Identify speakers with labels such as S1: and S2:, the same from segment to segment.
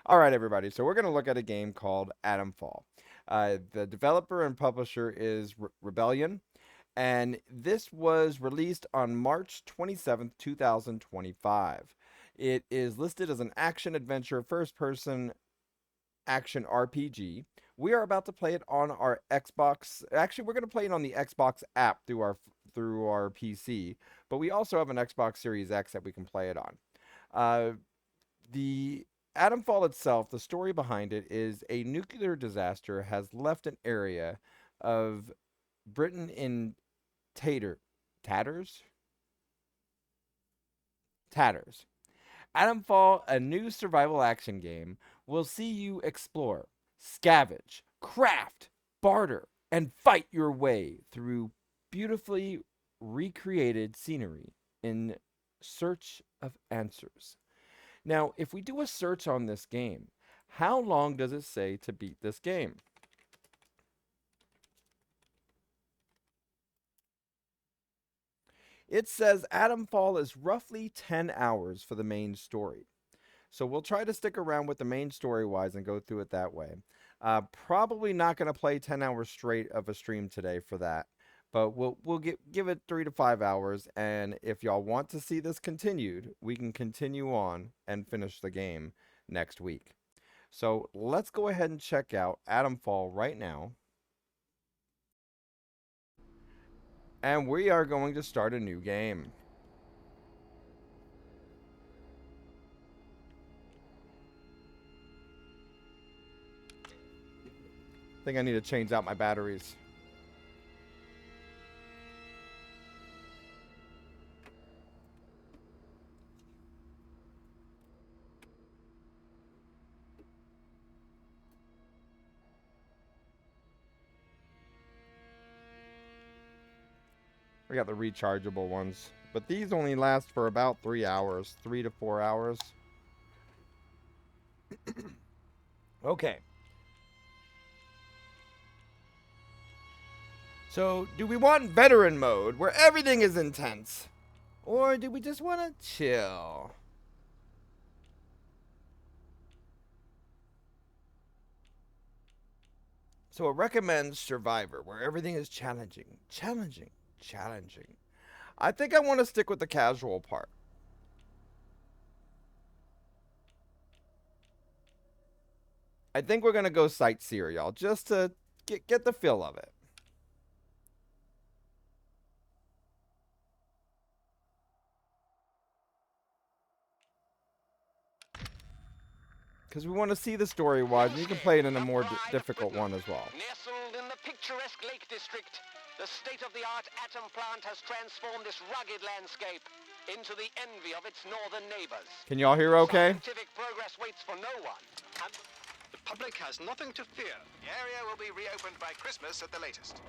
S1: All right, everybody. So we're going to look at a game called Atomfall. The developer and publisher is Rebellion, and this was released on March 27th, 2025. It is listed as an action adventure first person action RPG. We are about to play it on our Xbox. Actually, we're going to play it on the Xbox app through our PC, but we also have an Xbox Series X that we can play it on. The Atomfall itself, the story behind it is a nuclear disaster has left an area of Britain in tatters. Tatters. Atomfall, a new survival action game, will see you explore, scavenge, craft, barter, and fight your way through beautifully recreated scenery in search of answers. Now, if we do a search on this game, how long does it say to beat this game? It says Atomfall is roughly 10 hours for the main story. So we'll try to stick around with the main story wise and go through it that way. Probably not going to play 10 hours straight of a stream today for that. But we'll give it 3 to 5 hours, and if y'all want to see this continued, we can continue on and finish the game next week. So let's go ahead and check out Atomfall right now. And we are going to start a new game. I think I need to change out my batteries. We got the rechargeable ones, but these only last for about 3 hours, 3 to 4 hours. Okay. So, do we want veteran mode where everything is intense? Or do we just want to chill? So it recommends survivor where everything is challenging. I think I want to stick with the casual part. I think we're going to go sightseer, y'all, just to get the feel of it. Because we want to see the story wise, and you can play it in a more difficult one as well.
S2: Nestled in the picturesque Lake District, the state-of-the-art atom plant has transformed this rugged landscape into the envy of its northern neighbors.
S1: Can y'all hear okay?
S2: Scientific progress waits for no one. And the public has nothing to fear.
S3: The area will be reopened by Christmas at the latest.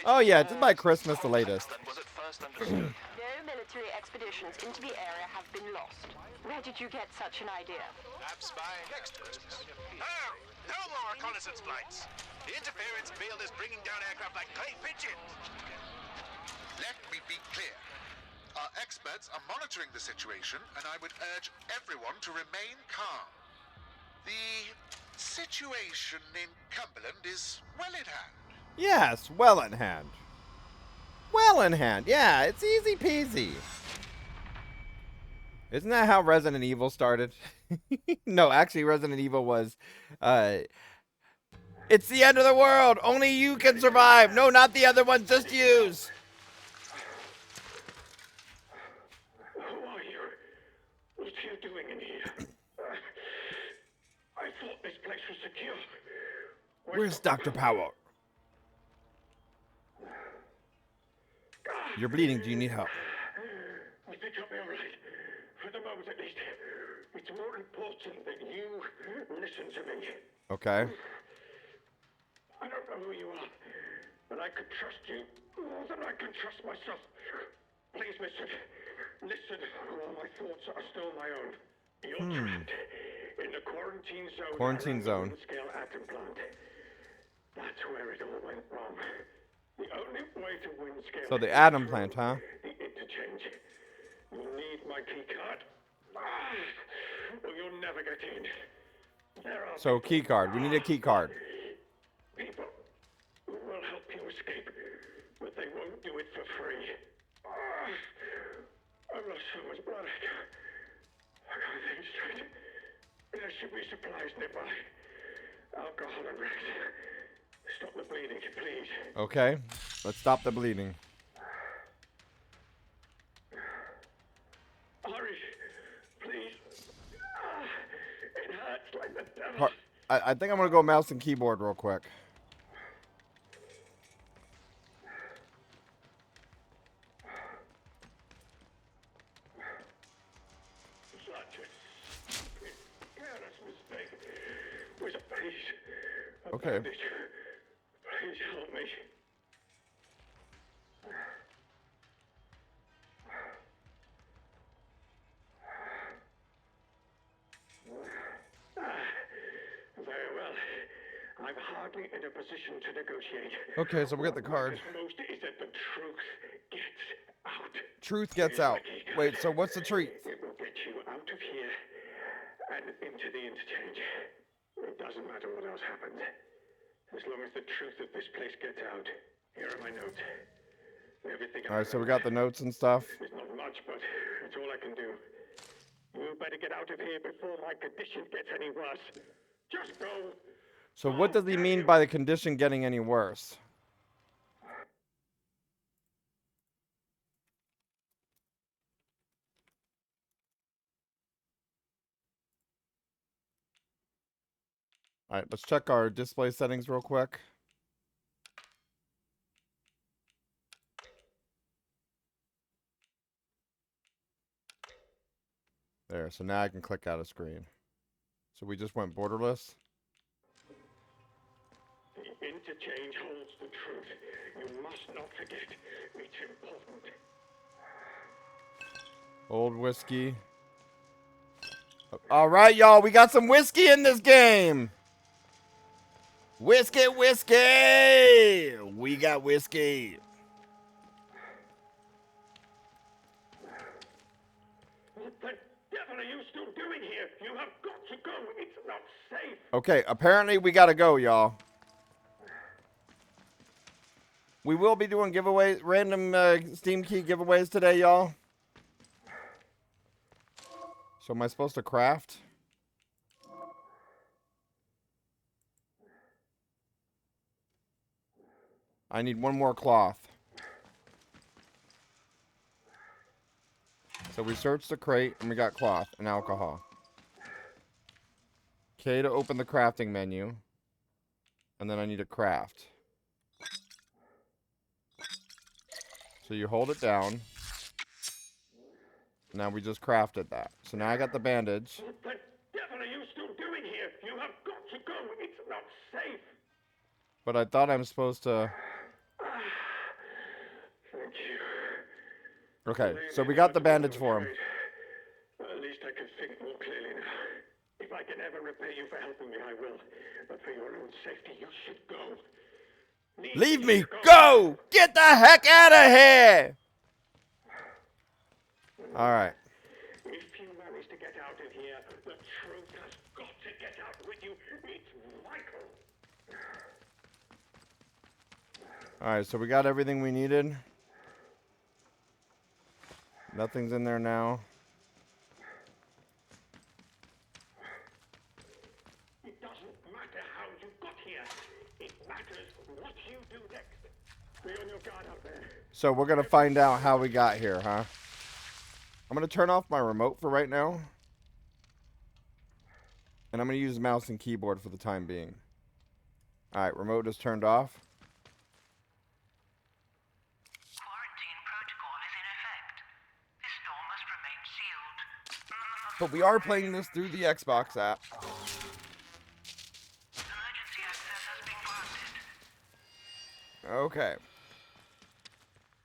S1: Oh yeah, just by Christmas the latest.
S3: Was at first understood.
S4: No military expeditions into the area have been lost. Where did you get such an idea?
S3: Perhaps by next Christmas. No more reconnaissance flights. The interference field is bringing down aircraft like clay pigeons. Let me be clear. Our experts are monitoring the situation, and I would urge everyone to remain calm. The situation in Cumberland is well in hand.
S1: Yes, well in hand. Well in hand. Yeah, it's easy peasy. Isn't that how Resident Evil started? No, actually Resident Evil was it's the end of the world. Only you can survive. No, not the other ones, just use.
S5: Who are you? What are you doing in here? I thought this place was secure.
S1: Where's Dr. Power? You're bleeding. Do you need help?
S5: I think I'll be all right. For the moment, at least. It's more important that you listen to me.
S1: Okay.
S5: I don't know who you are, but I could trust you more than I can trust myself. Please listen. Listen. All my thoughts are still my own. You're trapped in the quarantine zone.
S1: Quarantine zone.
S5: Scale atom plant. That's where it all went wrong. The only way to win scale.
S1: So the atom plant, huh?
S5: The interchange. You need my key card. Or you'll never get in. There are
S1: So
S5: people,
S1: key card. We need a key card.
S5: people who will help you escape, but they won't do it for free. I've lost so much blood. I can't think straight. There should be supplies nearby. Alcohol and rest. Stop the bleeding, please.
S1: Okay. Let's stop the bleeding.
S5: Hurry, please. It hurts like the devil.
S1: I think I'm gonna go mouse and keyboard real quick.
S5: Such a stupid, careless mistake. Was a please.
S1: Okay.
S5: Please help me. Very well. I'm hardly in a position to negotiate.
S1: Okay, so we got the card.
S5: What matters most is that the truth gets out.
S1: Truth gets out. Wait, so what's the treat?
S5: It will get you out of here and into the interchange. It doesn't matter what else happens. As long as the truth of this place gets out. Here are my notes. Everything.
S1: All right, so we got the notes and stuff.
S5: It's not much, but it's all I can do. You better get out of here before my condition gets any worse. Just go.
S1: So what does he mean by the condition getting any worse? All right, let's check our display settings real quick. There, so now I can click out of screen. So we just went borderless.
S5: The interchange holds the truth. You must not forget. It's important.
S1: Old whiskey. All right, y'all, we got some whiskey in this game. Whiskey, whiskey. We got whiskey.
S5: What the devil are you still doing here? You have got to go. It's not safe.
S1: Okay, apparently we gotta go, y'all. We will be doing giveaways, random Steam key giveaways today, y'all. So am I supposed to craft? I need one more cloth. So we searched the crate and we got cloth and alcohol. K to open the crafting menu. And then I need to craft. So you hold it down. Now we just crafted that. So now I got the bandage.
S5: What the devil are you still doing here? You have got to go. It's not safe.
S1: But I thought I'm supposed to...
S5: Thank you.
S1: Okay, so we got the bandage for him.
S5: At least I can think more clearly now. If I can ever repay you for helping me, I will. But for your own safety, you should go.
S1: Leave me! Go! Get the heck out of here! Alright.
S5: If you manage to get out of here, the truth has got to get out with you. It's vital.
S1: Alright, so we got everything we needed. Nothing's in there now.
S5: It doesn't matter how you got here. It matters what you do next. Be on your guard out there.
S1: So we're gonna find out how we got here, huh? I'm gonna turn off my remote for right now. And I'm gonna use mouse and keyboard for the time being. Alright, remote is turned off.
S6: Quarantine protocol is in effect. This door must remain sealed.
S1: But we are playing this through the Xbox app.
S6: Emergency access has been granted.
S1: Okay.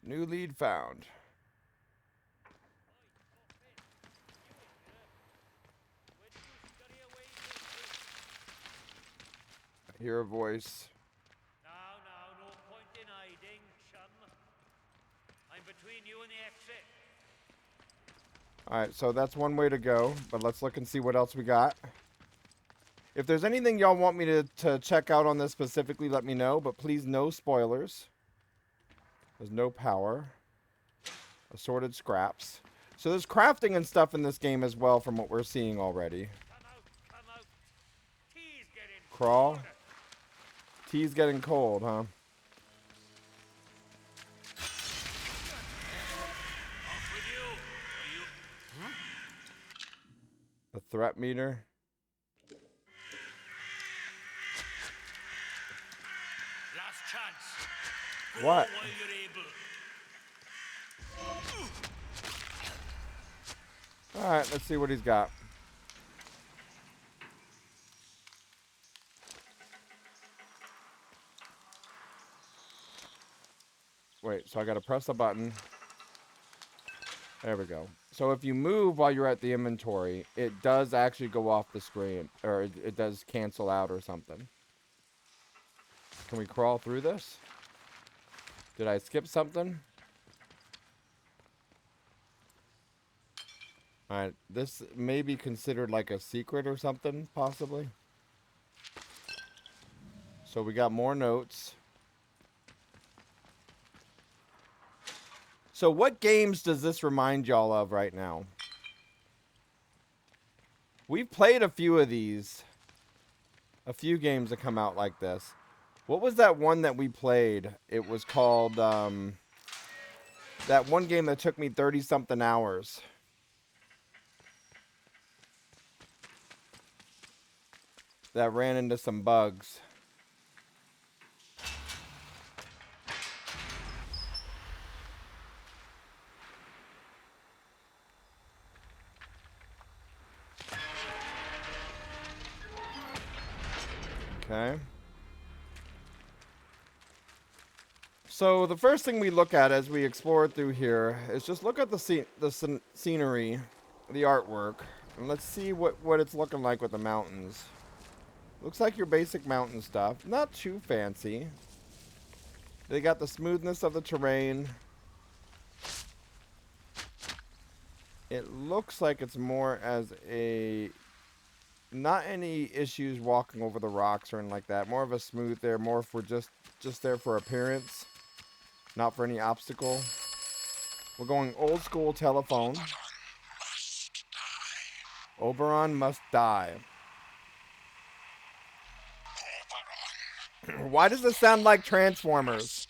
S1: New lead found. I hear a voice.
S7: Now, no point in hiding, chum. I'm between you and the exit.
S1: Alright, so that's one way to go. But let's look and see what else we got. If there's anything y'all want me to check out on this specifically, let me know. But please, no spoilers. There's no power. Assorted scraps. So there's crafting and stuff in this game as well from what we're seeing already.
S7: Come out. Tea's getting
S1: Crawl.
S7: colder.
S1: Tea's getting cold, huh?
S7: Off with you. Are you?
S1: The threat meter.
S7: Last chance.
S1: What?
S7: Go while you're able.
S1: Alright, let's see what he's got. Wait, so I gotta press a button. There we go. So if you move while you're at the inventory, it does actually go off the screen. Or it does cancel out or something. Can we crawl through this? Did I skip something? Alright, this may be considered like a secret or something, possibly. So we got more notes. So what games does this remind y'all of right now? We've played a few of these. A few games that come out like this. What was that one that we played? It was called, that one game that took me 30-something hours. That ran into some bugs. Okay. So the first thing we look at as we explore through here is just look at the scenery, the artwork, and let's see what it's looking like with the mountains. Looks like your basic mountain stuff. Not too fancy. They got the smoothness of the terrain. It looks like it's more as a... Not any issues walking over the rocks or anything like that. More of a smooth there. More for just there for appearance. Not for any obstacle. We're going old school telephone. Oberon must die. Why does this sound like Transformers?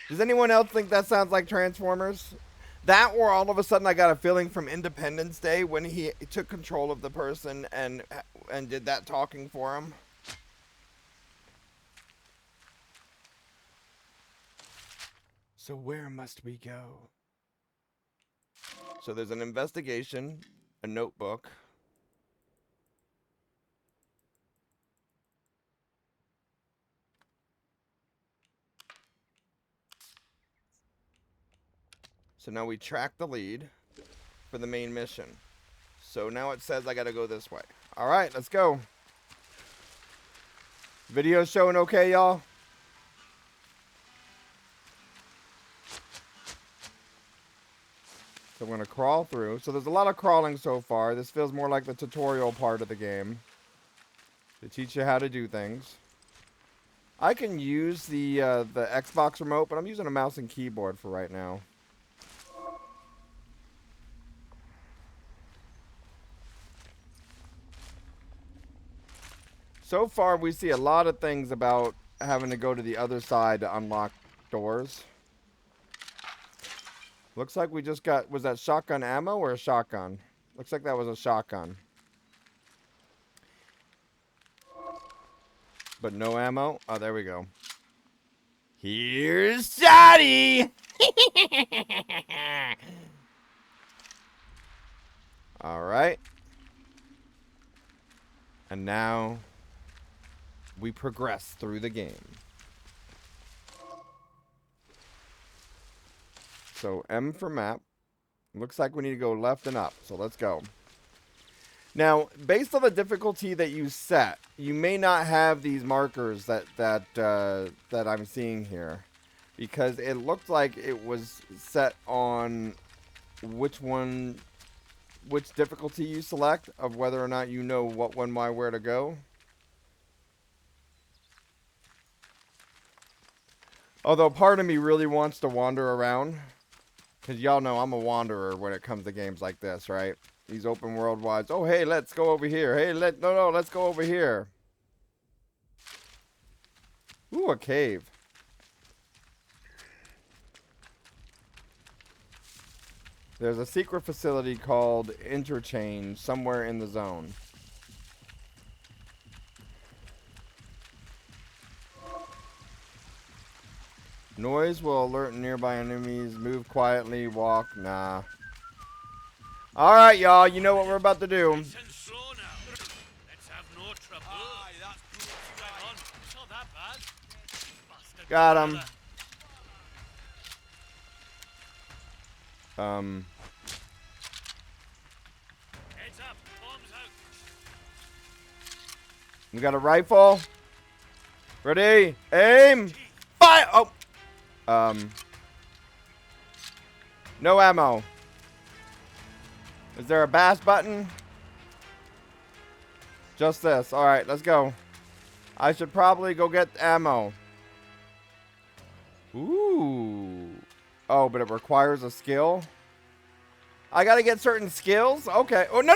S1: Does anyone else think that sounds like Transformers? That, or all of a sudden I got a feeling from Independence Day when he took control of the person and did that talking for him. So where must we go? So there's an investigation, a notebook. So now we track the lead for the main mission. So now it says I gotta go this way. Alright, let's go. Video showing okay, y'all? So I'm gonna crawl through. So there's a lot of crawling so far. This feels more like the tutorial part of the game. They teach you how to do things. I can use the Xbox remote, but I'm using a mouse and keyboard for right now. So far, we see a lot of things about having to go to the other side to unlock doors. Looks like we just got... Was that shotgun ammo or a shotgun? Looks like that was a shotgun. But no ammo? Oh, there we go. Here's Johnny! Alright. And now... we progress through the game. So M for map. Looks like we need to go left and up. So let's go. Now, based on the difficulty that you set, you may not have these markers that I'm seeing here, because it looked like it was set on which one which difficulty you select of whether or not you know what, when, why, where to go. Although part of me really wants to wander around. Because y'all know I'm a wanderer when it comes to games like this, right? These open world wides. Oh, hey, let's go over here. Hey, no, let's go over here. Ooh, a cave. There's a secret facility called Interchange somewhere in the zone. Noise will alert nearby enemies. Move quietly. Walk. Nah. Alright, y'all. You know what we're about to do.
S7: Nice and slow now. Let's have no trouble. Aye, that's good. Right on. It's not that bad. Bastard
S1: Got him.
S7: brother. Heads up. Bombs out.
S1: We got a rifle. Ready? Aim. Fire. Oh. No ammo. Is there a bash button? Just this. Alright, let's go. I should probably go get ammo. Ooh. Oh, but it requires a skill? I gotta get certain skills? Okay. Oh, no.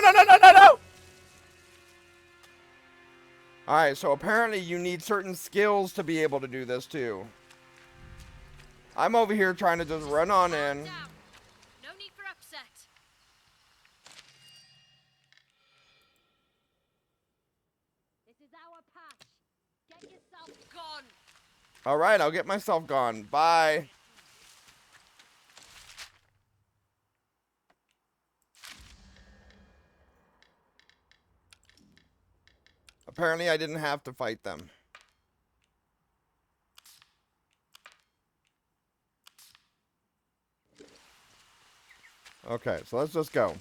S1: Alright, so apparently you need certain skills to be able to do this too. I'm over here trying to just run on in.
S8: No need for upset. This is our patch. Get yourself gone.
S1: Alright, I'll get myself gone. Bye. Apparently I didn't have to fight them. Okay, so let's just go.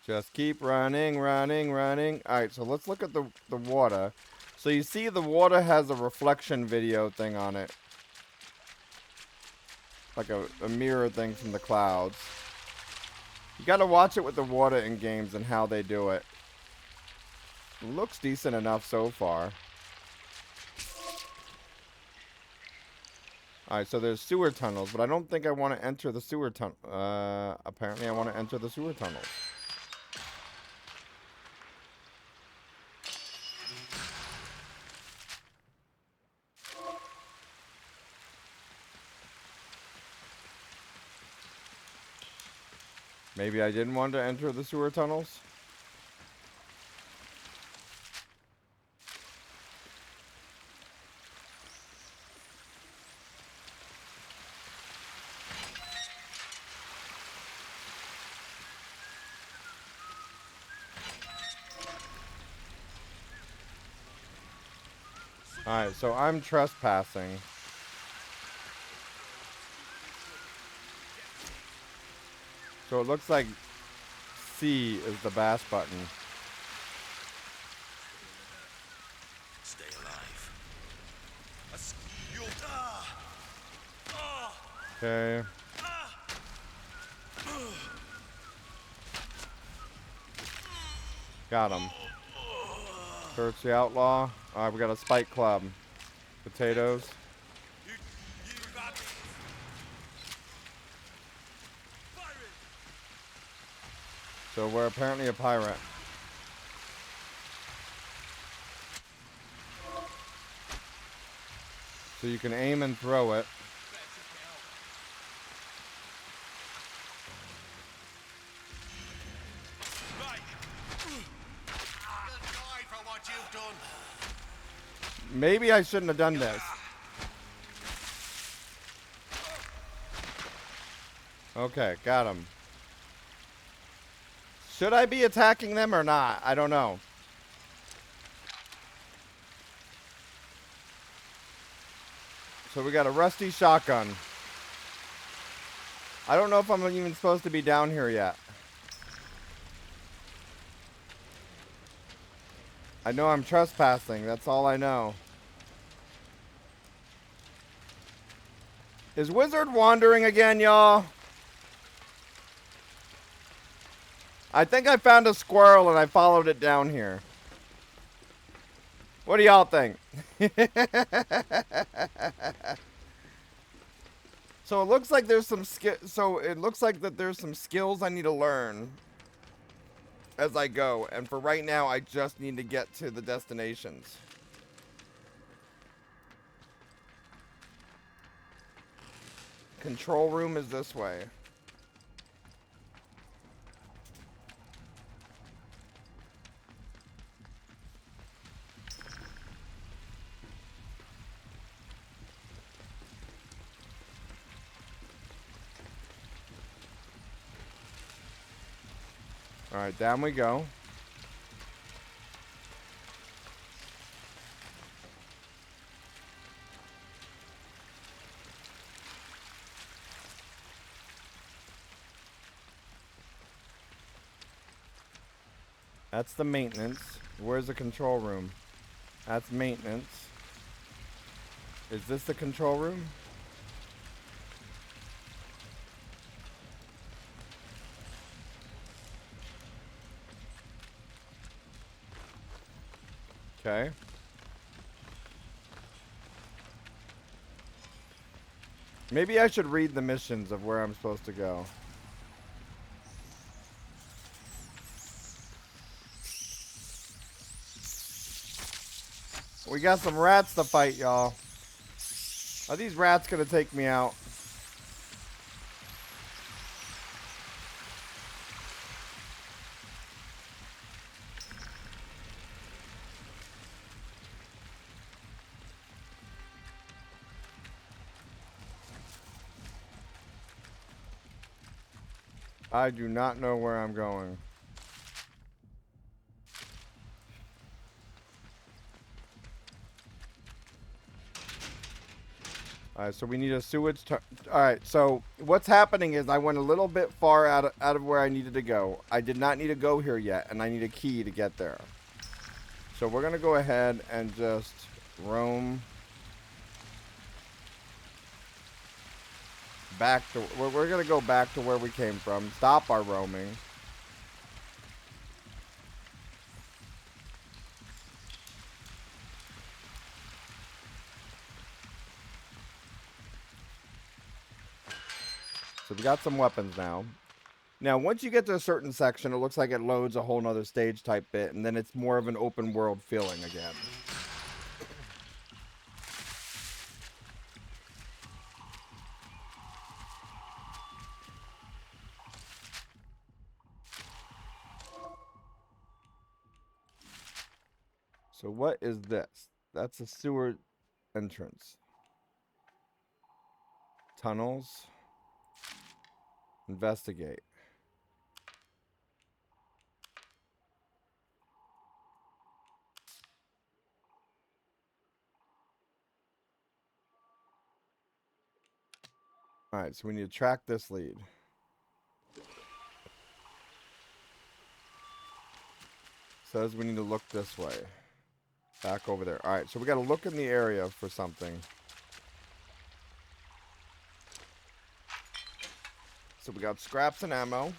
S1: Just keep running. Alright, so let's look at the water. So you see the water has a reflection video thing on it. Like a mirror thing from the clouds. You gotta watch it with the water in games and how they do it. Looks decent enough so far. Alright, so there's sewer tunnels, but I don't think I want to enter the sewer tunnel. Apparently I want to enter the sewer tunnels. Maybe I didn't want to enter the sewer tunnels? Alright, so I'm trespassing. So it looks like C is the bash button.
S3: Stay alive.
S1: Okay. Got him. Search the outlaw. Alright, we got a spike club. Potatoes. So we're apparently a pirate. So you can aim and throw it. Maybe I shouldn't have done this. Okay, got him. Should I be attacking them or not? I don't know. So we got a rusty shotgun. I don't know if I'm even supposed to be down here yet. I know I'm trespassing. That's all I know. Is Wizard wandering again, y'all? I think I found a squirrel and I followed it down here. What do y'all think? So it looks like there's some skills I need to learn as I go, and for right now I just need to get to the destinations. Control room is this way. Alright, down we go. That's the maintenance. Where's the control room? That's maintenance. Is this the control room? Okay. Maybe I should read the missions of where I'm supposed to go. We got some rats to fight, y'all. Are these rats gonna take me out? I do not know where I'm going. Alright, so we need a sewage... Alright, so what's happening is I went a little bit far out of where I needed to go. I did not need to go here yet, and I need a key to get there. So we're going to go ahead and just roam back to... We're going to go back to where we came from. Stop our roaming. So we got some weapons now. Now, once you get to a certain section, it looks like it loads a whole nother stage type bit, and then it's more of an open world feeling again. So what is this? That's a sewer entrance. Tunnels. Investigate. Alright, so we need to track this lead. Says we need to look this way. Back over there. Alright, so we gotta look in the area for something. So we got scraps and ammo.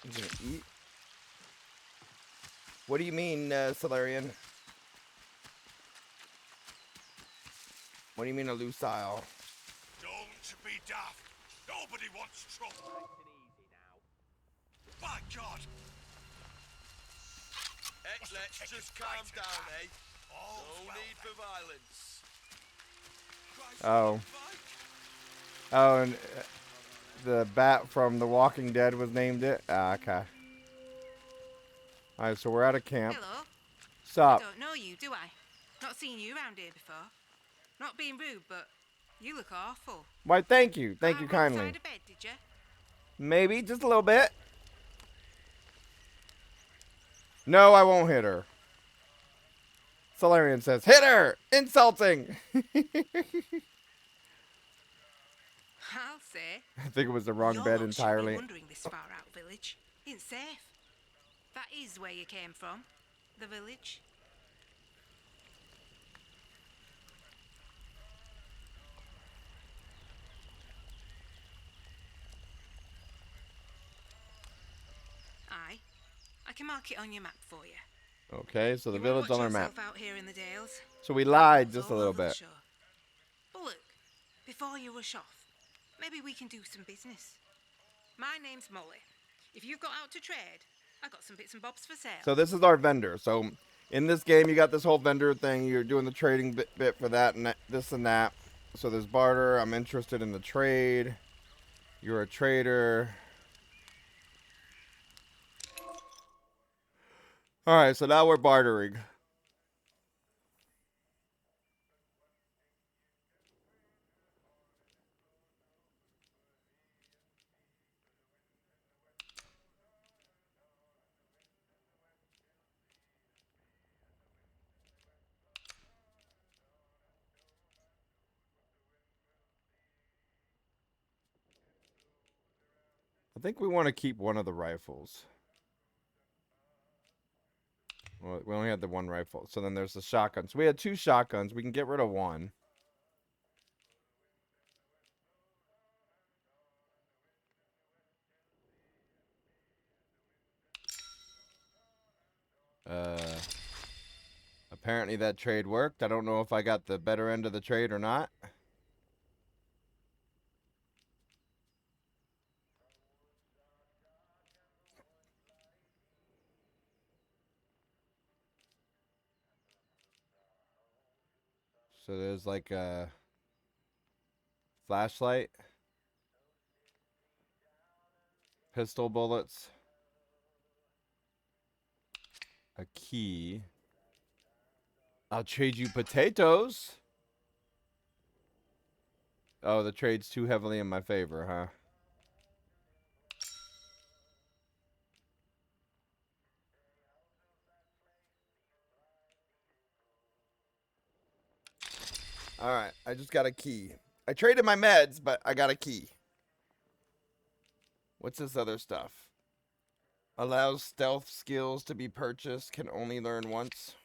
S1: I'm gonna eat. What do you mean, Solarian? What do you mean a lucile?
S3: Don't be daft. Nobody wants trouble. By God.
S9: Let's just calm down, eh? No need for violence.
S1: Oh. Oh, and the bat from The Walking Dead was named it? Ah, okay. Alright, so we're at a camp.
S10: Hello.
S1: Sup?
S10: I don't know you, do I? Not seen you around here before. Not being rude, but you look awful.
S1: Why, thank you. Thank you kindly.
S10: Side of bed, did you?
S1: Maybe, just a little bit. No, I won't hit her. Solarian says, hit her! Insulting!
S10: I'll say.
S1: I think it was the wrong
S10: Your
S1: bed
S10: lot shouldn't be
S1: entirely.
S10: wandering this far out village. Ain't safe. That is where you came from. The village. can mark it on your map for you.
S1: Okay, so the
S10: You won't
S1: village
S10: watch
S1: on our map.
S10: yourself out here in the dales.
S1: So we lied
S10: It's
S1: just a
S10: all
S1: little
S10: over the
S1: bit.
S10: shore. But look, before you rush off, maybe we can do some business. My name's Molly. If you've got out to trade, I got some bits and bobs for sale.
S1: So this is our vendor. So in this game, you got this whole vendor thing. You're doing the trading bit for that and that, this and that. So there's barter. I'm interested in the trade. You're a trader. All right, so now we're bartering. I think we want to keep one of the rifles. Well, we only had the one rifle. So then there's the shotgun. So we had 2 shotguns. We can get rid of one. Apparently that trade worked. I don't know if I got the better end of the trade or not. So there's like a flashlight, pistol bullets, a key. I'll trade you potatoes. Oh, the trade's too heavily in my favor, huh? Alright, I just got a key. I traded my meds, but I got a key. What's this other stuff? Allows stealth skills to be purchased. Can only learn once.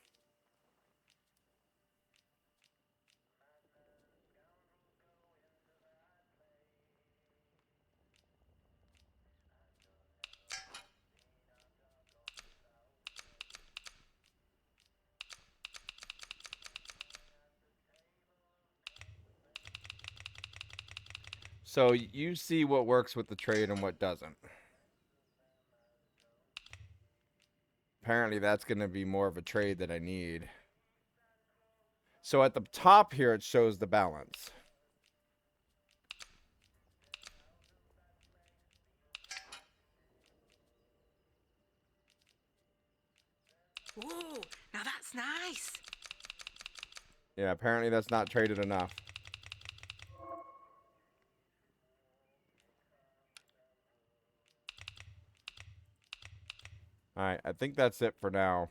S1: So you see what works with the trade and what doesn't. Apparently that's going to be more of a trade that I need. So at the top here, it shows the balance.
S10: Whoa, now that's nice.
S1: Yeah, apparently that's not traded enough. Alright, I think that's it for now.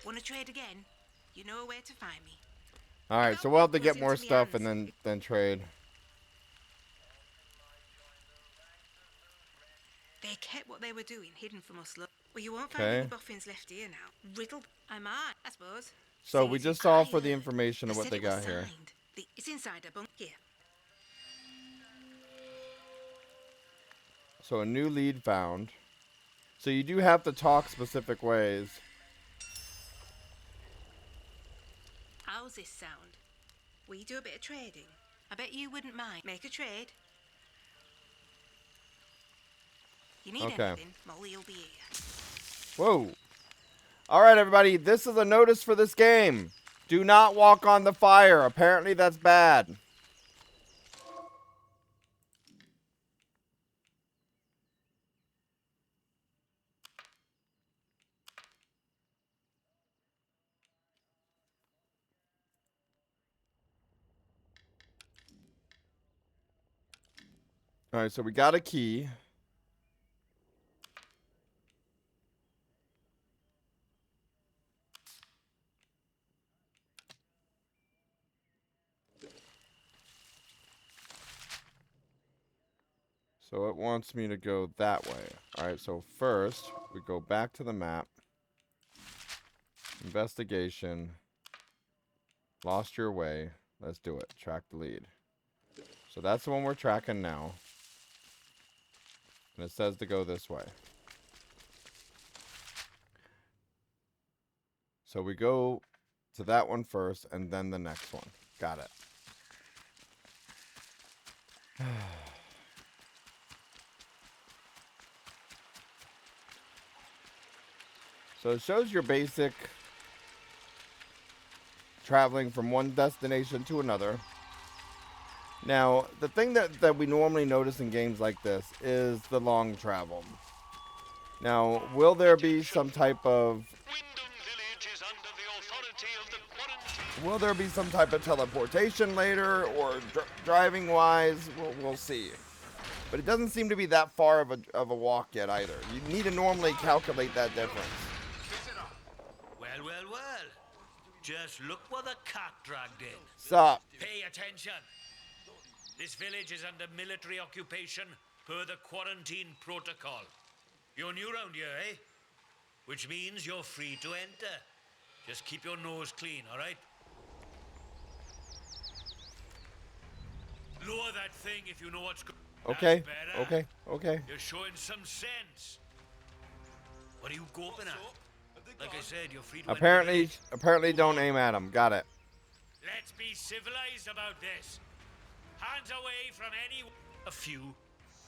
S10: Want to trade again? You know where to find me.
S1: Alright, so we'll have to get more stuff and then trade.
S10: They kept what they were doing hidden from us, look. Well, you won't find any boffins left here now. Riddled, I might, I suppose.
S1: So we just saw for the information of what they got here.
S10: It's inside a bunk here.
S1: So a new lead found. So you do have to talk specific ways.
S10: How's this sound? We do a bit of trading. I bet you wouldn't mind. Make a trade. You need anything, Molly will be here.
S1: Whoa. Alright, everybody. This is a notice for this game. Do not walk on the fire. Apparently that's bad. Alright, so we got a key. So it wants me to go that way. Alright, so first, we go back to the map. Investigation. Lost your way. Let's do it. Track the lead. So that's the one we're tracking now. And it says to go this way. So we go to that one first and then the next one. Got it. So it shows your basic traveling from one destination to another. Now, the thing that we normally notice in games like this is the long travel. Now, will there be some type of... Will there be some type of teleportation later or driving-wise? We'll see. But it doesn't seem to be that far of a walk yet either. You need to normally calculate that difference.
S7: Well, well, well. Just look what the cat dragged in.
S1: Sup?
S7: Pay attention. This village is under military occupation per the quarantine protocol. You're new round here, eh? Which means you're free to enter. Just keep your nose clean, all right? Lower that thing if you know what's going on.
S1: Okay, okay.
S7: You're showing some sense. What are you groping at? Like I said, you're free to
S1: Apparently don't aim at him. Got it.
S7: Let's be civilized about this. Hands away from any... A few.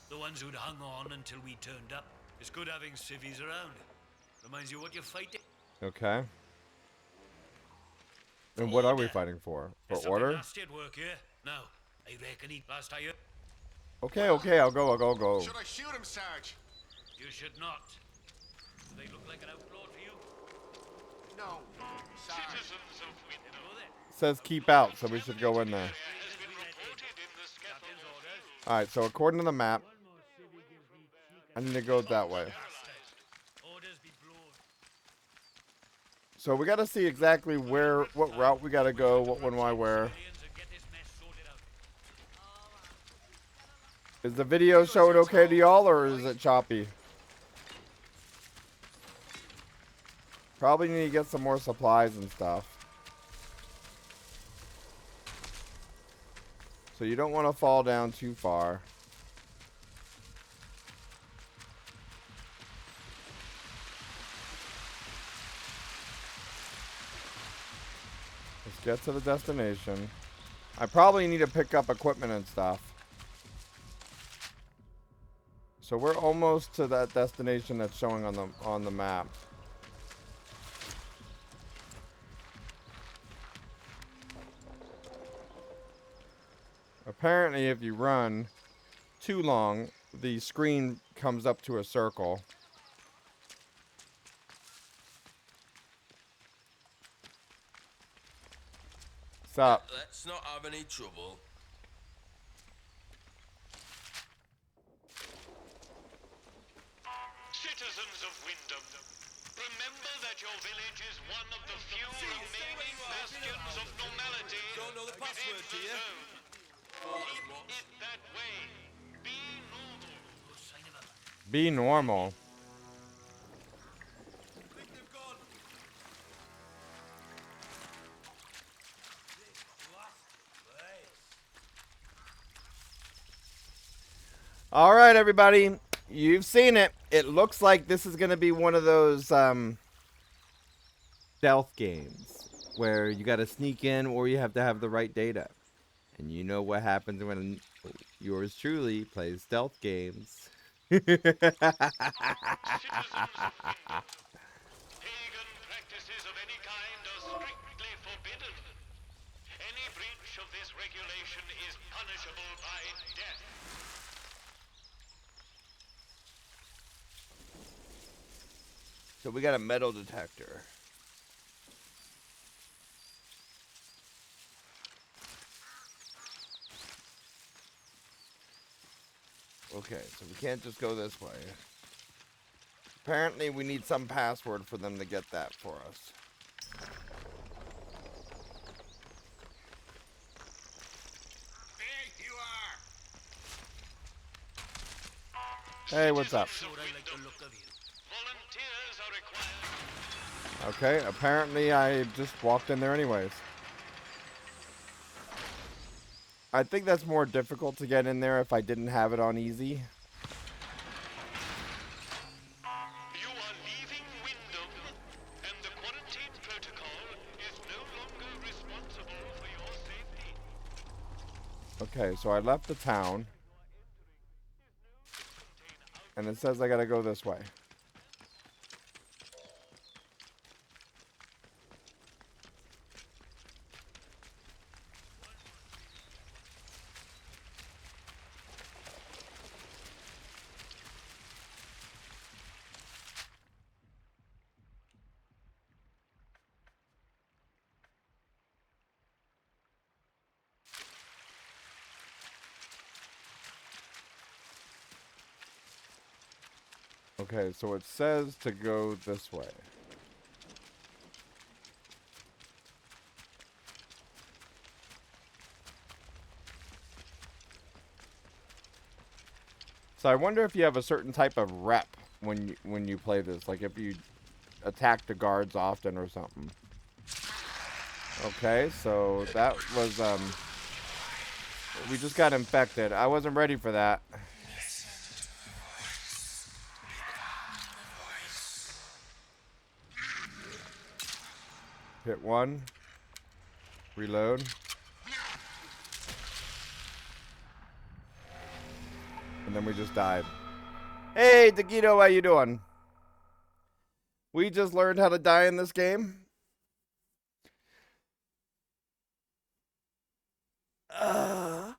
S7: The ones who'd hung on until we turned up. It's good having civvies around. Reminds you what you're fighting.
S1: Okay. And what are we fighting for? For order?
S7: Nasty at work here. Now, I reckon he last I heard.
S1: Okay, I'll go.
S3: Should I shoot him, Sarge?
S7: You should not. Do they look like an outlaw to you?
S3: No.
S7: Citizens of Winter.
S1: It says keep out, so we should go in there. Alright, so according to the map, I need to go that way. So we gotta see exactly what route we gotta go, what one, why, where. Is the video showing okay to y'all, or is it choppy? Probably need to get some more supplies and stuff. So you don't want to fall down too far. Let's get to the destination. I probably need to pick up equipment and stuff. So we're almost to that destination that's showing on the map. Apparently, if you run too long, the screen comes up to a circle. Stop.
S9: Let's not have any trouble.
S2: Citizens of Wyndham, remember that your village is one of the few remaining bastions of normality.
S9: Don't know the password, do you?
S2: Keep it that way. Be normal.
S1: Be normal.
S9: Think they've gone.
S1: All right, everybody. You've seen it. It looks like this is going to be one of those stealth games where you got to sneak in or you have to have the right data. And you know what happens when yours truly plays stealth games.
S2: Pagan practices of any kind are strictly forbidden. Any breach of this regulation is punishable by death.
S1: So we got a metal detector. Okay, so we can't just go this way. Apparently we need some password for them to get that for us.
S3: There you are.
S1: Hey, what's up?
S2: Volunteers are required.
S1: Okay, apparently I just walked in there anyways. I think that's more difficult to get in there if I didn't have it on easy. Okay, so I left the town. And it says I gotta go this way. Okay, so it says to go this way. So I wonder if you have a certain type of rep when you play this, like if you attack the guards often or something. Okay, so that was we just got infected. I wasn't ready for that. Hit one. Reload. And then we just died. Hey, Taquito, how you doing? We just learned how to die in this game. But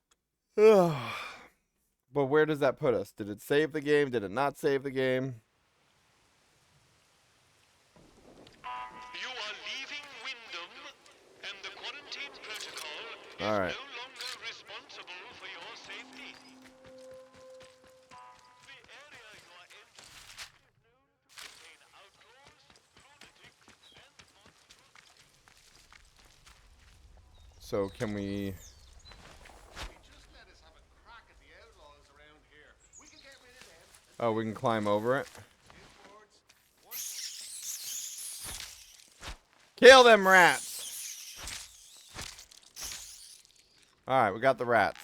S1: where does that put us? Did it save the game? Did it not save the game?
S2: You are leaving Wyndham, and the quarantine protocol is
S1: All right.
S2: no longer responsible for your safety. The area you are entering is known to contain outlaws, lunatics, and monstrosities.
S1: So can we... Oh, we can climb over it. Kill them rats! Alright, we got the rats.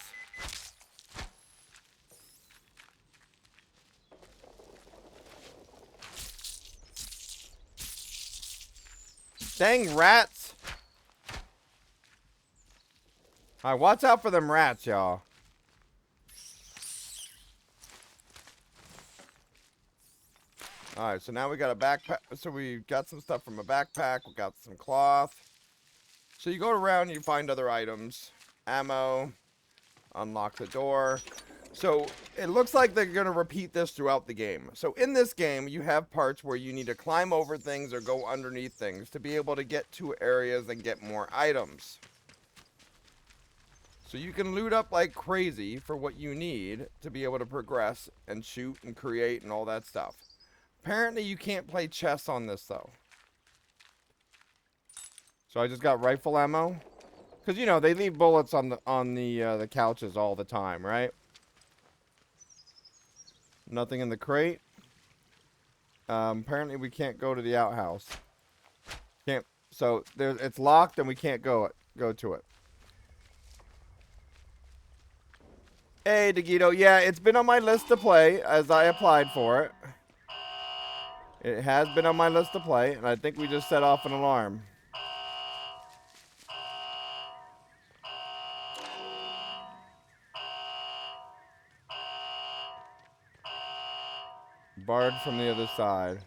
S1: Dang rats! Alright, watch out for them rats, y'all. Alright, so now we got a backpack. So we got some stuff from a backpack. We got some cloth. So you go around and you find other items. Ammo. Unlock the door. So it looks like they're going to repeat this throughout the game. So in this game, you have parts where you need to climb over things or go underneath things to be able to get to areas and get more items. So you can loot up like crazy for what you need to be able to progress and shoot and create and all that stuff. Apparently you can't play chess on this though. So I just got rifle ammo. Cause you know, they leave bullets on the couches all the time, right? Nothing in the crate. Apparently we can't go to the outhouse. Can't, so there, it's locked and we can't go to it. Hey, Dagito. Yeah, it's been on my list to play as I applied for it. It has been on my list to play, and I think we just set off an alarm. Barred from the other side.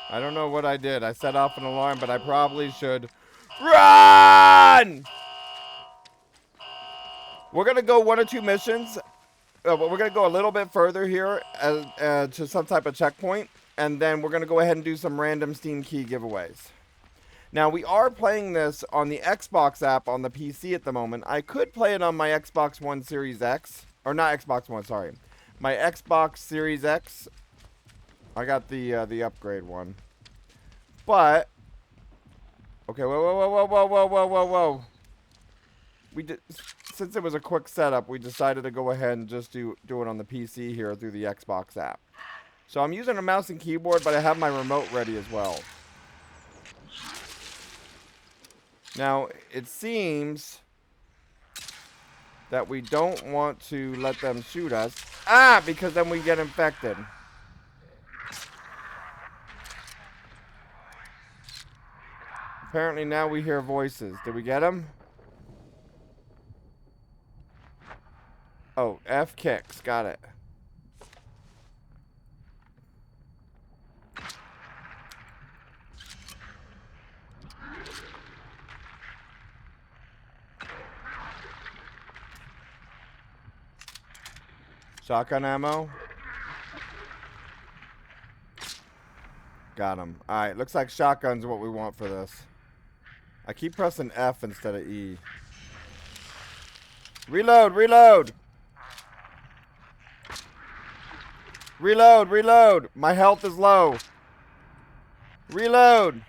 S1: I don't know what I did. I set off an alarm, but I probably should run! We're going to go 1 or 2 missions. But we're going to go a little bit further here to some type of checkpoint. And then we're going to go ahead and do some random Steam key giveaways. Now, we are playing this on the Xbox app on the PC at the moment. I could play it on my Xbox One Series X. Or not Xbox One, sorry. My Xbox Series X. I got the upgrade one. But... Okay, whoa. We did, since it was a quick setup, we decided to go ahead and just do it on the PC here through the Xbox app. So I'm using a mouse and keyboard, but I have my remote ready as well. Now, it seems that we don't want to let them shoot us. Ah, because then we get infected. Apparently now we hear voices. Did we get them? Oh, F kicks. Got it. Shotgun ammo. Got him. Alright, looks like shotgun's what we want for this. I keep pressing F instead of E. Reload, reload! Reload, reload! My health is low. Reload!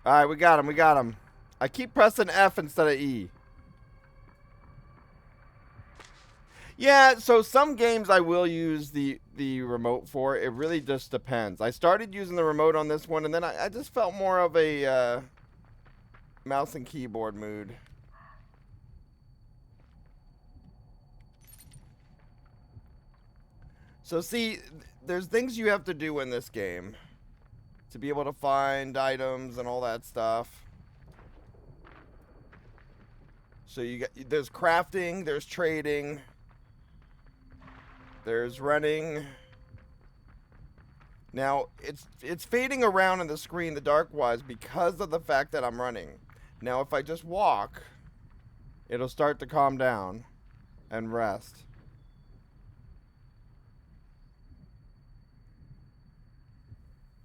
S1: Alright, we got him, we got him. I keep pressing F instead of E. Yeah, so some games I will use the remote for. It really just depends. I started using the remote on this one, and then I just felt more of a mouse and keyboard mood. So see, there's things you have to do in this game to be able to find items and all that stuff. So there's crafting, there's trading, there's running. Now, it's fading around in the screen, the NAGWizard, because of the fact that I'm running. Now, if I just walk, it'll start to calm down and rest.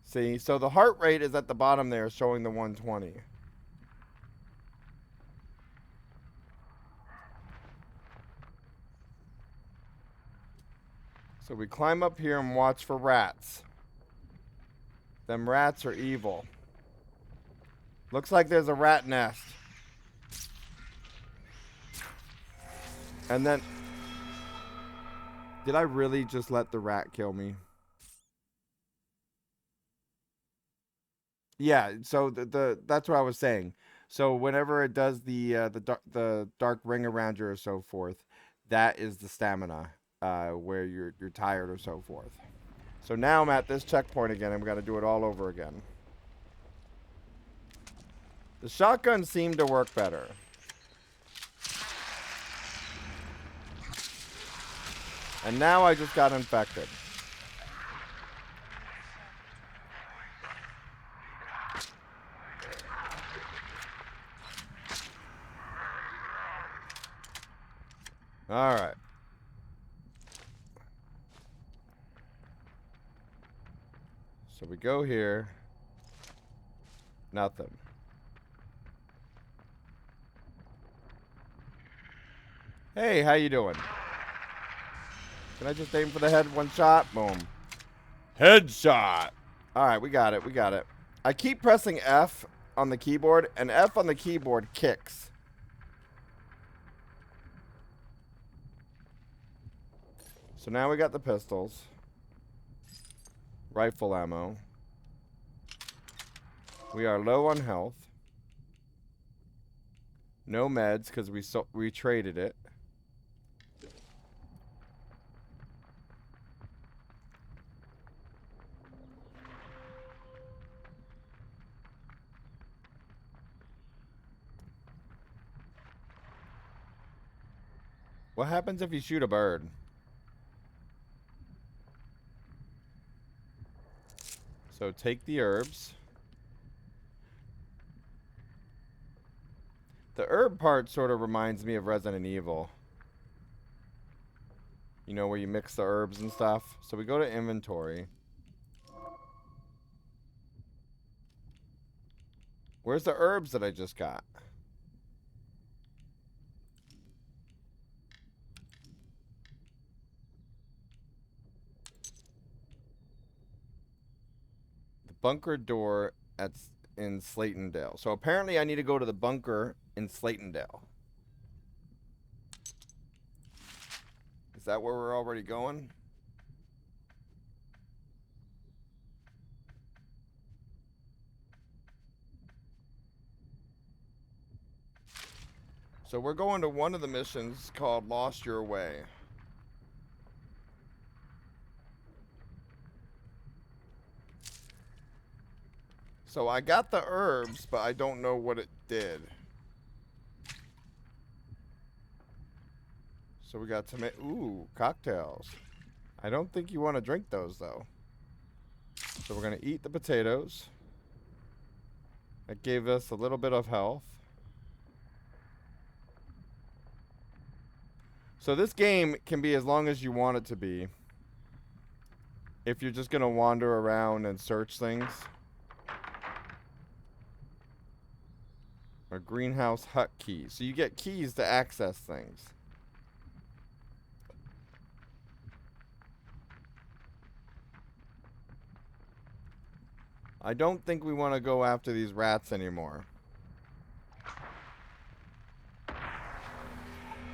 S1: See, so the heart rate is at the bottom there, showing the 120. So we climb up here and watch for rats. Them rats are evil. Looks like there's a rat nest. And then... Did I really just let the rat kill me? Yeah, so that's what I was saying. So whenever it does the dark ring around you or so forth, that is the stamina, where you're tired or so forth. So now I'm at this checkpoint again, and we got to do it all over again. The shotgun seemed to work better. And now I just got infected. All right. So we go here. Nothing. Hey, how you doing? Can I just aim for the head, one shot? Boom. Headshot. All right, we got it. We got it. I keep pressing F on the keyboard, and F on the keyboard kicks. So now we got the pistols. Rifle ammo. We are low on health. No meds because we traded it. What happens if you shoot a bird? So take the herbs. The herb part sort of reminds me of Resident Evil. You know, where you mix the herbs and stuff. So we go to inventory. Where's the herbs that I just got? The bunker door in Slatondale. So apparently I need to go to the bunker in Slatondale. Is that where we're already going? So we're going to one of the missions called Lost Your Way. So I got the herbs, but I don't know what it did. So we got tomato. Ooh, cocktails. I don't think you want to drink those, though. So we're going to eat the potatoes. That gave us a little bit of health. So this game can be as long as you want it to be. If you're just going to wander around and search things. A greenhouse hut key. So you get keys to access things. I don't think we want to go after these rats anymore.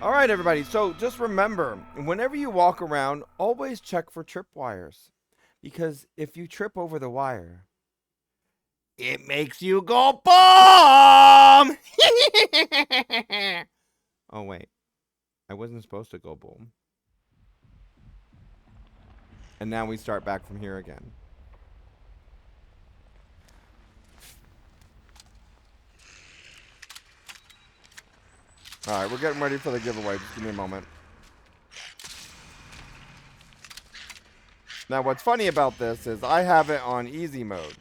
S1: Alright, everybody. So just remember, whenever you walk around, always check for tripwires. Because if you trip over the wire, it makes you go boom! Oh, wait. I wasn't supposed to go boom. And now we start back from here again. Alright, we're getting ready for the giveaway. Just give me a moment. Now, what's funny about this is I have it on easy mode.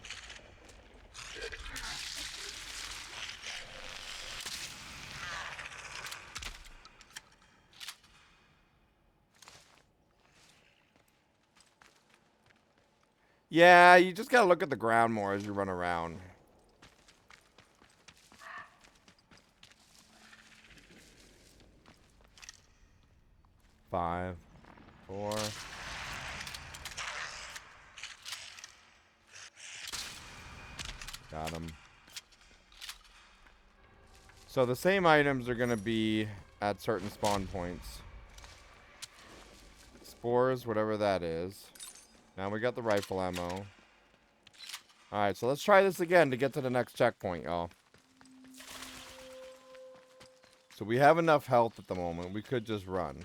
S1: Yeah, you just gotta look at the ground more as you run around. Five, 4. Got him. So the same items are going to be at certain spawn points. Spores, whatever that is. Now we got the rifle ammo. Alright, so let's try this again to get to the next checkpoint, y'all. So we have enough health at the moment. We could just run.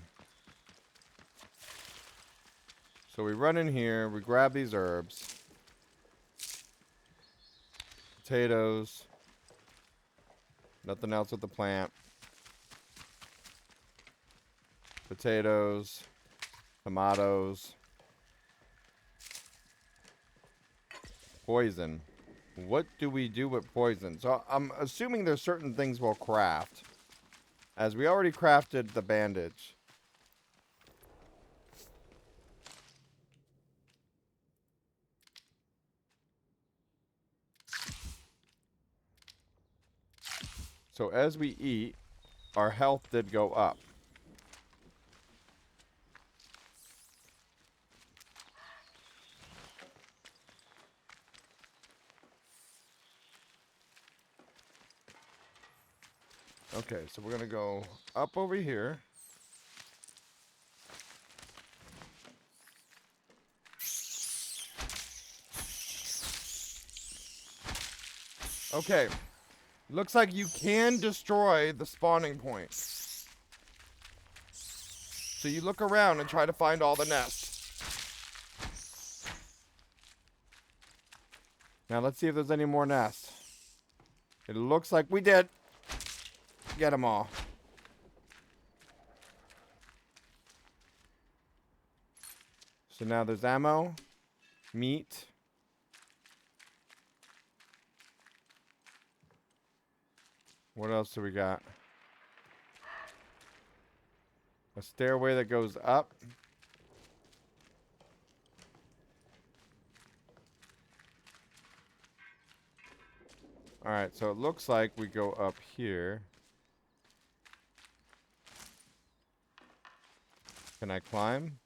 S1: So we run in here. We grab these herbs. Potatoes. Nothing else with the plant. Potatoes. Tomatoes. Poison. What do we do with poison? So I'm assuming there's certain things we'll craft. As we already crafted the bandage. So as we eat, our health did go up. Okay, so we're going to go up over here. Okay. Looks like you can destroy the spawning point. So you look around and try to find all the nests. Now let's see if there's any more nests. It looks like we did. Get them all. So now there's ammo, meat. What else do we got? A stairway that goes up. Alright, so it looks like we go up here. Can I climb?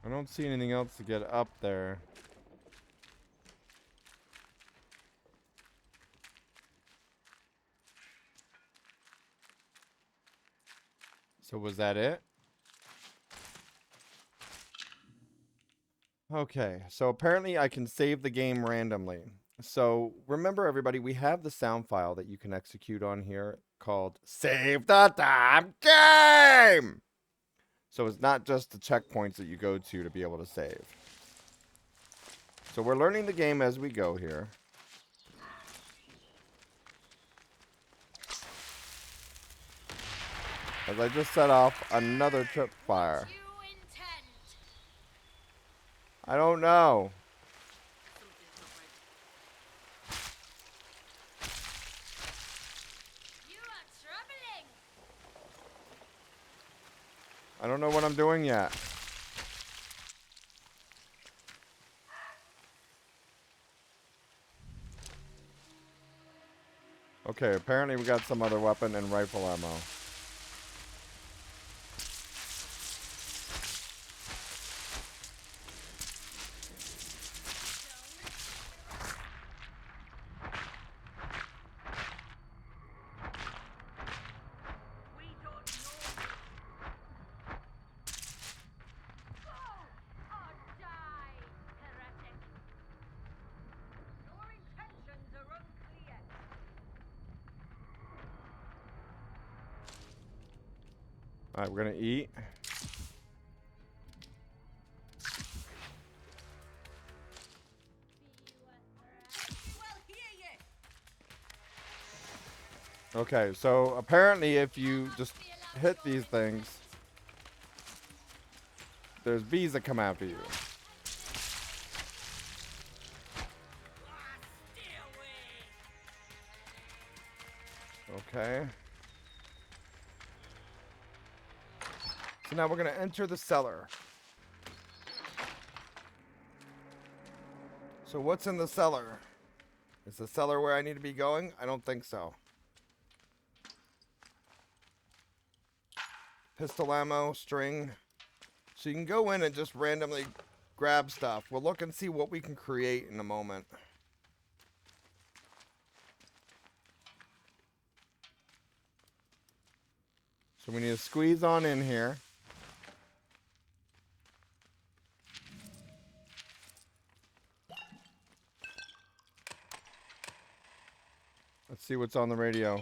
S1: I don't see anything else to get up there. So was that it? Okay, so apparently I can save the game randomly. So remember, everybody, we have the sound file that you can execute on here called Save the Damn Game. So it's not just the checkpoints that you go to be able to save. So we're learning the game as we go here. As I just set off another tripwire. I don't know. I don't know what I'm doing yet. Okay, apparently we got some other weapon and rifle ammo. Alright, we're gonna eat. Okay, so apparently if you just hit these things, there's bees that come after you. Okay. So now we're going to enter the cellar. So what's in the cellar? Is the cellar where I need to be going? I don't think so. Pistol ammo, string. So you can go in and just randomly grab stuff. We'll look and see what we can create in a moment. So we need to squeeze on in here. Let's see what's on the radio.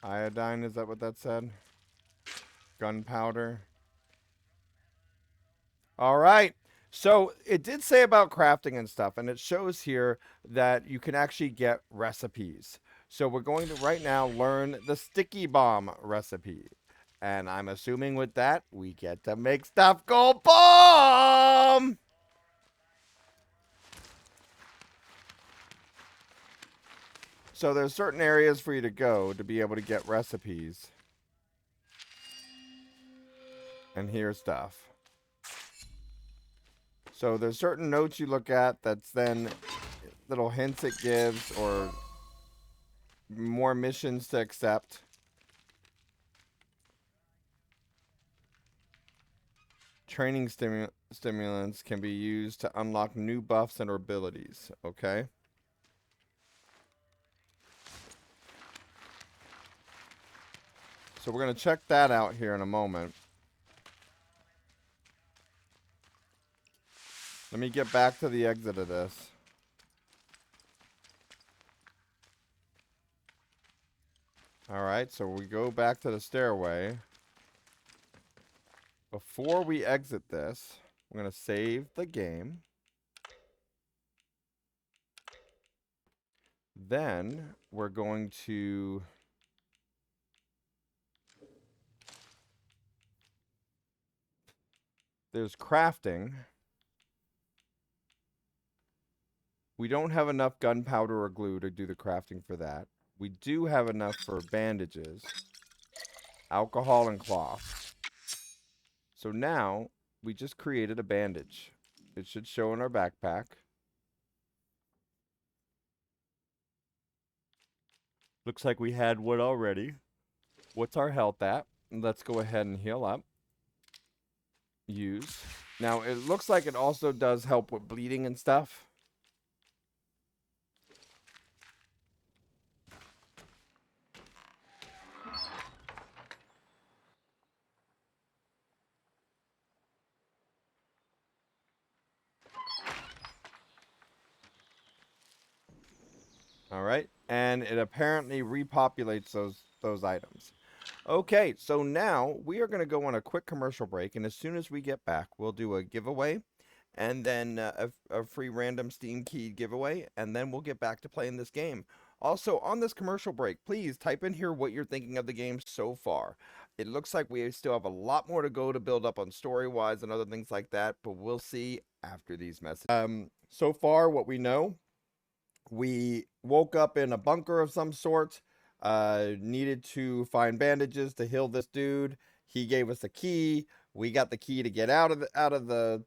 S1: Iodine, is that what that said? Gunpowder. All right. So it did say about crafting and stuff, and it shows here that you can actually get recipes. So we're going to right now learn the sticky bomb recipe. And I'm assuming with that, we get to make stuff go bomb! So there's certain areas for you to go to be able to get recipes. And here's stuff. So there's certain notes you look at that's then little hints it gives or more missions to accept. Training stimulants can be used to unlock new buffs and abilities. Okay. So we're going to check that out here in a moment. Let me get back to the exit of this. Alright, so we go back to the stairway. Before we exit this, we're going to save the game. Then we're going to there's crafting. We don't have enough gunpowder or glue to do the crafting for that. We do have enough for bandages, alcohol, and cloth. So now we just created a bandage. It should show in our backpack. Looks like we had one already. What's our health at? Let's go ahead and heal up. Use. Now, it looks like it also does help with bleeding and stuff. All right, and it apparently repopulates those items. Okay, so now we are going to go on a quick commercial break, and as soon as we get back, we'll do a giveaway, and then a free random Steam key giveaway, and then we'll get back to playing this game. Also, on this commercial break, please type in here what you're thinking of the game so far. It looks like we still have a lot more to go to build up on story-wise and other things like that, but we'll see after these messages. So far, what we know, we woke up in a bunker of some sort, needed to find bandages to heal this dude. He gave us a key. We got the key to get out of the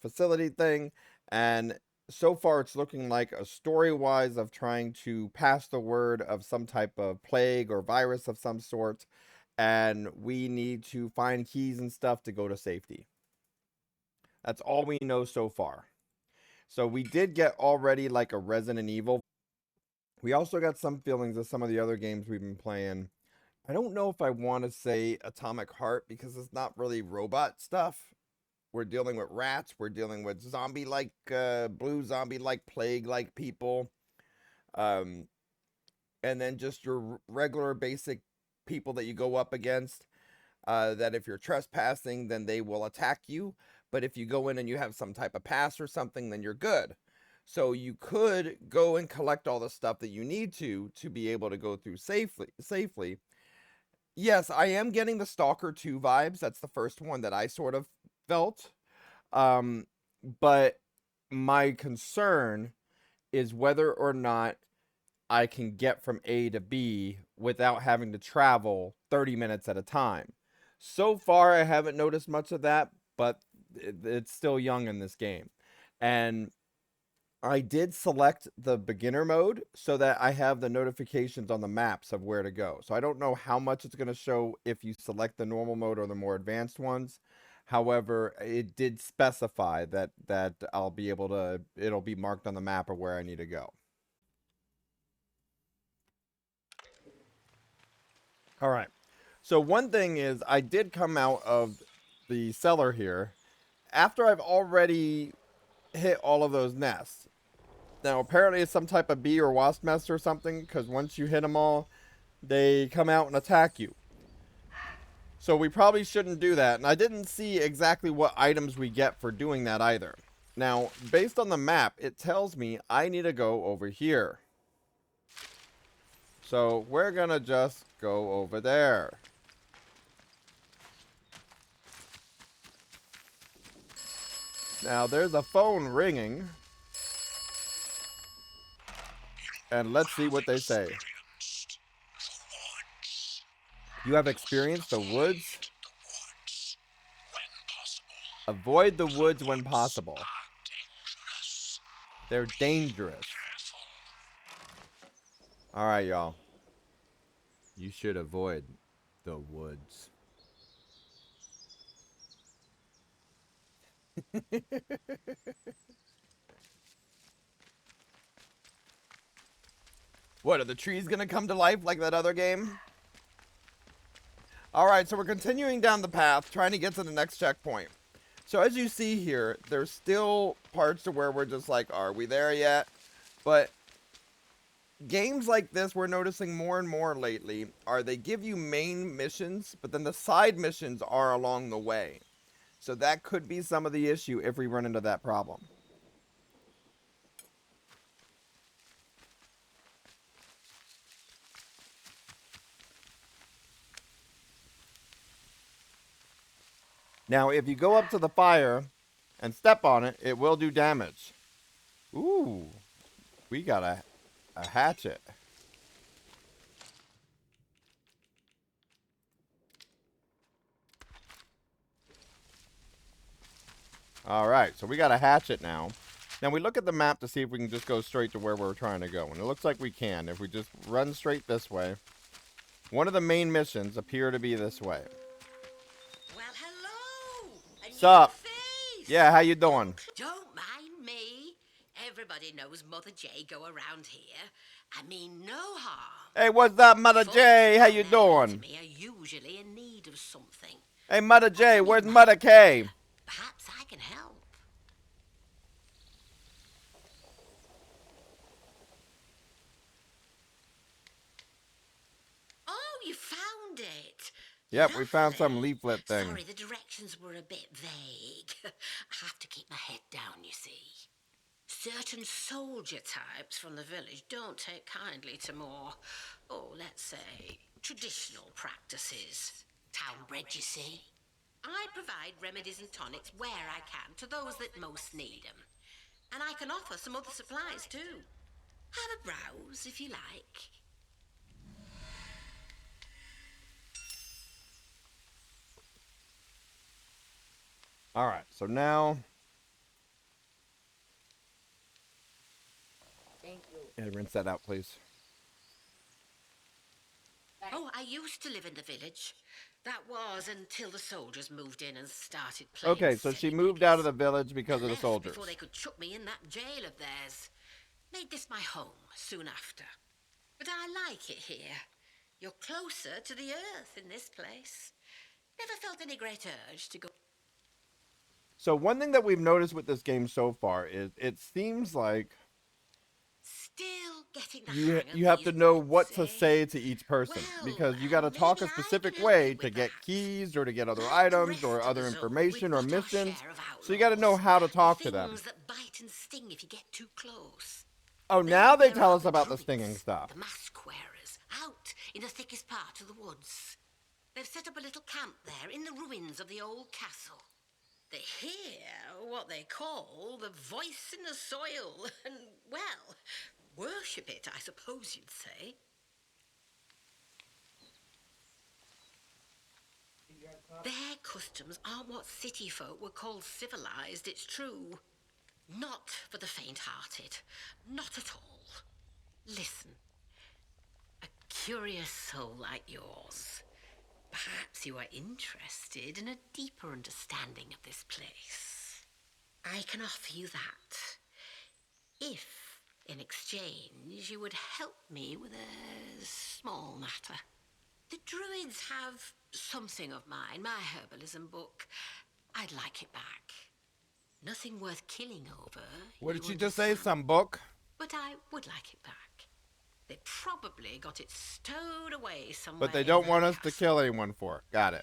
S1: facility thing, and so far it's looking like a story-wise of trying to pass the word of some type of plague or virus of some sort, and we need to find keys and stuff to go to safety. That's all we know so far. So we did get already like a Resident Evil. We also got some feelings of some of the other games we've been playing. I don't know if I want to say Atomic Heart because it's not really robot stuff. We're dealing with rats. We're dealing with zombie-like, blue zombie-like, plague-like people. And then just your regular basic people that you go up against. That if you're trespassing, then they will attack you. But if you go in and you have some type of pass or something, then you're good. So you could go and collect all the stuff that you need to be able to go through safely. Yes, I am getting the Stalker 2 vibes. That's the first one that I sort of felt. But my concern is whether or not I can get from A to B without having to travel 30 minutes at a time. So far, I haven't noticed much of that, but it's still young in this game. And I did select the beginner mode so that I have the notifications on the maps of where to go. So I don't know how much it's going to show if you select the normal mode or the more advanced ones. However, it did specify that I'll be able to, it'll be marked on the map of where I need to go. All right. So one thing is I did come out of the cellar here after I've already hit all of those nests. Now, apparently it's some type of bee or wasp nest or something, because once you hit them all, they come out and attack you. So we probably shouldn't do that, and I didn't see exactly what items we get for doing that either. Now, based on the map, it tells me I need to go over here. So we're gonna just go over there. Now, there's a phone ringing. And let's see what they say. You have experienced the woods? Avoid the woods when possible. They're dangerous. Alright, y'all. You should avoid the woods. What, are the trees gonna come to life like that other game? Alright, so we're continuing down the path, trying to get to the next checkpoint. So as you see here, there's still parts to where we're just like, are we there yet? But games like this, we're noticing more and more lately, are they give you main missions, but then the side missions are along the way. So that could be some of the issue if we run into that problem. Now, if you go up to the fire and step on it, it will do damage. Ooh, we got a hatchet. Alright, so we got a hatchet now. Now we look at the map to see if we can just go straight to where we're trying to go. And it looks like we can if we just run straight this way. One of the main missions appear to be this way.
S11: Well, hello!
S1: Sup? Yeah, how you doing?
S11: Don't mind me. Everybody knows Mother J go around here. I mean no harm.
S1: Hey, what's up, Mother J? How you doing?
S11: Me are usually in need of something.
S1: Hey, Mother J, where's Mother K?
S11: Perhaps I can help.
S1: Yep, we found some
S11: Lovely.
S1: leaflet thing.
S11: Sorry, the directions were a bit vague. I have to keep my head down, you see. Certain soldier types from the village don't take kindly to more, let's say, traditional practices. Town-bred, you see. I provide remedies and tonics where I can to those that most need them. And I can offer some other supplies too. Have a browse if you like.
S1: All right, so now.
S12: Thank you.
S1: Yeah, rinse that out, please.
S11: Oh, I used to live in the village. That was until the soldiers moved in and started playing.
S1: Okay, so she
S11: silly
S1: moved
S11: giggers.
S1: out of the village because
S11: I
S1: of the
S11: left
S1: soldiers.
S11: before they could chuck me in that jail of theirs. Made this my home soon after. But I like it here. You're closer to the earth in this place. Never felt any great urge to go.
S1: So one thing that we've noticed with this game so far is it seems like
S11: Still getting the
S1: you
S11: hang of
S1: have
S11: these
S1: to know
S11: woods,
S1: what to
S11: eh?
S1: say to each person,
S11: Well,
S1: because you got to talk a
S11: maybe I
S1: specific
S11: can help
S1: way
S11: you
S1: to
S11: with
S1: get
S11: that.
S1: keys or to get other
S11: Like the
S1: items
S11: rest
S1: or
S11: of
S1: other
S11: us, we've
S1: information or
S11: got our
S1: missions.
S11: share of
S1: So you got to know
S11: outlaws.
S1: how to talk to
S11: Things
S1: them.
S11: that bite and sting if you get too close.
S1: Oh, now they
S11: There
S1: tell
S11: are
S1: us about the
S11: druids,
S1: stinging stuff.
S11: The mask wearers, out in the thickest part of the woods. They've set up a little camp there in the ruins of the old castle. They hear what they call the voice in the soil and, well, worship it, I suppose you'd say. Their customs aren't what city folk would call civilized, it's true. Not for the faint-hearted. Not at all. Listen. A curious soul like yours. Perhaps you are interested in a deeper understanding of this place. I can offer you that. If, in exchange, you would help me with a small matter. The druids have something of mine, my herbalism book. I'd like it back. Nothing worth killing over.
S1: What
S11: you
S1: did she just say?
S11: understand.
S1: Some book?
S11: But I would like it back. They probably got it stowed away somewhere.
S1: But they
S11: in
S1: don't
S11: the
S1: want us to
S11: castle.
S1: kill anyone for it. Got it.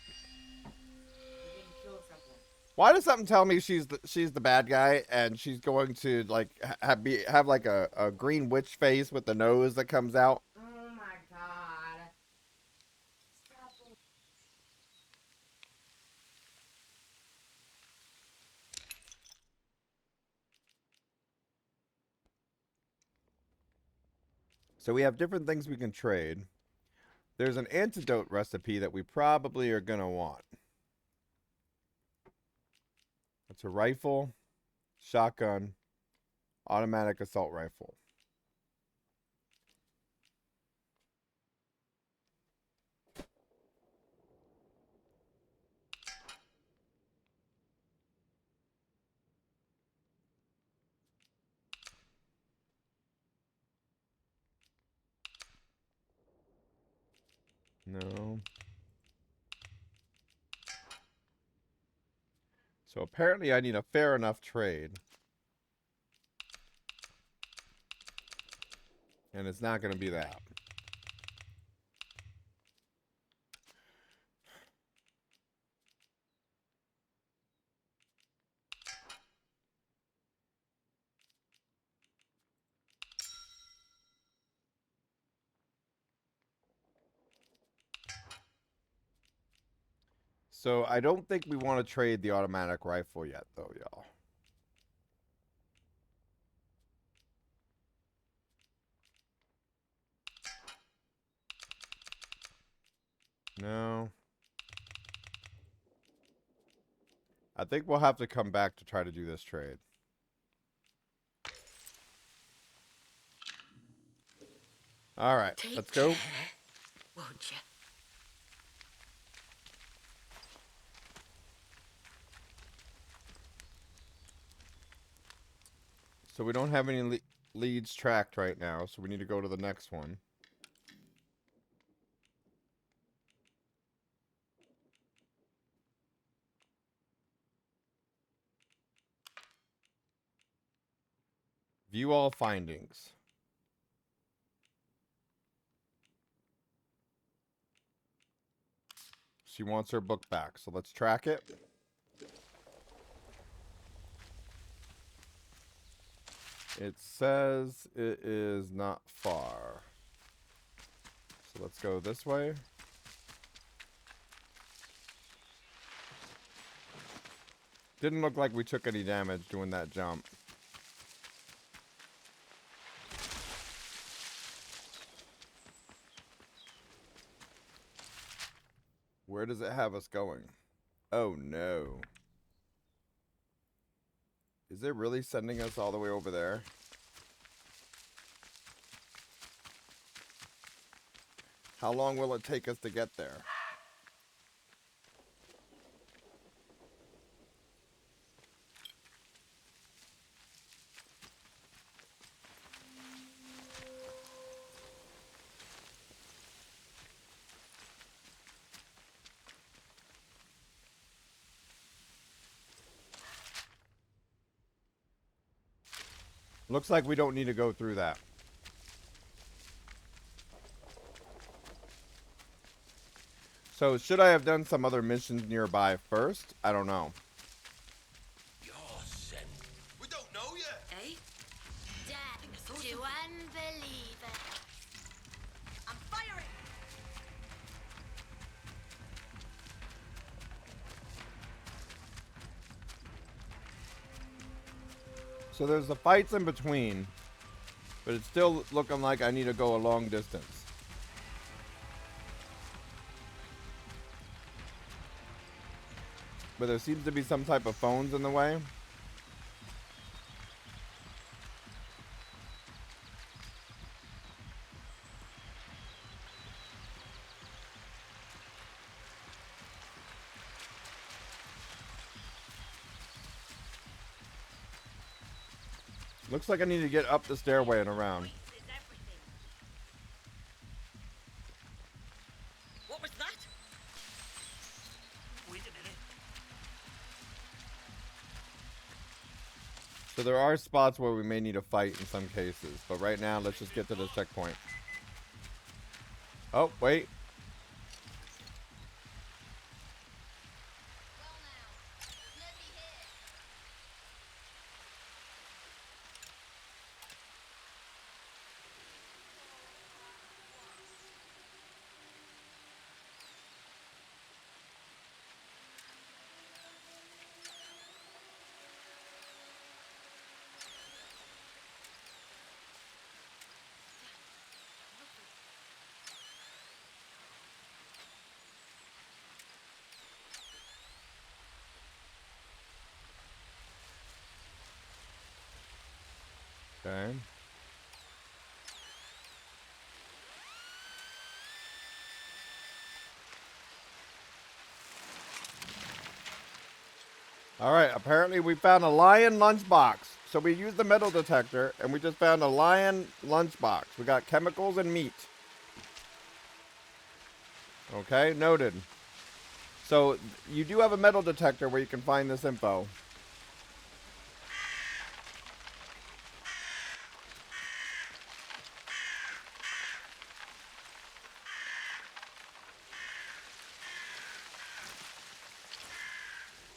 S12: You didn't kill someone.
S1: Why does something tell me she's the bad guy and she's going to like have like a green witch face with the nose that comes out?
S12: Oh my god. Stop it.
S1: So we have different things we can trade. There's an antidote recipe that we probably are going to want. It's a rifle, shotgun, automatic assault rifle. No. So apparently I need a fair enough trade. And it's not going to be that. So I don't think we want to trade the automatic rifle yet, though, y'all. No. I think we'll have to come back to try to do this trade. All right, let's go.
S11: Care, won't you?
S1: So we don't have any leads tracked right now, so we need to go to the next one. View all findings. She wants her book back. So let's track it. It says it is not far. So let's go this way. Didn't look like we took any damage doing that jump. Where does it have us going? Oh no. Is it really sending us all the way over there? How long will it take us to get there? Looks like we don't need to go through that. So should I have done some other missions nearby first? I don't know.
S9: You're sent. We don't know yet.
S11: Eh?
S8: Death to unbelievers.
S11: I'm firing!
S1: So there's the fights in between, but it's still looking like I need to go a long distance. But there seems to be some type of phones in the way. Looks like I need to get up the stairway and around.
S11: What was that?
S7: Wait a minute.
S1: So there are spots where we may need to fight in some cases, but right now let's just get to the checkpoint. Oh, wait. Okay. All right, apparently we found a lion lunchbox. So we used the metal detector and we just found a lion lunchbox. We got chemicals and meat. Okay, noted. So you do have a metal detector where you can find this info.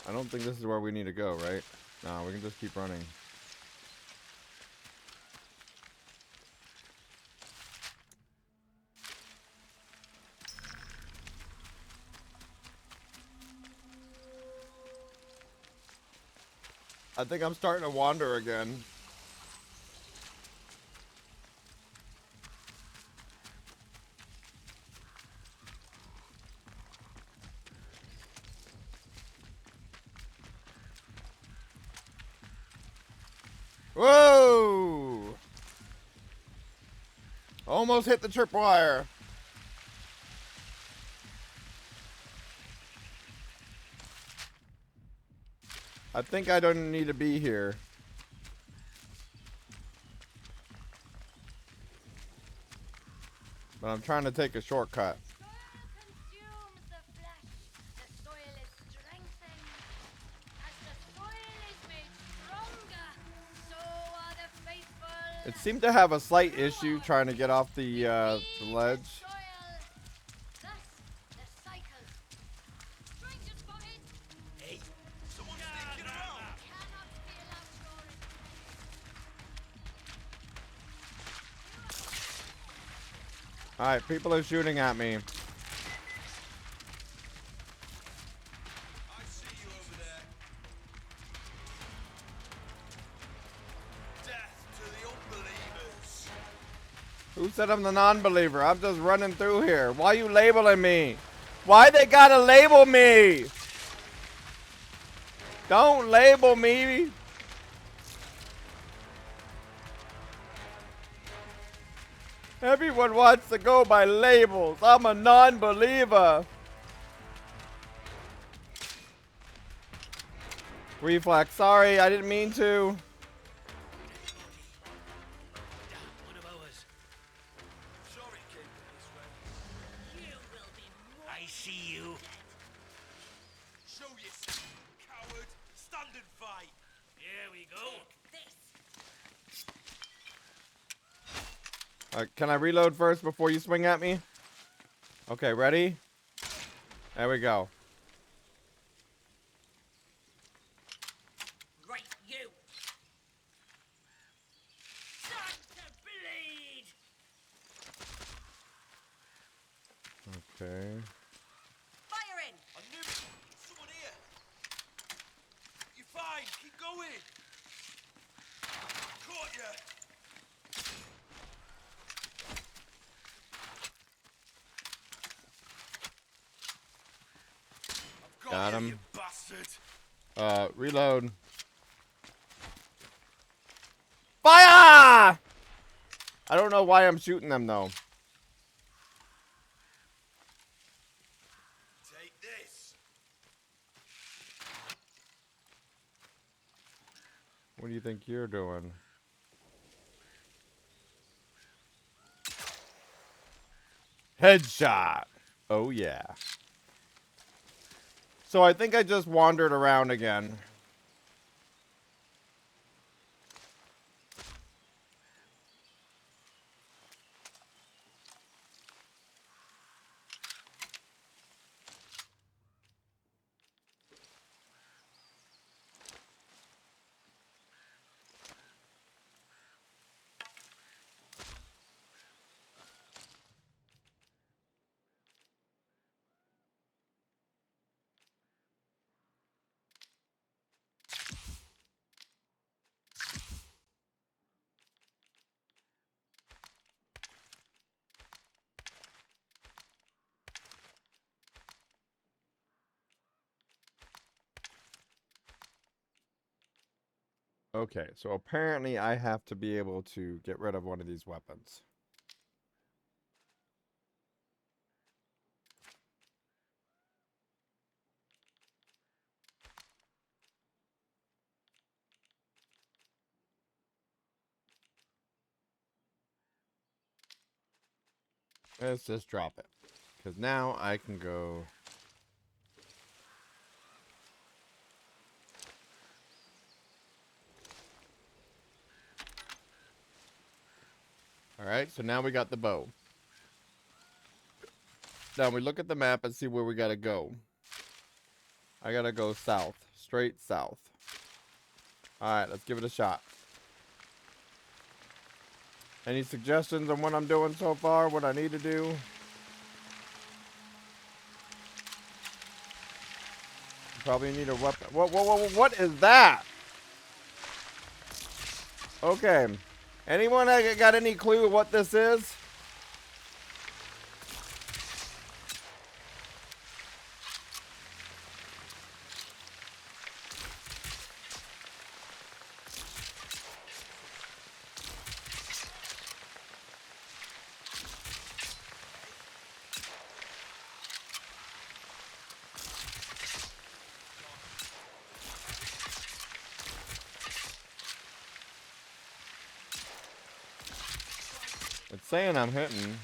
S1: I don't think this is where we need to go, right? No, we can just keep running. I think I'm starting to wander again. Whoa! Almost hit the tripwire. I think I don't need to be here. But I'm trying to take a shortcut.
S8: Consumes the flesh. The soil is strengthened. As the soil is made stronger, so are the faithful.
S1: It seemed to have a slight issue trying to get off the ledge.
S8: Soil. Thus, the cycle.
S1: Alright, people are shooting at me.
S9: I see you over there. Death to the unbelievers.
S1: Who said I'm the non-believer? I'm just running through here. Why you labeling me? Why they gotta label me? Don't label me. Everyone wants to go by labels. I'm a non-believer. Reflex. Sorry, I didn't mean to.
S7: One of ours.
S9: Sorry, kid, this way.
S11: You will be more.
S7: I see you.
S9: Show yourself, coward. Stand and fight.
S7: Here we go.
S11: This.
S1: Can I reload first before you swing at me? Okay, ready? There we go.
S11: Right, you. Time to bleed.
S1: Okay.
S11: Fire in.
S9: I knew it. Someone here. You're fine. Keep going. Caught you. I've
S1: Got
S9: you,
S1: him.
S9: you bastard.
S1: Reload. Fire! I don't know why I'm shooting them though.
S9: Take this.
S1: What do you think you're doing? Headshot. Oh yeah. So I think I just wandered around again. Okay, so apparently I have to be able to get rid of one of these weapons. Let's just drop it. Because now I can go... Alright, so now we got the bow. Now we look at the map and see where we gotta go. I gotta go south. Straight south. Alright, let's give it a shot. Any suggestions on what I'm doing so far? What I need to do? Probably need a weapon. What is that? Okay. Anyone got any clue what this is? It's saying I'm hitting.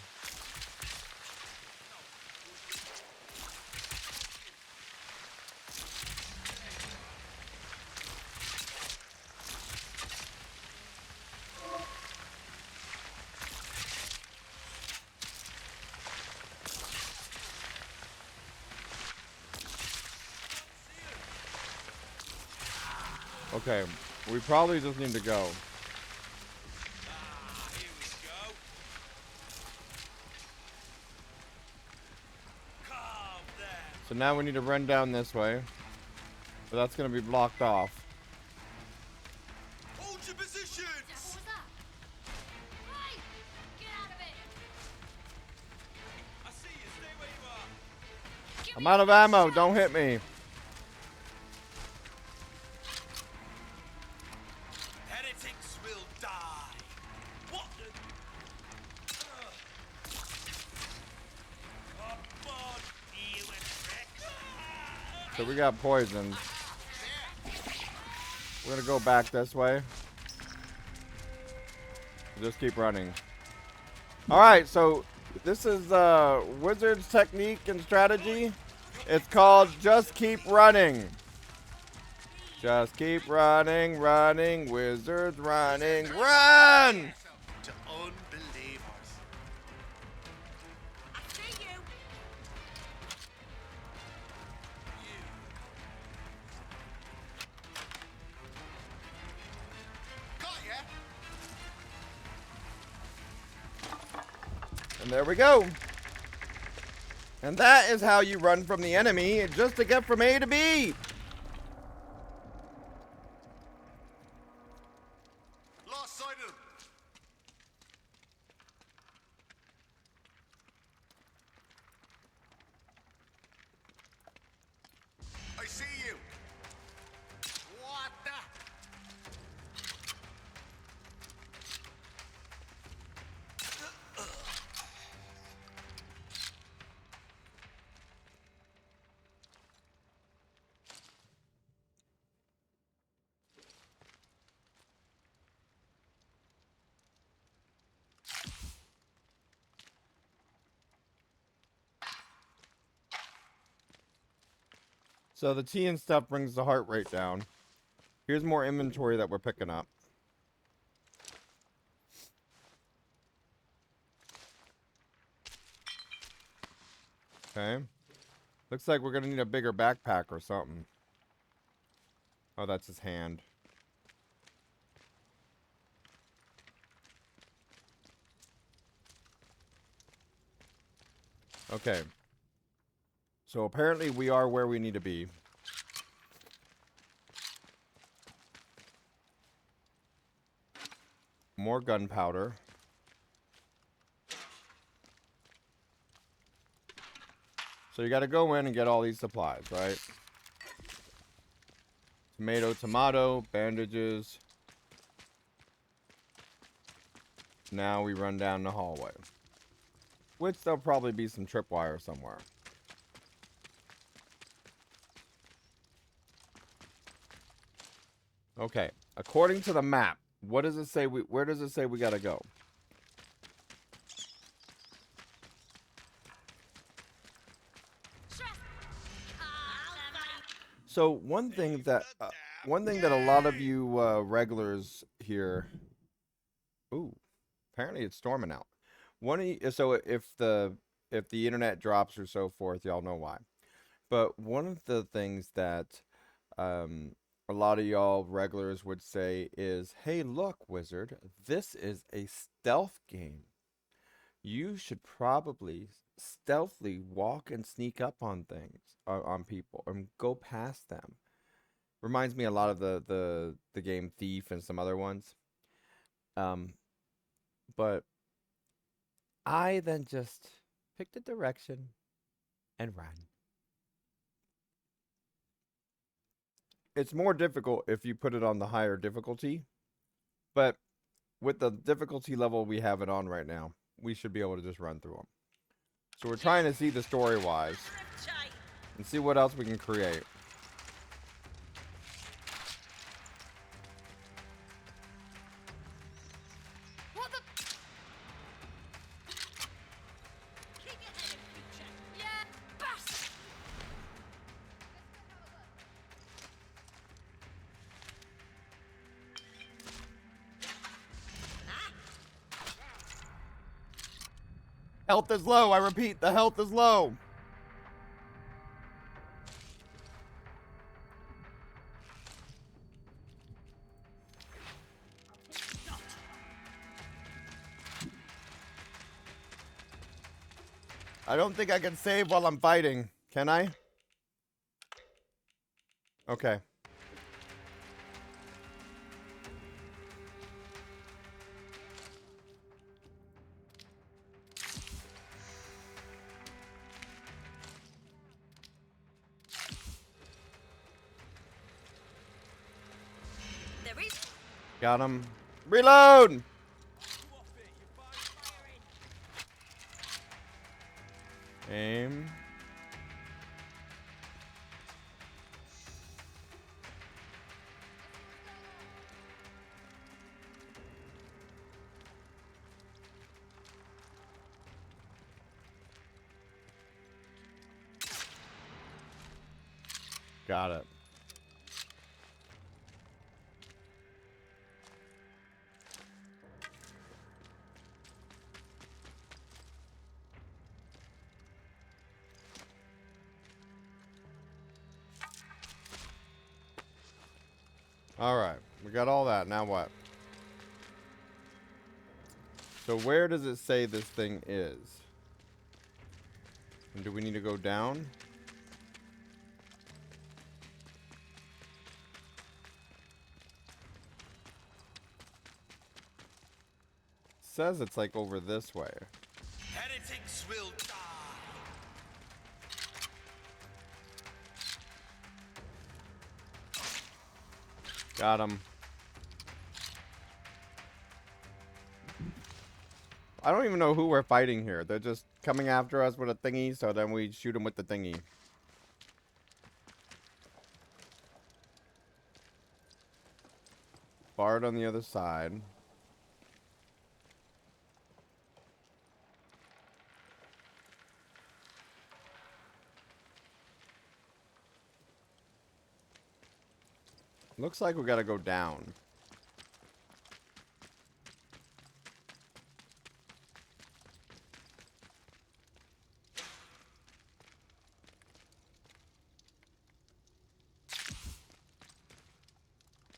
S1: Okay, we probably just need to go.
S9: Here we go.
S1: So now we need to run down this way. But that's going to be blocked off.
S9: Hold your positions!
S8: What was that? Hey! Get out of it!
S9: I see you. Stay where you are.
S1: I'm out of ammo. Don't hit me.
S9: Heretics will die. What the? Come on.
S7: You and Rex.
S1: So we got poisoned. We're going to go back this way. Just keep running. Alright, so this is Wizard's technique and strategy. It's called just keep running. Just keep running, running, Wizards running, run!
S3: To unbelievers.
S10: I see you.
S3: Got ya?
S1: And there we go. And that is how you run from the enemy just to get from A to B.
S3: Lost sight of them. I see you. What the?
S1: So the tea and stuff brings the heart rate down. Here's more inventory that we're picking up. Okay. Looks like we're gonna need a bigger backpack or something. Oh, that's his hand. Okay. So apparently we are where we need to be. More gunpowder. So you got to go in and get all these supplies, right? Tomato, tomato, bandages. Now we run down the hallway. Which there'll probably be some tripwire somewhere. Okay, according to the map, what does it say? Where does it say we gotta go? So one thing that a lot of you regulars here. Ooh, apparently it's storming out. So if the internet drops or so forth, y'all know why. But one of the things that a lot of y'all regulars would say is, hey, look, Wizard, this is a stealth game. You should probably stealthily walk and sneak up on things, on people, and go past them. Reminds me a lot of the game Thief and some other ones. But I then just picked a direction and ran. It's more difficult if you put it on the higher difficulty, but with the difficulty level we have it on right now, we should be able to just run through them. So we're trying to see the story-wise and see what else we can create.
S8: What the? Keep your head in future. Yeah, bastard!
S1: Health is low. I repeat, the health is low. I don't think I can save while I'm fighting. Can I? Okay.
S8: There is.
S1: Got him. Reload! Aim. Got it. Alright, we got all that. Now what? So where does it say this thing is? And do we need to go down? Says it's like over this way.
S9: Heretics will die.
S1: Got him. I don't even know who we're fighting here. They're just coming after us with a thingy, so then we shoot them with the thingy. Bard on the other side. Looks like we gotta go down.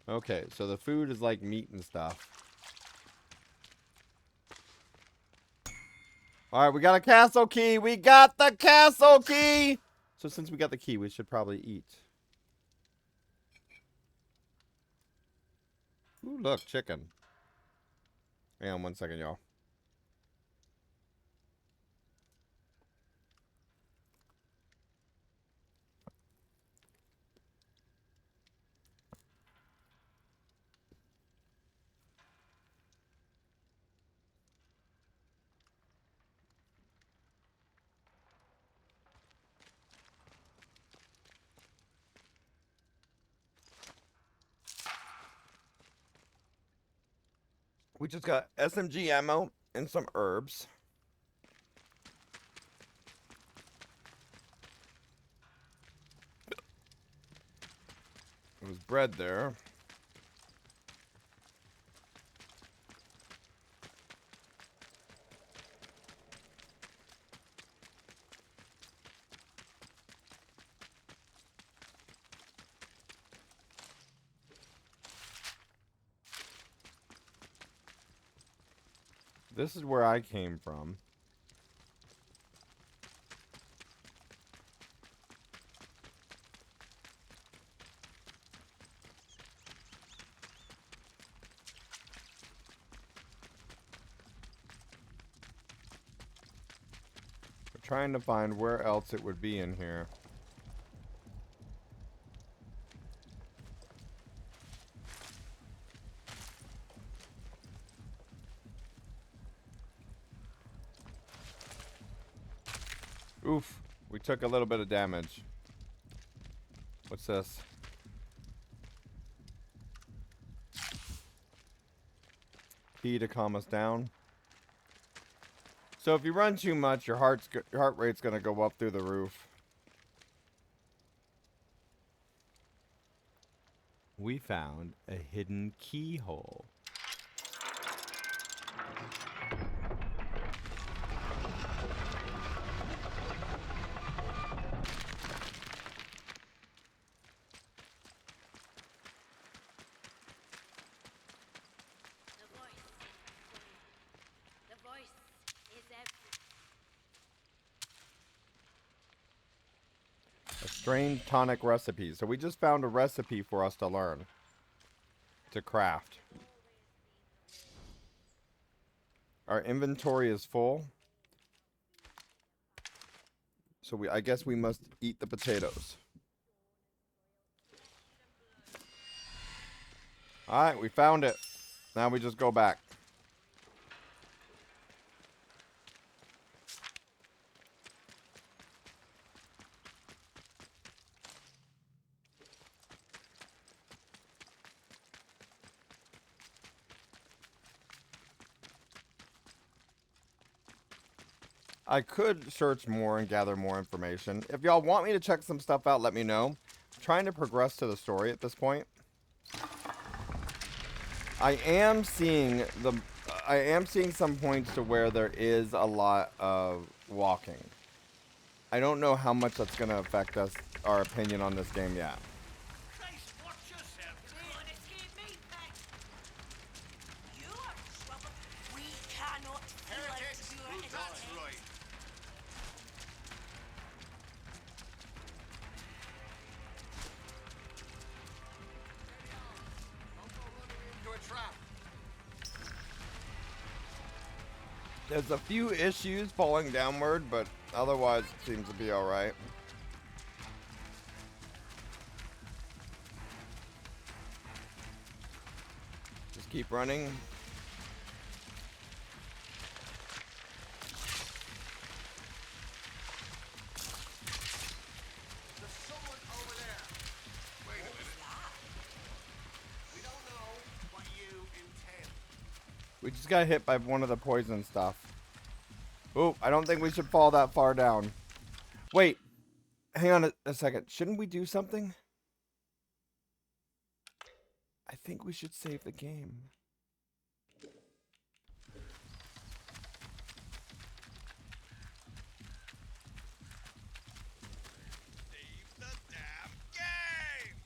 S1: Okay, so the food is like meat and stuff. Alright, we got a castle key! We got the castle key! So since we got the key, we should probably eat. Ooh, look, chicken. Hang on 1 second, y'all. We just got SMG ammo and some herbs. There was bread there. This is where I came from. We're trying to find where else it would be in here. Oof, we took a little bit of damage. What's this? Key to calm us down. So if you run too much, your heart rate's gonna go up through the roof. We found a hidden keyhole.
S8: The voice is every.
S1: A Strain tonic recipe. So we just found a recipe for us to learn. To craft. Our inventory is full. So I guess we must eat the potatoes. Alright, we found it. Now we just go back. I could search more and gather more information. If y'all want me to check some stuff out, let me know. I'm trying to progress to the story at this point. I am seeing some points to where there is a lot of walking. I don't know how much that's going to affect our opinion on this game yet.
S7: Christ, watch yourself.
S10: Don't escape me. You are trouble. We cannot
S3: Heretics, that's right. Into a trap.
S1: There's a few issues falling downward, but otherwise it seems to be alright. Just keep running.
S3: There's someone over there. Wait a minute. We don't know what you intend.
S1: We just got hit by one of the poison stuff. Ooh, I don't think we should fall that far down. Wait. Hang on a second. Shouldn't we do something? I think we should save the game.
S9: Save the damn game!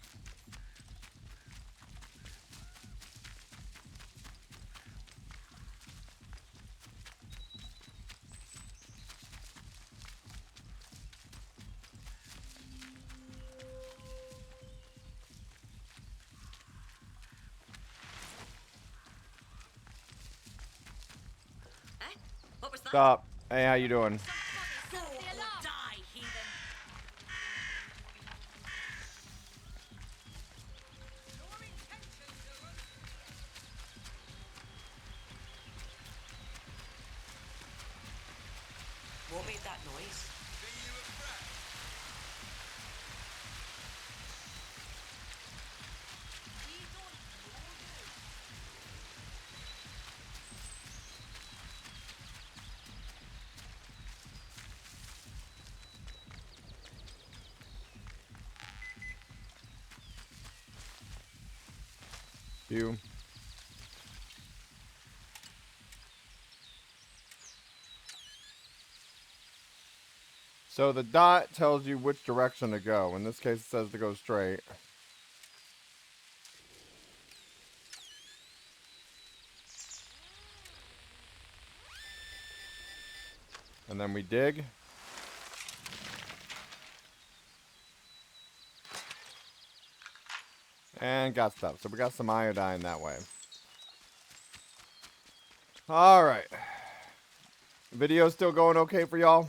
S11: What was that?
S1: Stop. Hey, how you doing?
S11: Go or die, heathen. What made that noise?
S9: Be you impressed?
S1: You. So the dot tells you which direction to go. In this case, it says to go straight. And then we dig. And got stuff. So we got some iodine that way. Alright. Video still going okay for y'all?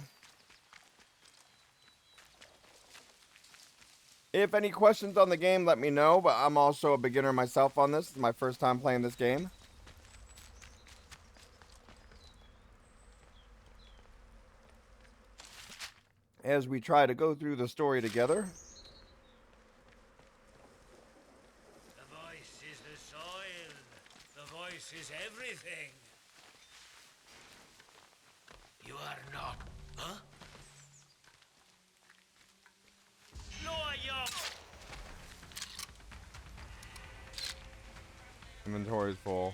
S1: If any questions on the game, let me know. But I'm also a beginner myself on this. It's my first time playing this game. As we try to go through the story together.
S7: The voice is the soil. The voice is everything. You are not, huh? Lower your...
S1: Inventory's full.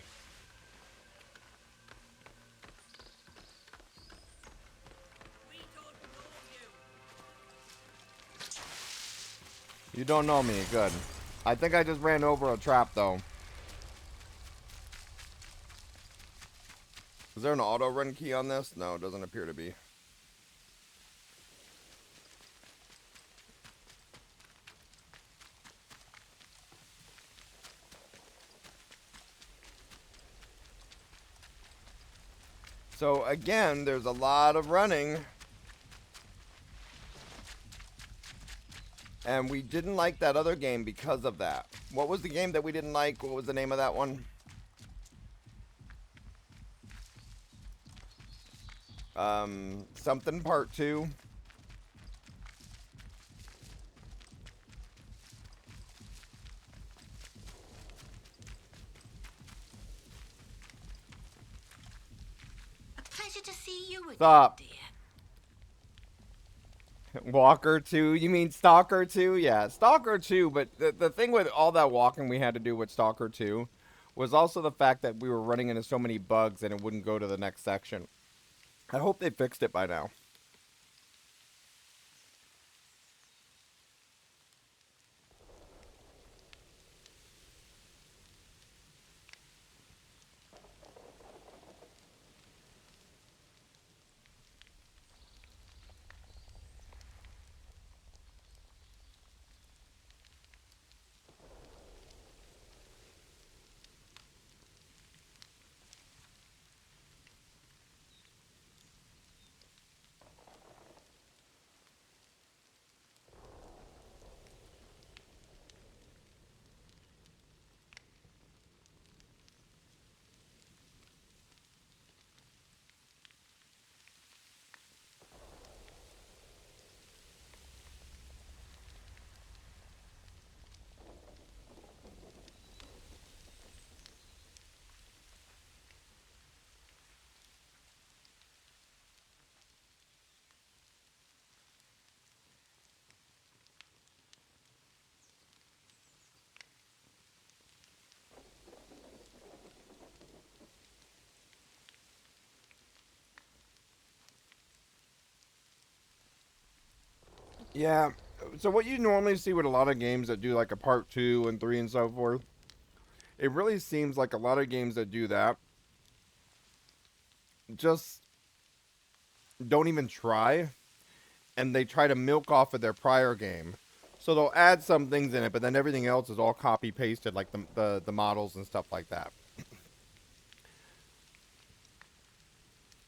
S11: We don't know you.
S1: You don't know me. Good. I think I just ran over a trap, though. Is there an auto run key on this? No, it doesn't appear to be. So again, there's a lot of running. And we didn't like that other game because of that. What was the game that we didn't like? What was the name of that one? Something Part 2.
S11: A pleasure to see you again,
S1: Stop.
S11: dear.
S1: Walker 2? You mean Stalker 2? Yeah, Stalker 2, but the thing with all that walking we had to do with Stalker 2 was also the fact that we were running into so many bugs and it wouldn't go to the next section. I hope they fixed it by now. Yeah, so what you normally see with a lot of games that do like a part 2 and 3 and so forth, it really seems like a lot of games that do that just don't even try, and they try to milk off of their prior game. So they'll add some things in it, but then everything else is all copy pasted, like the models and stuff like that.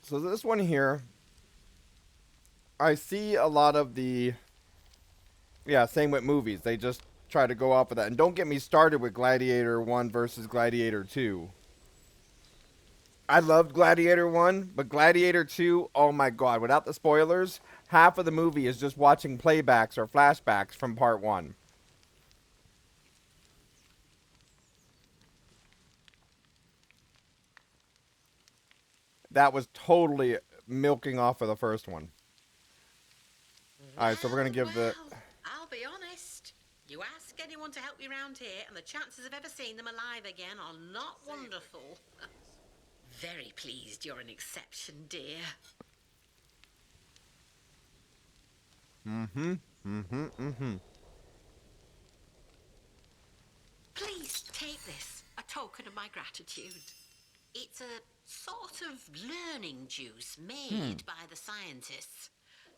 S1: So this one here, I see a lot of the, yeah, same with movies. They just try to go off of that. And don't get me started with Gladiator 1 versus Gladiator 2. I loved Gladiator 1, but Gladiator 2, oh my god, without the spoilers, half of the movie is just watching playbacks or flashbacks from part 1. That was totally milking off of the first one. Alright, so we're going to give the...
S11: I'll be honest. You ask anyone to help you around here, and the chances of ever seeing them alive again are not wonderful. Very pleased you're an exception, dear. Please take this, a token of my gratitude. It's a sort of learning juice made by the scientists.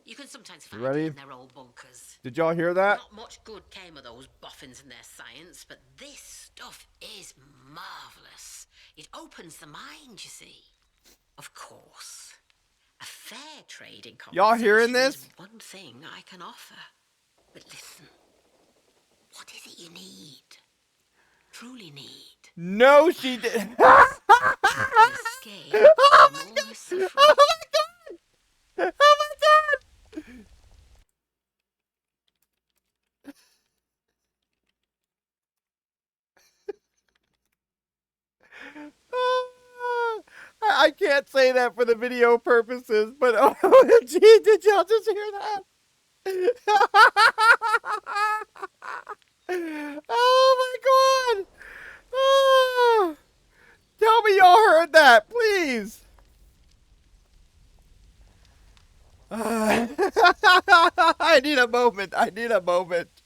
S11: You can sometimes find it in their old bunkers.
S1: Did y'all hear that?
S11: Not much good came of those boffins and their science, but this stuff is marvellous. It opens the mind, you see. Of course, a fair trading
S1: Y'all hearing
S11: conversation
S1: this?
S11: is one thing I can offer. But listen, what is it you need? Truly need?
S1: No, she did.
S11: Escape
S1: Oh my
S11: from all
S1: god!
S11: this suffering.
S1: Oh my god! Oh my god! I can't say that for the video purposes, but OMG, did y'all just hear that? Oh my god! Oh, tell me y'all heard that, please. I need a moment. I need a moment.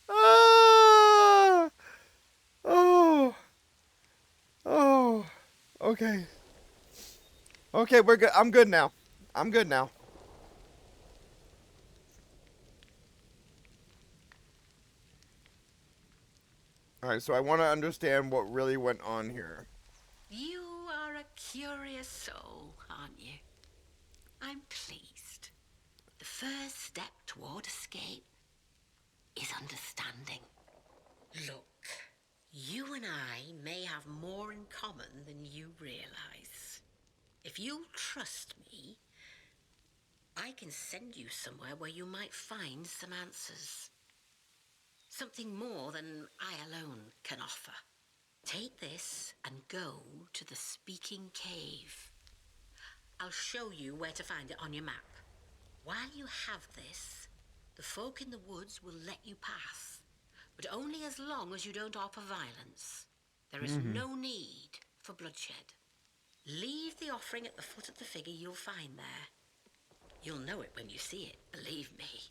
S1: Oh, oh, oh. Okay. Okay, we're good. I'm good now. I'm good now. All right, so I want to understand what really went on here.
S11: You are You're a curious soul, aren't you? I'm pleased. The first step toward escape is understanding. Look, you and I may have more in common than you realize. If you'll trust me, I can send you somewhere where you might find some answers. Something more than I alone can offer. Take this and go to the Speaking Cave. I'll show you where to find it on your map. While you have this, the folk in the woods will let you pass, but only as long as you don't offer violence. There is no need for bloodshed. Leave the offering at the foot of the figure you'll find there. You'll know it when you see it, believe me.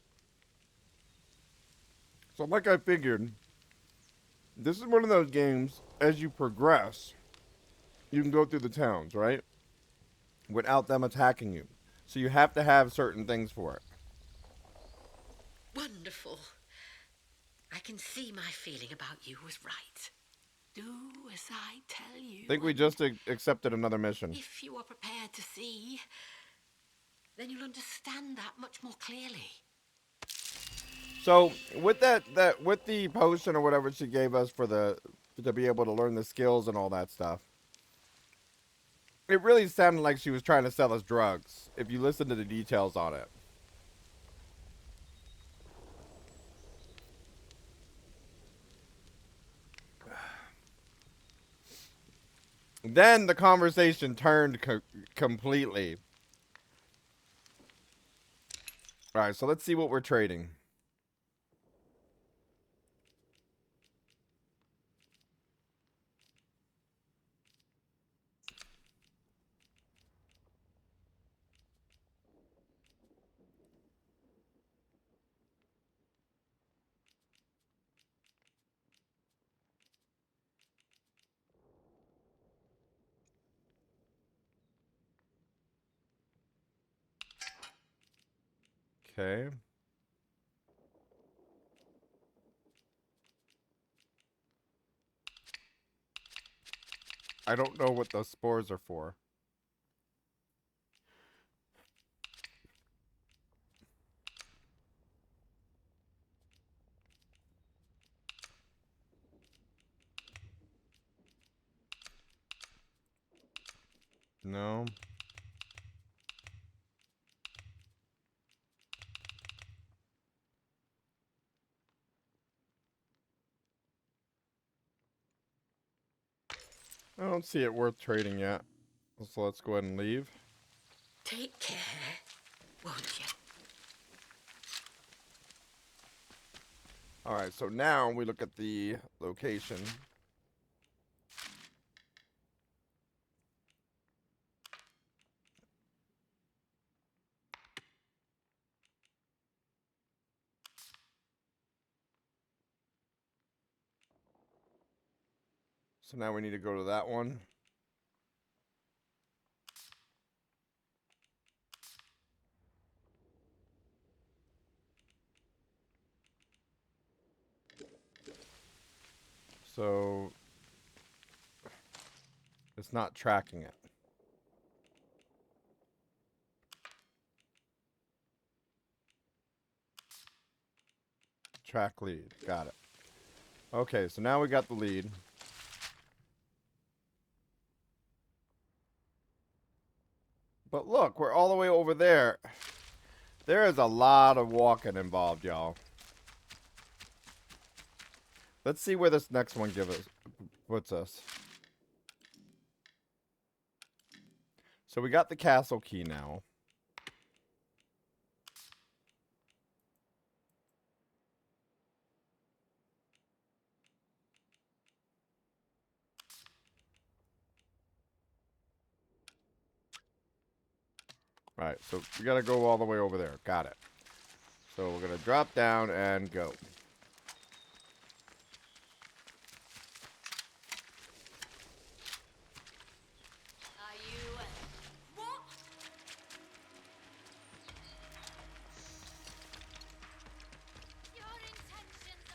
S1: So like I figured, this is one of those games, as you progress, you can go through the towns, right? Without them attacking you. So you have to have certain things for it.
S11: Wonderful. I can see my feeling about you was right. Do as I tell you.
S1: I think we just accepted another mission.
S11: If you are prepared to see, then you'll understand that much more clearly.
S1: So with that with the potion or whatever she gave us for to be able to learn the skills and all that stuff, it really sounded like she was trying to sell us drugs, if you listen to the details on it. Then the conversation turned completely. Alright, so let's see what we're trading. Okay. I don't know what those spores are for. No. I don't see it worth trading yet. So let's go ahead and leave.
S11: Take care, won't you?
S1: Alright, so now we look at the location. So now we need to go to that one. So it's not tracking it. Track lead. Got it. Okay, so now we got the lead. But look, we're all the way over there. There is a lot of walking involved, y'all. Let's see where this next one puts us. So we got the castle key now. Alright, so we gotta go all the way over there. Got it. So we're gonna drop down and go.
S8: Are you... What? Your intentions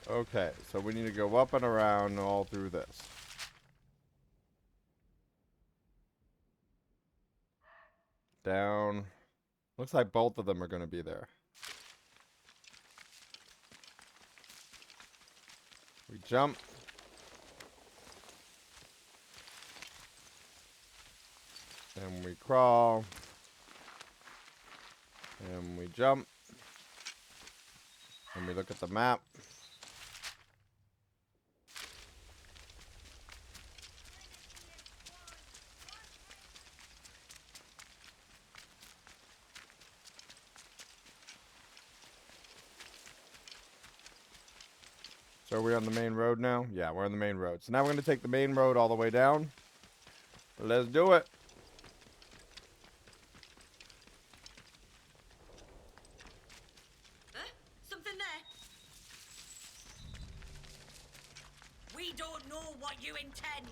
S8: are
S1: Okay, so we need to go up and around all through this. Down. Looks like both of them are going to be there. We jump. And we crawl. And we jump. And we look at the map. So are we on the main road now? Yeah, we're on the main road. So now we're going to take the main road all the way down. Let's do it.
S11: Huh? Something there? We don't know what you intend.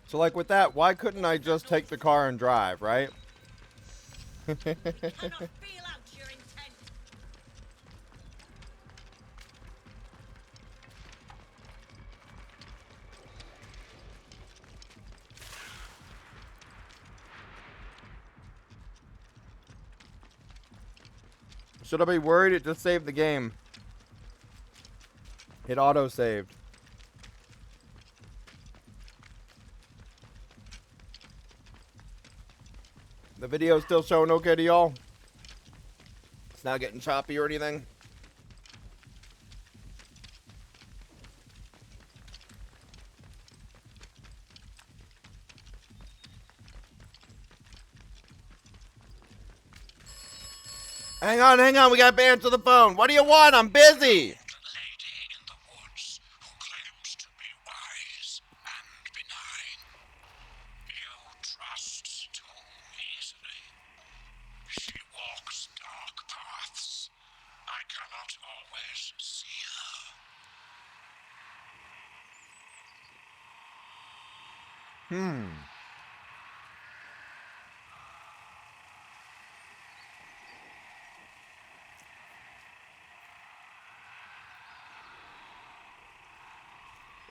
S1: So like with that, why couldn't I just take the car and drive, right?
S11: We cannot feel out your intent.
S1: Should I be worried? It just saved the game. It auto-saved. The video's still showing okay to y'all? It's not getting choppy or anything? Hang on, we gotta answer the phone. What do you want? I'm busy.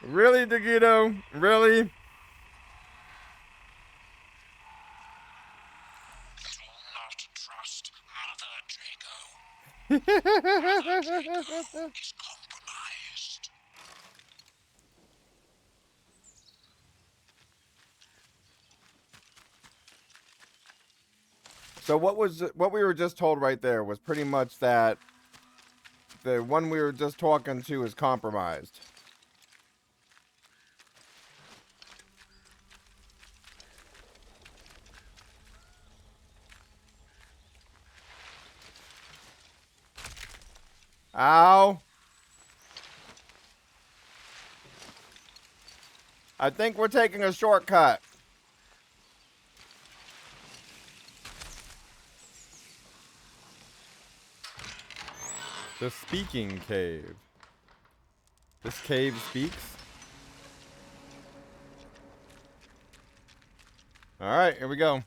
S1: Really, Digito? Really? So what we were just told right there was pretty much that the one we were just talking to is compromised. Ow. I think we're taking a shortcut. The speaking cave. This cave speaks? Alright, here we go.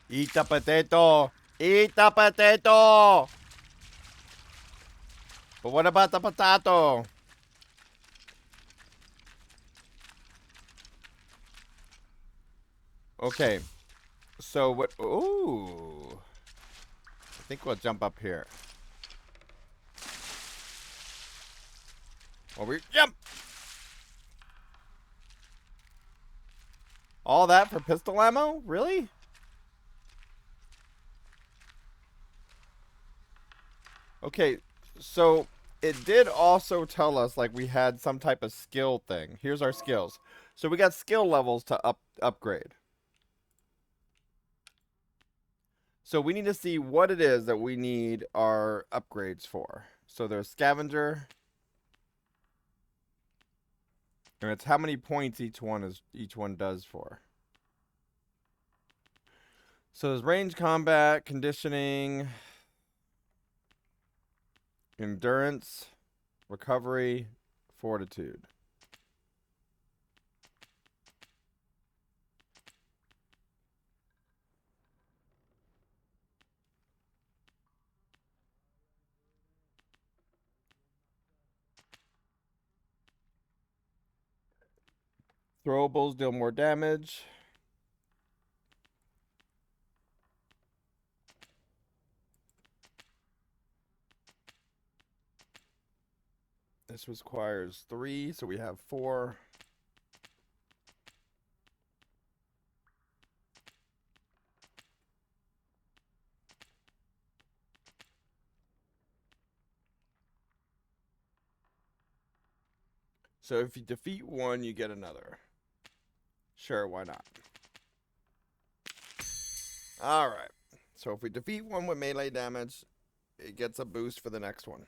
S1: Eat the potato! Eat the potato! But what about the potato? Okay. So what? Ooh. I think we'll jump up here. Over here. Jump! All that for pistol ammo? Really? Okay, so it did also tell us like we had some type of skill thing. Here's our skills. So we got skill levels to upgrade. So we need to see what it is that we need our upgrades for. So there's scavenger. And it's how many points each one does for. So there's range combat, conditioning, endurance, recovery, fortitude. Throwables deal more damage. This requires 3, so we have 4. So if you defeat one, you get another. Sure, why not? Alright. So if we defeat one with melee damage, it gets a boost for the next one.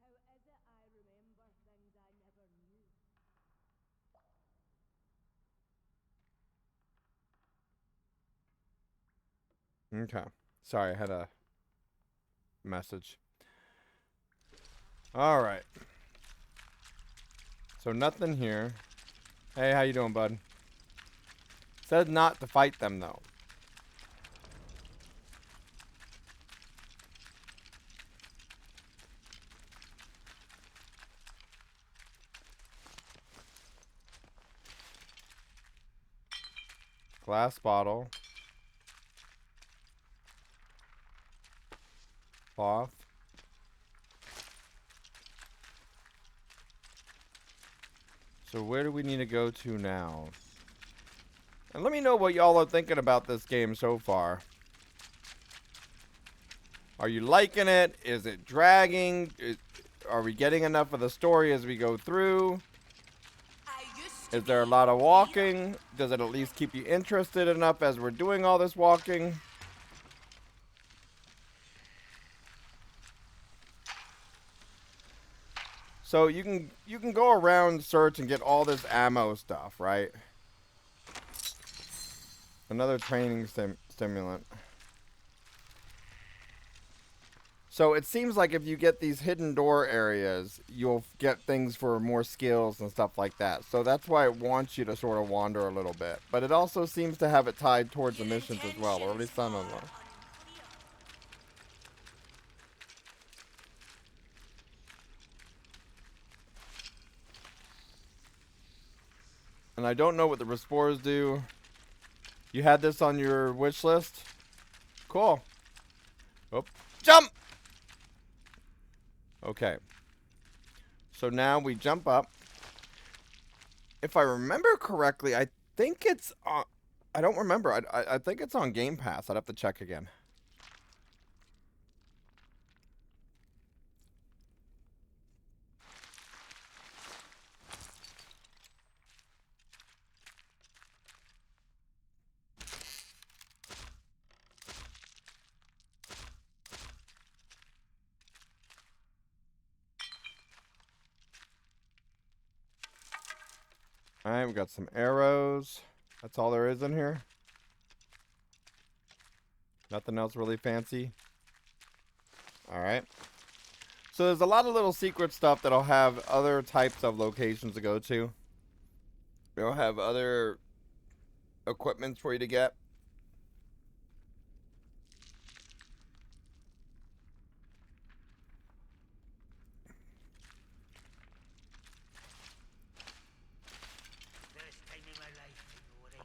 S8: How is it I remember things I never knew?
S1: Okay. Sorry, I had a message. Alright. So nothing here. Hey, how you doing, bud? Said not to fight them, though. Glass bottle. Cloth. So where do we need to go to now? And let me know what y'all are thinking about this game so far. Are you liking it? Is it dragging? Are we getting enough of the story as we go through? Is there a lot of walking? Does it at least keep you interested enough as we're doing all this walking? So you can go around, search, and get all this ammo stuff, right? Another training stimulant. So it seems like if you get these hidden door areas, you'll get things for more skills and stuff like that. So that's why it wants you to sort of wander a little bit. But it also seems to have it tied towards the missions as well, or at least some of them. And I don't know what the respores do. You had this on your wish list? Cool. Oh, jump! Okay. So now we jump up. If I remember correctly, I think it's on... I don't remember. I think it's on Game Pass. I'd have to check again. Alright, we got some arrows. That's all there is in here. Nothing else really fancy. Alright. So there's a lot of little secret stuff that'll have other types of locations to go to. They'll have other equipment for you to get.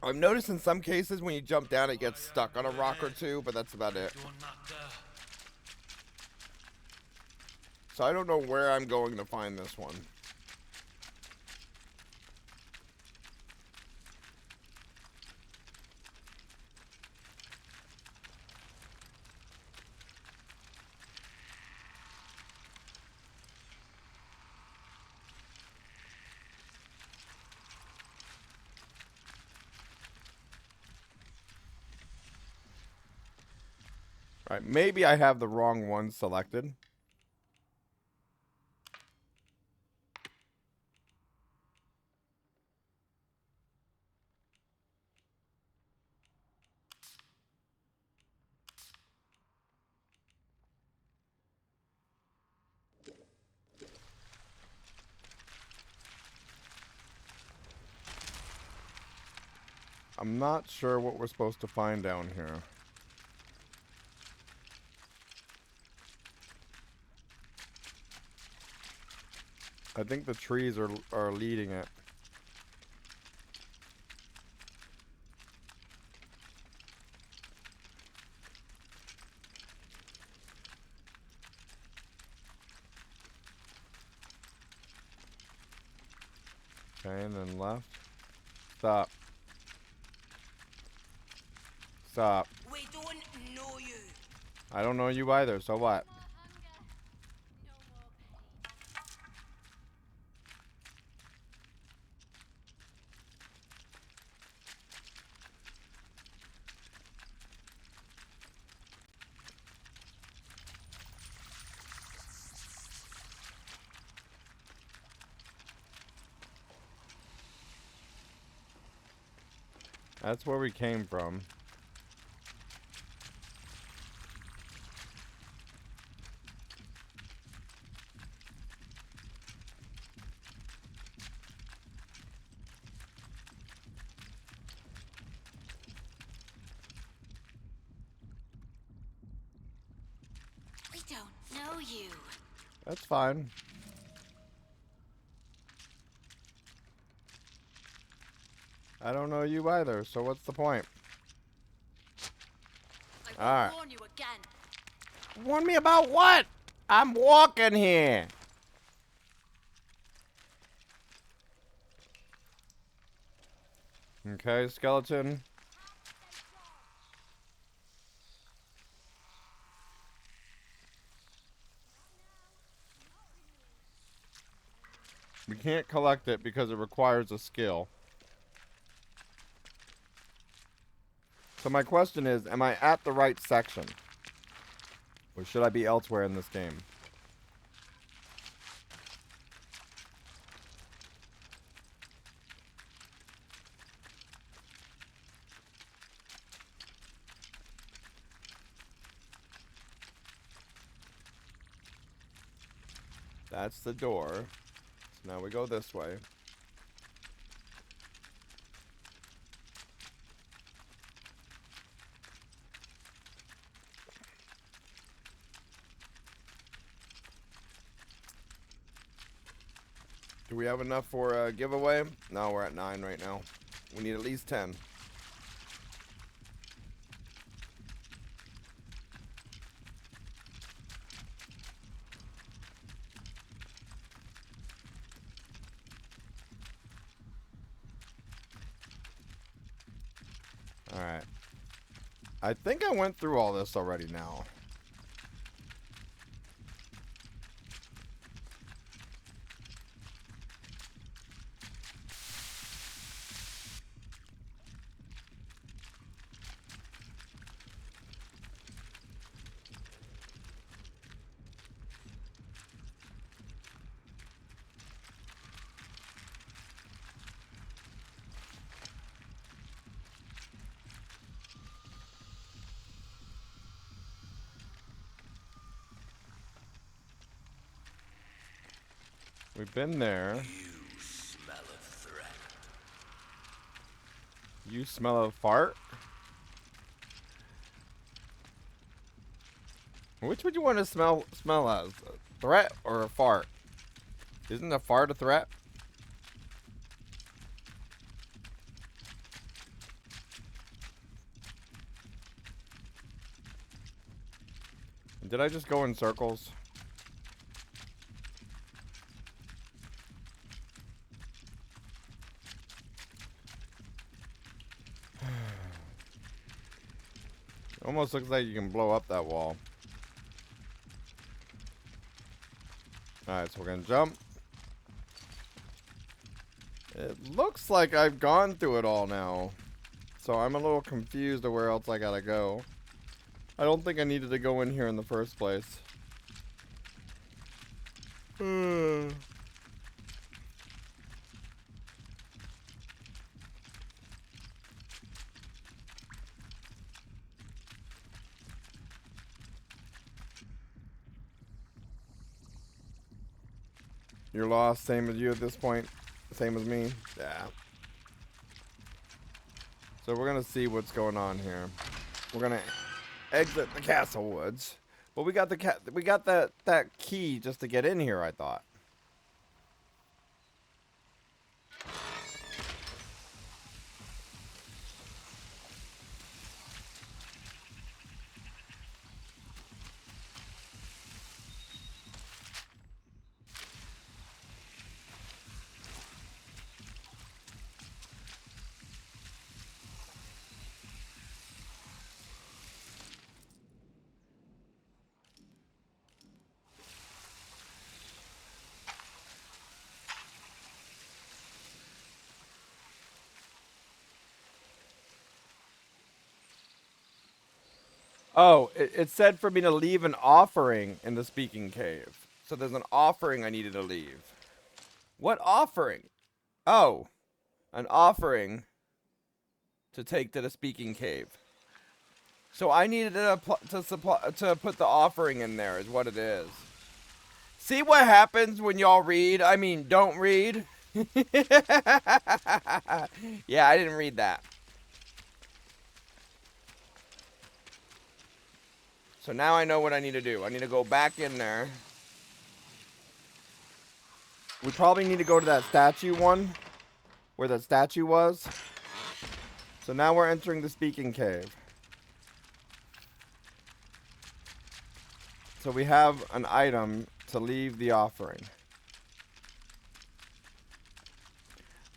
S1: I've noticed in some cases when you jump down it gets stuck on a rock or two, but that's about it. So I don't know where I'm going to find this one. Right, maybe I have the wrong one selected. I'm not sure what we're supposed to find down here. I think the trees are leading it. Okay, and then left. Stop. Stop.
S8: We don't know you.
S1: I don't know you either, so what? That's where we came from.
S8: We don't know you.
S1: That's fine. I don't know you either, so what's the point?
S8: I
S1: All right.
S8: warn you again.
S1: Warn me about what? I'm walking here. Okay, skeleton. We can't collect it because it requires a skill. So my question is, am I at the right section? Or should I be elsewhere in this game? That's the door. So now we go this way. Do we have enough for a giveaway? No, we're at 9 right now. We need at least 10. Alright. I think I went through all this already now. We've been there.
S9: You smell of threat.
S1: You smell a fart? Which would you want to smell as? A threat or a fart? Isn't a fart a threat? Did I just go in circles? Almost looks like you can blow up that wall. Alright, so we're gonna jump. It looks like I've gone through it all now. So I'm a little confused of where else I gotta go. I don't think I needed to go in here in the first place. You're lost, same as you at this point. Same as me. Yeah. So we're gonna see what's going on here. We're gonna exit the castle woods. But we got that key just to get in here, I thought. Oh, it said for me to leave an offering in the speaking cave. So there's an offering I needed to leave. What offering? Oh, an offering to take to the speaking cave. So I needed to put the offering in there is what it is. See what happens when y'all read? I mean, don't read. Yeah, I didn't read that. So now I know what I need to do. I need to go back in there. We probably need to go to that statue one, where that statue was. So now we're entering the speaking cave. So we have an item to leave the offering.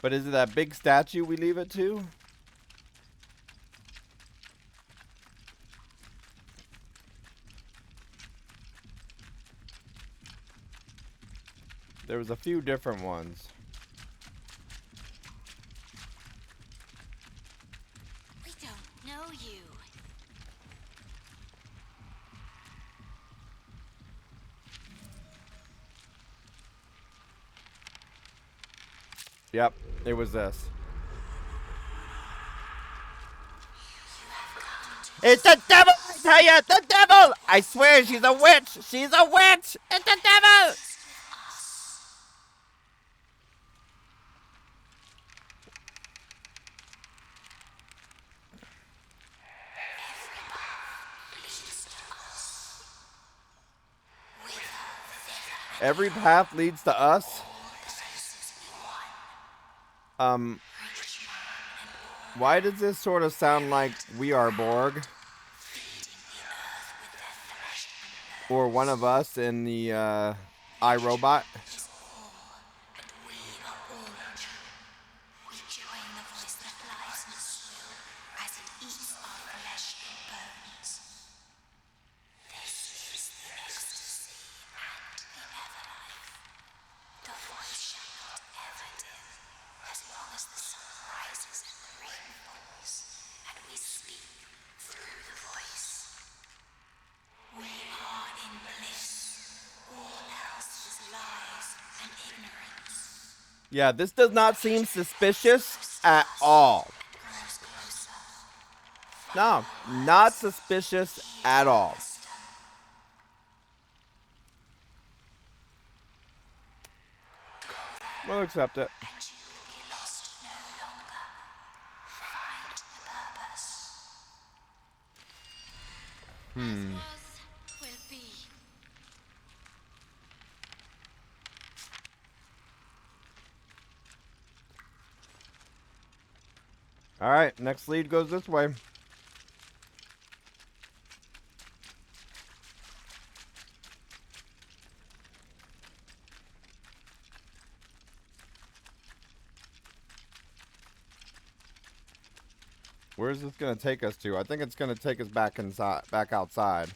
S1: But is it that big statue we leave it to? There was a few different ones.
S8: We don't know you.
S1: Yep, it was this. It's the devil, I tell you, the devil! I swear she's a witch! She's a witch! It's the devil! Every path leads to us. Why does this sort of sound like We Are Borg? Or one of us in the iRobot? Yeah, this does not seem suspicious at all. No, not suspicious at all. We'll accept it. Alright, next lead goes this way. Where's this gonna take us to? I think it's gonna take us back inside, back outside.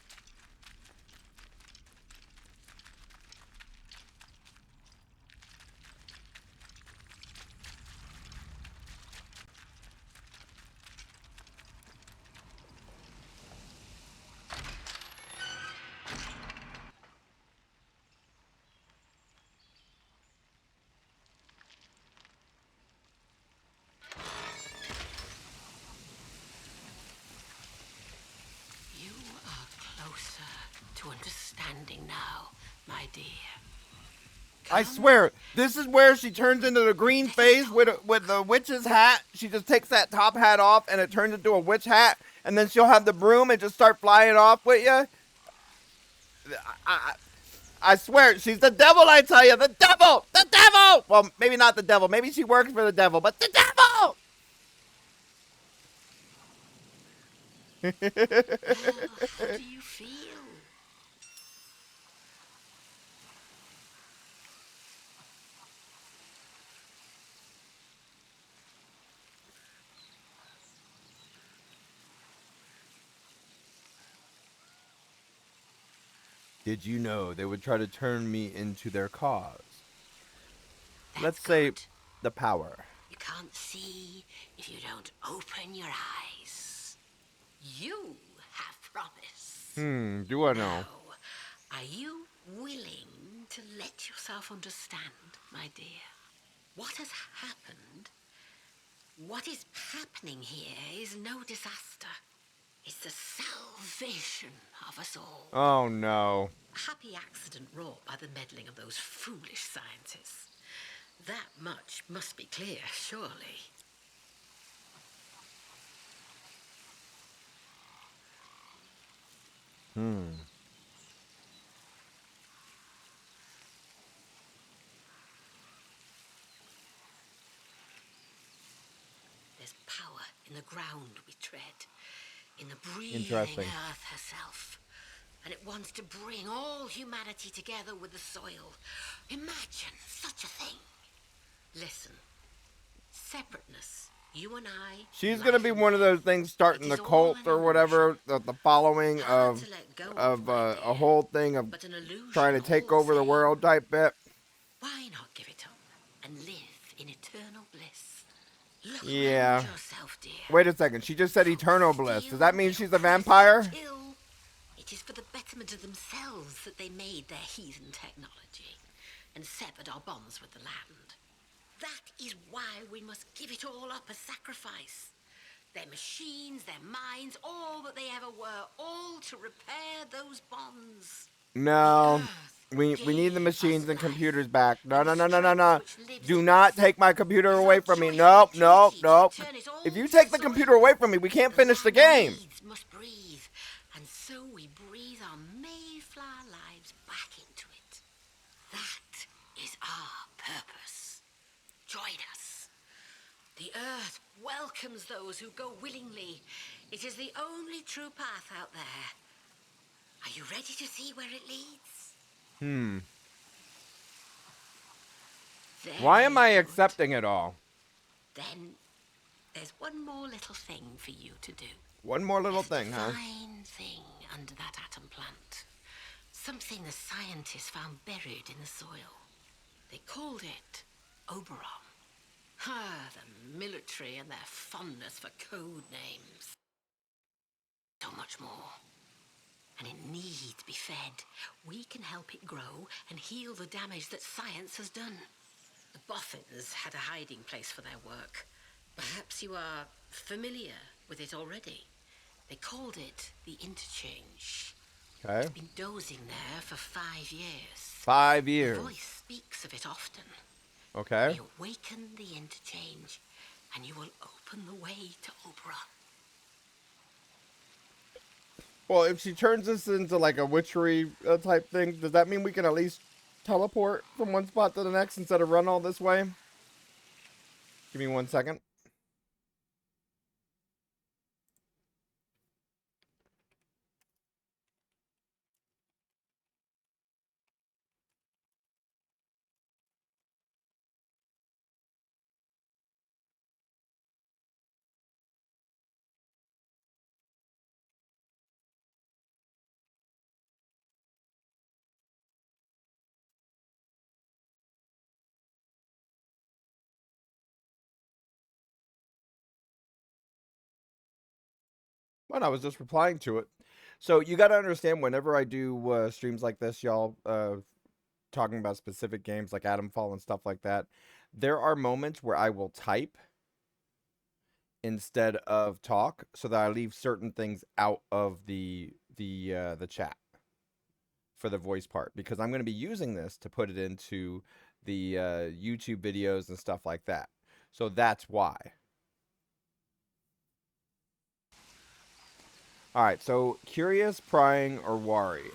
S11: You are closer to understanding now, my dear.
S1: I swear, this is where she turns into the green face with the witch's hat. She just takes that top hat off and it turns into a witch hat, and then she'll have the broom and just start flying off with you. I swear, she's the devil, I tell you. The devil! The devil! Well, maybe not the devil. Maybe she works for the devil, but the devil!
S11: How do you feel?
S1: Did you know they would try to turn me into their cause?
S11: That's
S1: Let's say
S11: good.
S1: the power.
S11: You can't see if you don't open your eyes. You have promise.
S1: Do I know?
S11: Now, are you willing to let yourself understand, my dear? What has happened, what is happening here is no disaster. It's the salvation of us all.
S1: Oh, no.
S11: A happy accident wrought by the meddling of those foolish scientists. That much must be clear, surely. There's power in the ground we tread, in the breathing
S1: Interesting.
S11: earth herself. And it wants to bring all humanity together with the soil. Imagine such a thing. Listen, separateness, you and I.
S1: She's gonna be one of those things starting the cult or whatever, the following of a whole thing of trying to take over the world type bit.
S11: Why not give it up and live in eternal bliss? Look
S1: Yeah.
S11: around yourself, dear.
S1: Wait a second. She just said eternal bliss. Does that mean she's a vampire?
S11: It is for the betterment of themselves that they made their heathen technology and severed our bonds with the land. That is why we must give it all up as sacrifice. Their machines, their minds, all that they ever were, all to repair those bonds.
S1: No. We need the machines and computers back. No, no, no, no, no, no. Do not take my computer away from me. Nope, nope, nope. If you take the computer away from me, we can't finish the game.
S11: Must breathe, and so we breathe our Mayflower lives back into it. That is our purpose. Join us. The earth welcomes those who go willingly. It is the only true path out there. Are you ready to see where it leads?
S1: Why am I accepting it all?
S11: Then there's one more little thing for you to do.
S1: One more little thing, huh?
S11: Fine thing under that atom plant. Something the scientists found buried in the soil. They called it Oberon. The military and their fondness for code names. So much more. And it needs to be fed. We can help it grow and heal the damage that science has done. The Boffins had a hiding place for their work. Perhaps you are familiar with it already. They called it the Interchange.
S1: Okay.
S11: It's been dozing there for 5 years.
S1: 5 years.
S11: The voice speaks of it often.
S1: Okay.
S11: You awaken the Interchange, and you will open the way to Oberon.
S1: Well, if she turns this into like a witchery type thing, does that mean we can at least teleport from one spot to the next instead of run all this way? Give me 1 second. Well, I was just replying to it. So you got to understand, whenever I do streams like this, y'all, talking about specific games like Atomfall and stuff like that, there are moments where I will type instead of talk, so that I leave certain things out of the chat. for the voice part, because I'm going to be using this to put it into the YouTube videos and stuff like that. So that's why. All right, so curious, prying, or worry.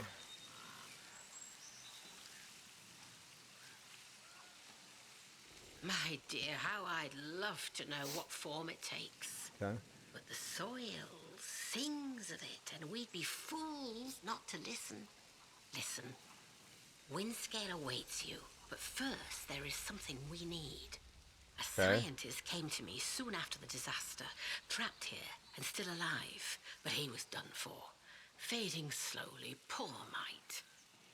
S11: My dear, how I'd love to know what form it takes.
S1: Okay.
S11: But the soil sings of it, and we'd be fools not to listen. Listen, Windscale awaits you, but first there is something we need. A
S1: Okay.
S11: scientist came to me soon after the disaster, trapped here and still alive, but he was done for, fading slowly, poor mite.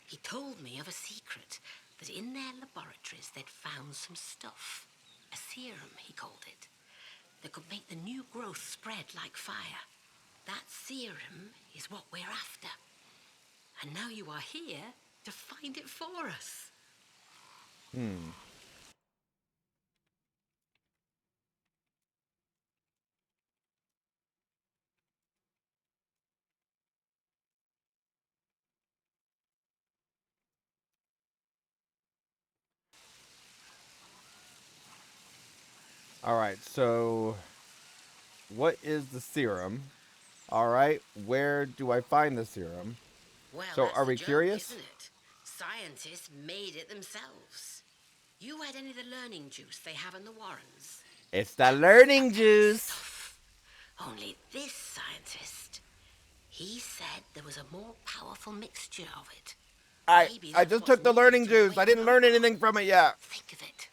S11: He told me of a secret, that in their laboratories they'd found some stuff, a serum, he called it, that could make the new growth spread like fire. That serum is what we're after. And now you are here to find it for us.
S1: All right, so what is the serum? All right, where do I find the serum?
S11: Well,
S1: So
S11: that's
S1: are
S11: the
S1: we
S11: joke,
S1: curious?
S11: isn't it? Scientists made it themselves. You had any of the learning juice they have in the Warrens?
S1: It's the learning juice.
S11: Stuff. Only this scientist, he said there was a more powerful mixture of it. Maybe
S1: I
S11: that's
S1: just
S11: what's
S1: took the
S11: needed
S1: learning
S11: to
S1: juice. I
S11: awaken
S1: didn't
S11: our
S1: learn
S11: god.
S1: anything from it yet.
S11: Think of it.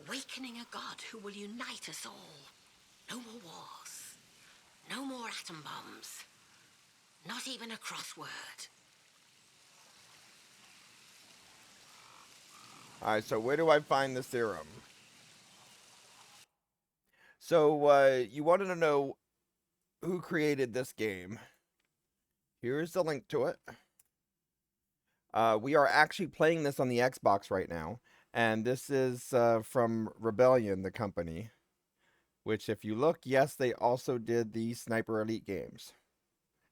S11: Awakening a god who will unite us all. No more wars. No more atom bombs. Not even a crossword.
S1: All right, so where do I find the serum? So you wanted to know who created this game. Here's the link to it. We are actually playing this on the Xbox right now, and this is from Rebellion, the company, which if you look, yes, they also did the Sniper Elite games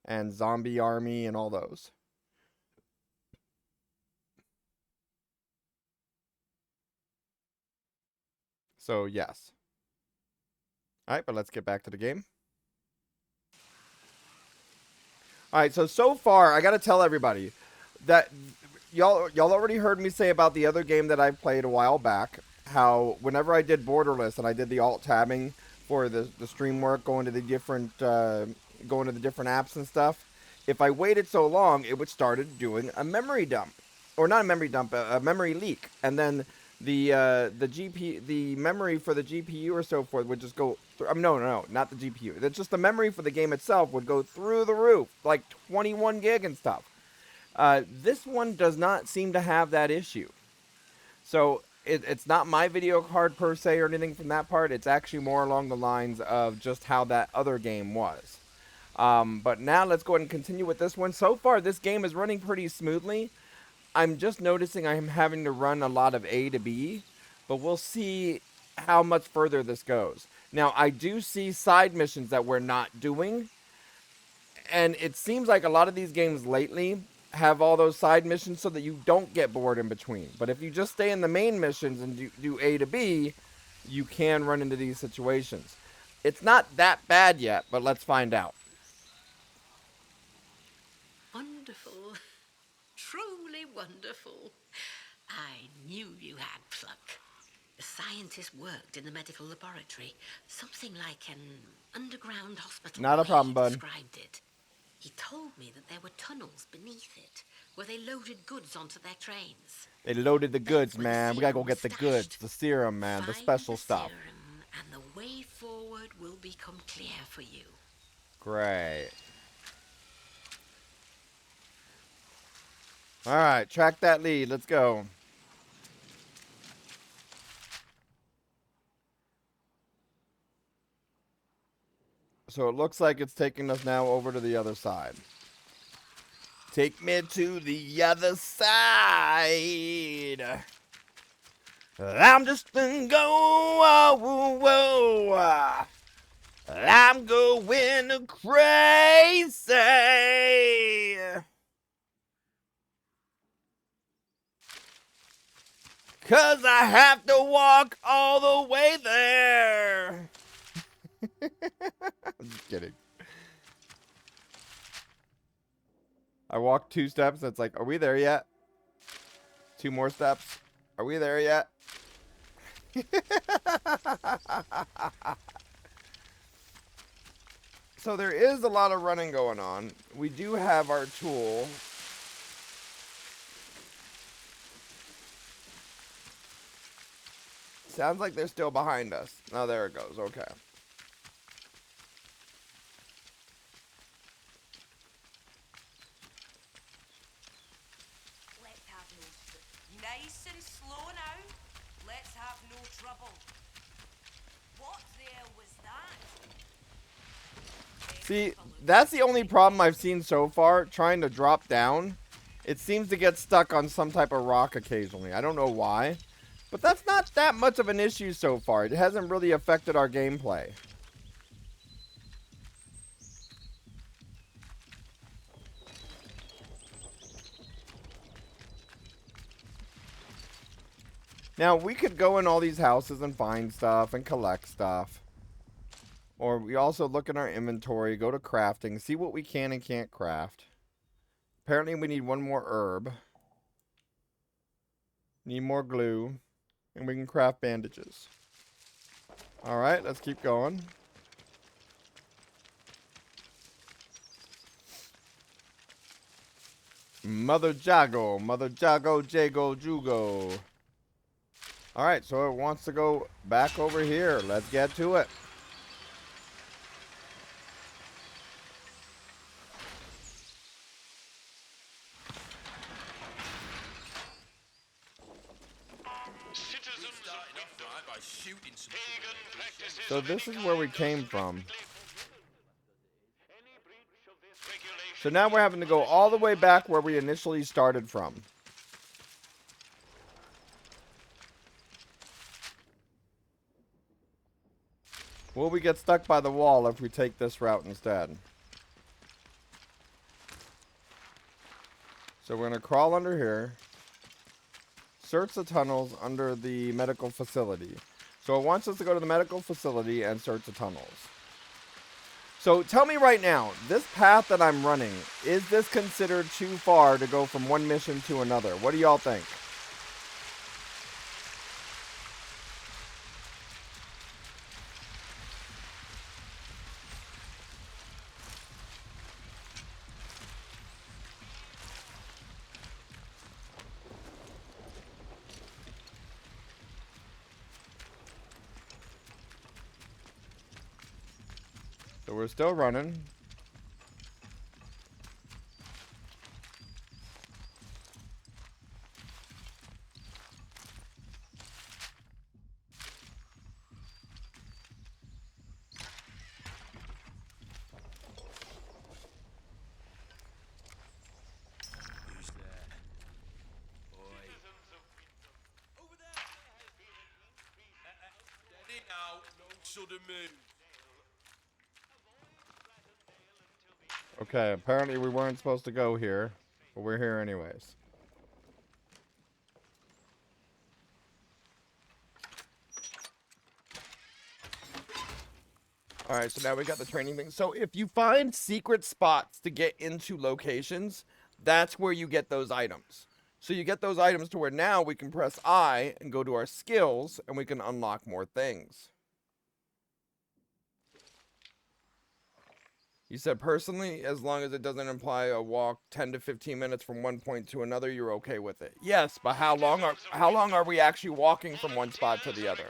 S1: and Zombie Army and all those. So yes. All right, but let's get back to the game. All right, so far, I got to tell everybody that y'all already heard me say about the other game that I played a while back, how whenever I did Borderless and I did the alt tabbing for the stream work, going to the different apps and stuff, if I waited so long, it would started doing a memory dump, or not a memory dump, a memory leak, and then the memory for the GPU or so forth would just go through, no, not the GPU. It's just the memory for the game itself would go through the roof, like 21 gig and stuff. This one does not seem to have that issue. So it's not my video card per se or anything from that part. It's actually more along the lines of just how that other game was. But now let's go ahead and continue with this one. So far, this game is running pretty smoothly. I'm just noticing I'm having to run a lot of A to B, but we'll see how much further this goes. Now, I do see side missions that we're not doing, and it seems like a lot of these games lately have all those side missions so that you don't get bored in between. But if you just stay in the main missions and do A to B, you can run into these situations. It's not that bad yet, but let's find out.
S11: Wonderful. Truly wonderful. I knew you had pluck. The scientist worked in the medical laboratory, something like an underground hospital.
S1: Not a problem,
S11: He
S1: bud.
S11: described it. He told me that there were tunnels beneath it, where they loaded goods onto their trains.
S1: They loaded the goods,
S11: where the
S1: man. We gotta go
S11: serum
S1: get the
S11: was
S1: goods,
S11: stashed.
S1: the serum, man, the
S11: Find
S1: special
S11: the
S1: stuff.
S11: serum, and the way forward will become clear for you.
S1: Great. All right, track that lead. Let's go. So it looks like it's taking us now over to the other side. Take me to the other side. I'm just gonna go. I'm going crazy. 'Cause I have to walk all the way there. I'm just kidding. I walked 2 steps. It's like, are we there yet? 2 more steps. Are we there yet? So there is a lot of running going on. We do have our tool. Sounds like they're still behind us. Oh, there it goes. Okay.
S12: Let's have no... Nice and slow now. Let's have no trouble. What there was that?
S1: See, that's the only problem I've seen so far, trying to drop down. It seems to get stuck on some type of rock occasionally. I don't know why. But that's not that much of an issue so far. It hasn't really affected our gameplay. Now, we could go in all these houses and find stuff and collect stuff. Or we also look in our inventory, go to crafting, see what we can and can't craft. Apparently we need 1 more herb. Need more glue. And we can craft bandages. Alright, let's keep going. Mother Jago, Jago, Jugo. Alright, so it wants to go back over here. Let's get to it. So this is where we came from. So now we're having to go all the way back where we initially started from. Will we get stuck by the wall if we take this route instead? So we're going to crawl under here. Search the tunnels under the medical facility. So it wants us to go to the medical facility and search the tunnels. So tell me right now, this path that I'm running, is this considered too far to go from one mission to another? What do y'all think? So we're still running. Okay, apparently we weren't supposed to go here, but we're here anyways. Alright, so now we got the training thing. So if you find secret spots to get into locations, that's where you get those items. So you get those items to where now we can press I and go to our skills and we can unlock more things. You said personally, as long as it doesn't imply a walk 10 to 15 minutes from one point to another, you're okay with it. Yes, but how long are we actually walking from one spot to the other?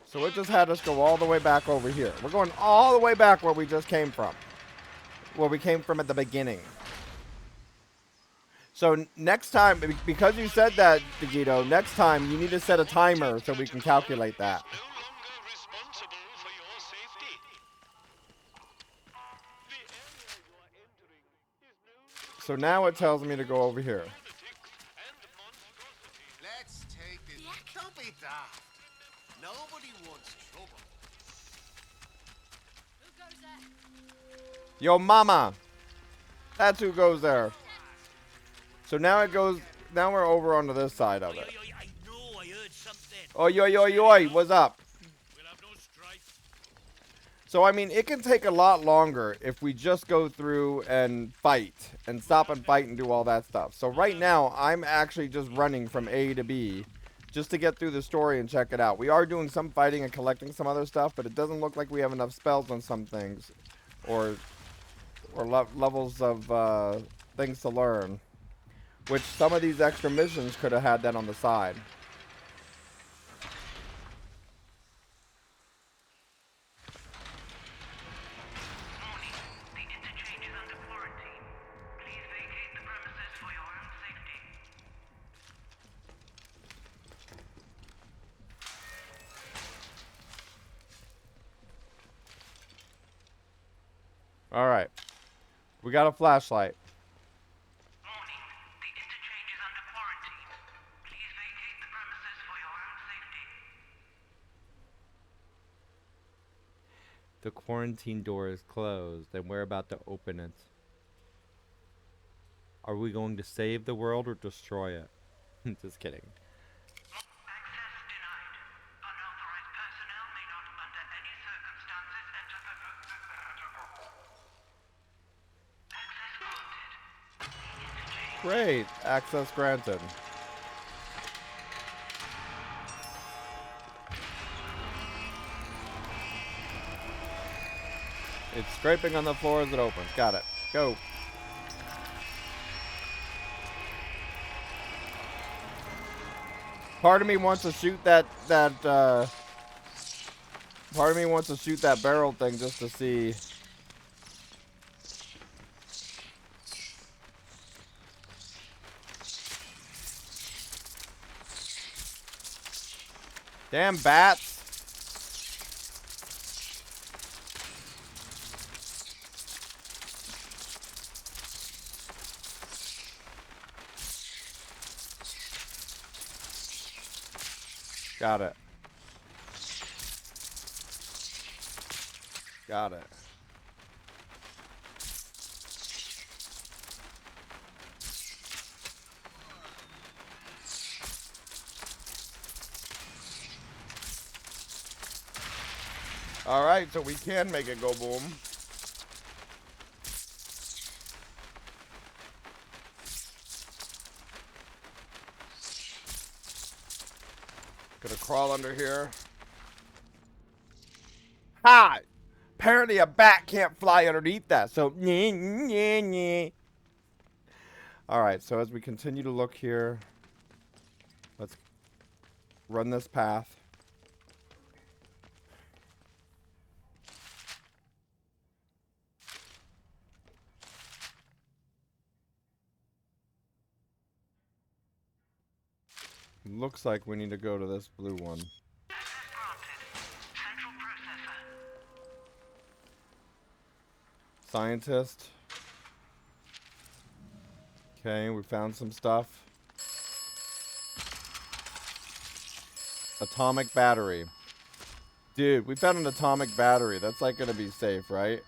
S1: So it just had us go all the way back over here. We're going all the way back where we just came from. Where we came from at the beginning. So next time, because you said that, Digito, next time you need to set a timer so we can calculate that. So now it tells me to go over here.
S3: Let's take it. Don't be daft. Nobody wants trouble.
S8: Who goes there?
S1: Yo, mama. That's who goes there. So now it goes. Now we're over onto this side of it.
S7: I know, I heard something.
S1: Oi, oi, oi, oi! What's up?
S7: We'll have no strife.
S1: So I mean, it can take a lot longer if we just go through and fight and stop and fight and do all that stuff. So right now, I'm actually just running from A to B, just to get through the story and check it out. We are doing some fighting and collecting some other stuff, but it doesn't look like we have enough spells on some things, or levels of things to learn. Which some of these extra missions could have had that on the side.
S6: Warning. The interchange is under quarantine. Please vacate the premises for your own safety.
S1: Alright. We got a flashlight.
S6: Warning. The interchange is under quarantine. Please vacate the premises for your own safety.
S1: The quarantine door is closed, and we're about to open it. Are we going to save the world or destroy it? Just kidding.
S6: Access denied. Unauthorized personnel may not, under any circumstances, enter the... Access granted. Interchange.
S1: Great. Access granted. It's scraping on the floor as it opens. Got it. Go. Part of me wants to shoot that part of me wants to shoot that barrel thing just to see. Damn bats. Got it. Got it. All right, so we can make it go boom. Gonna crawl under here. Ha! Apparently a bat can't fly underneath that, so Alright, so as we continue to look here, let's run this path. Looks like we need to go to this blue one.
S6: Access granted. Central processor.
S1: Scientist. Okay, we found some stuff. Atomic battery. Dude, we found an atomic battery. That's like gonna be safe, right?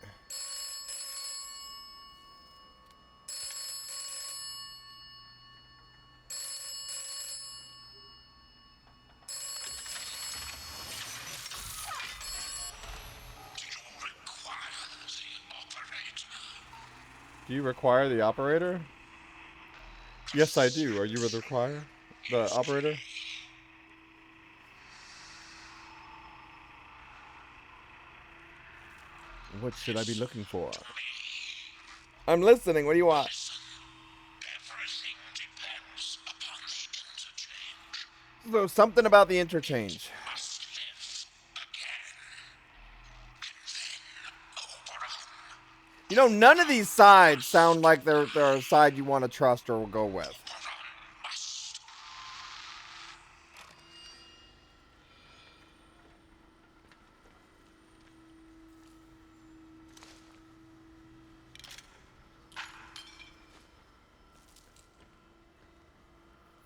S1: Do you require the operator? Yes, I do. Are you the require? The operator? What should I be looking for? I'm listening. What do you want?
S3: Everything depends upon the interchange.
S1: So something about the interchange.
S3: Must live again. And then overrun.
S1: You know, none of these sides sound like they're a side you want to trust or will go with.
S3: Must.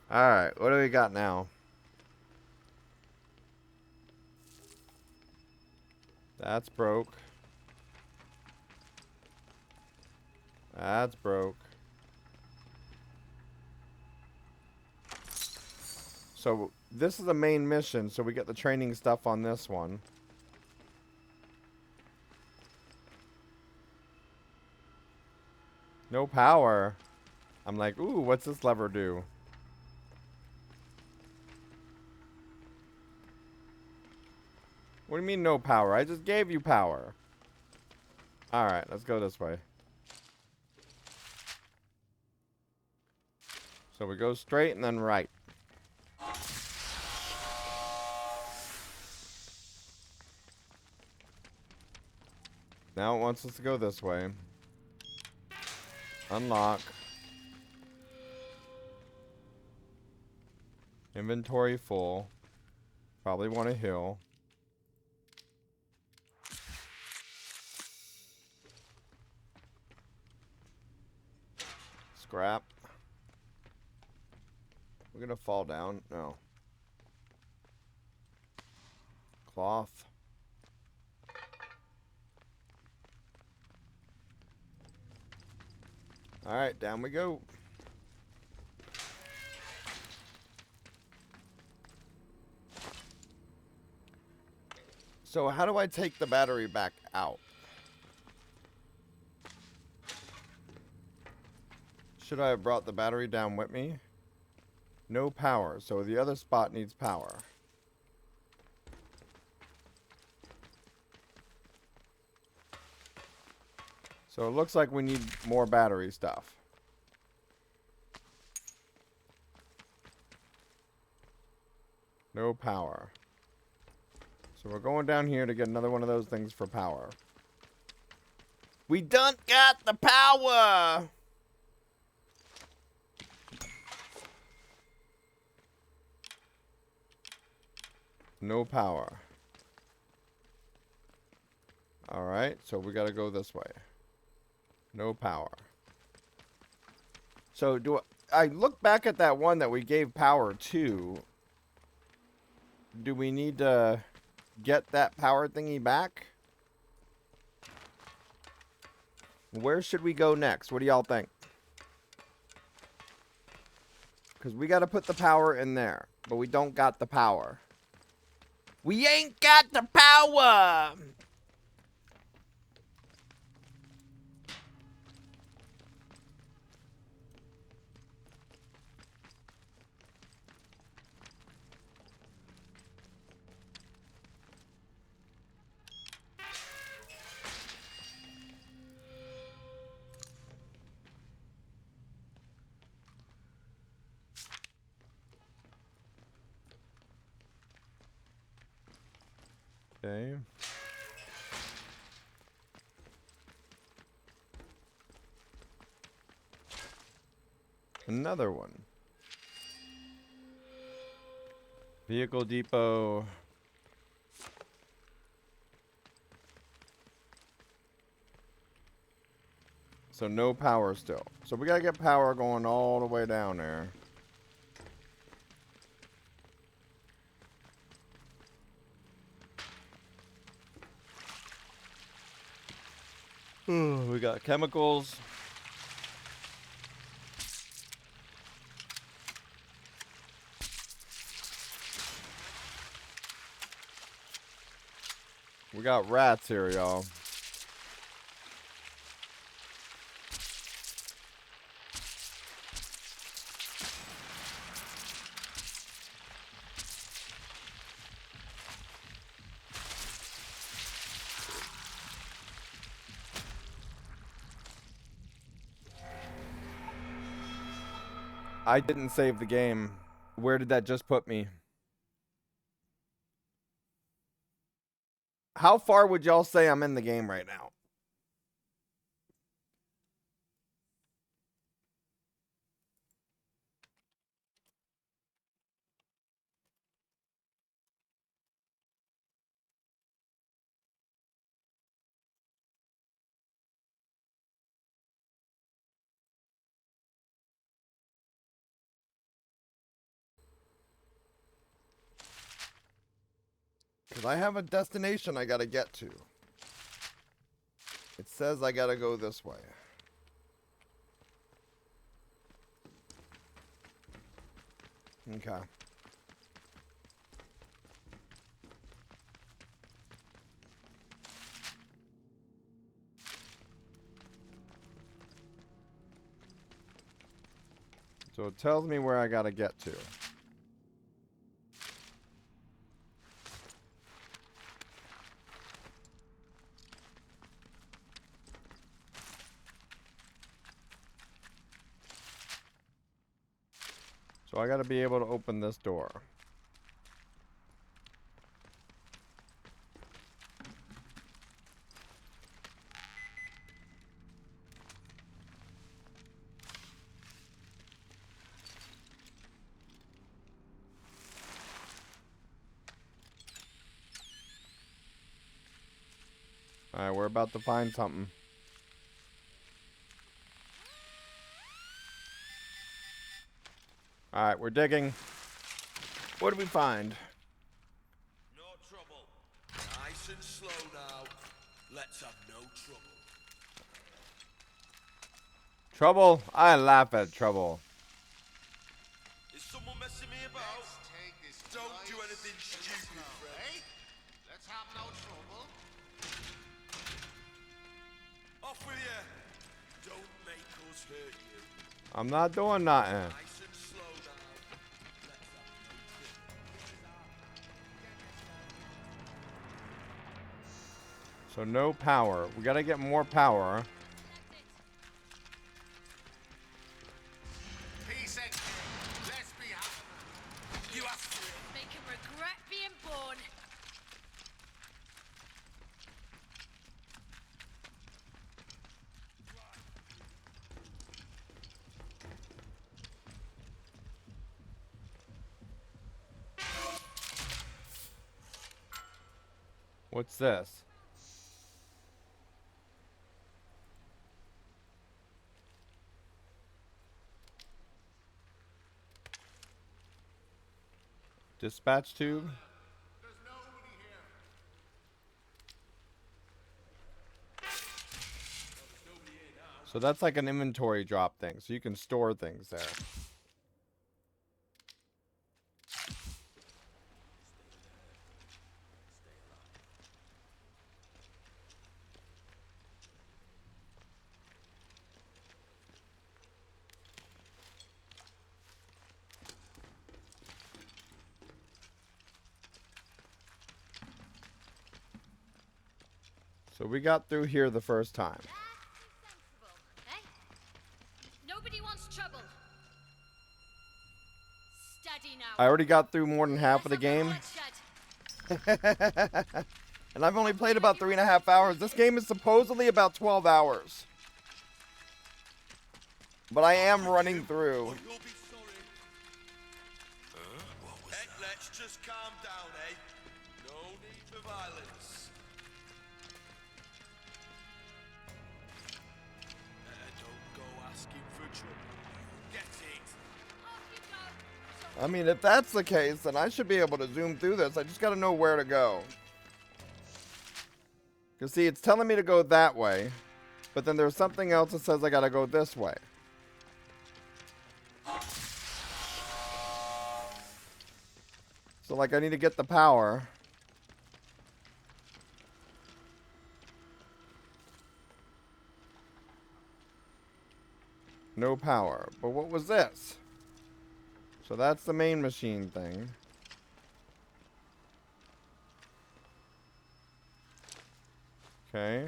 S1: Alright, what do we got now? That's broke. That's broke. So this is a main mission, so we get the training stuff on this one. No power. I'm like, ooh, what's this lever do? What do you mean no power? I just gave you power. Alright, let's go this way. So we go straight and then right. Now it wants us to go this way. Unlock. Inventory full. Probably want to heal. Scrap. We're gonna fall down. No. Cloth. Alright, down we go. So how do I take the battery back out? Should I have brought the battery down with me? No power, so the other spot needs power. So it looks like we need more battery stuff. No power. So we're going down here to get another one of those things for power. We done got the power! No power. Alright, so we gotta go this way. No power. So do I look back at that one that we gave power to? Do we need to get that power thingy back? Where should we go next? What do y'all think? Because we got to put the power in there, but we don't got the power. We ain't got the power! Okay. Another one. Vehicle depot. So no power still. So we gotta get power going all the way down there. We got chemicals. We got rats here, y'all. I didn't save the game. Where did that just put me? How far would y'all say I'm in the game right now? Because I have a destination I gotta get to. It says I gotta go this way. Okay. So it tells me where I gotta get to. So I gotta be able to open this door. Alright, we're about to find something. Alright, we're digging. What do we find?
S9: No trouble. Nice and slow now. Let's have no trouble.
S1: Trouble? I laugh at trouble.
S9: Is someone messing me about? Don't do anything stupid, friend.
S3: Let's have no trouble.
S9: Off with you. Don't make us hurt you.
S1: I'm not doing nothing.
S9: Nice and slow now.
S1: So no power. We gotta get more power.
S3: Peace and let's be happy.
S9: You have to.
S8: Make him regret being born.
S1: What's this? Dispatch tube?
S3: There's nobody here.
S1: So that's like an inventory drop thing. So you can store things there. So we got through here the first time.
S8: Eh? Nobody wants trouble. Steady now.
S1: I already got through more than half of the
S8: Let's
S1: game.
S8: have the bloodshed.
S1: And I've only played about 3.5 hours. This game is supposedly about 12 hours. But I am running through.
S9: You'll be sorry. Heck, let's just calm down, eh? No need for violence. Don't go asking for trouble. Get it?
S8: Off you go.
S1: I mean, if that's the case, then I should be able to zoom through this. I just gotta know where to go. Because, see, it's telling me to go that way. But then there's something else that says I gotta go this way. So, like, I need to get the power. No power. But what was this? So that's the main machine thing. Okay.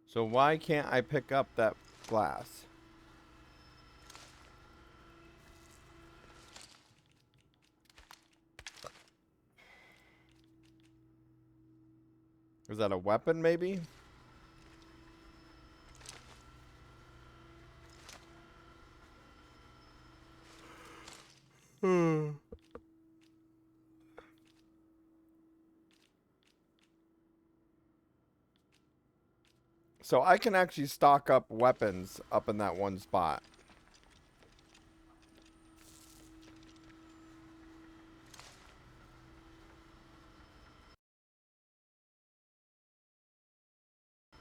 S1: So why can't I pick up that glass? Is that a weapon, maybe? So I can actually stock up weapons up in that one spot.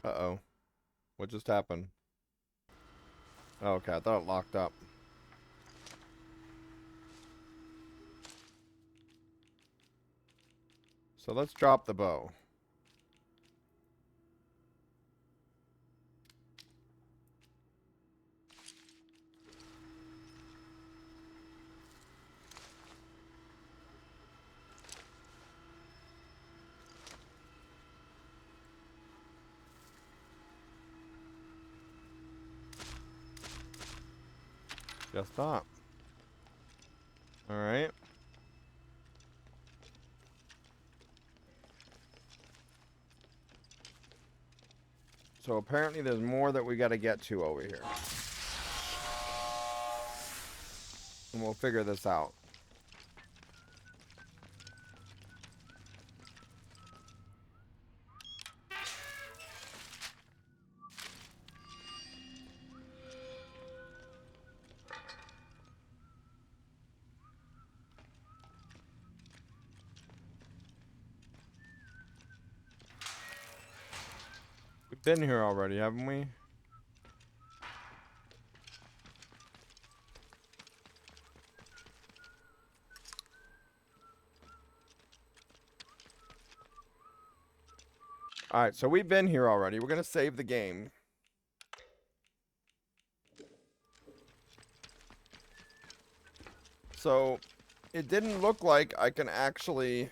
S1: Uh-oh. What just happened? Oh, okay, I thought it locked up. So let's drop the bow. Guess not. Alright. So apparently there's more that we got to get to over here. And we'll figure this out. We've been here already, haven't we? Alright, so we've been here already. We're going to save the game. So, it didn't look like I can actually...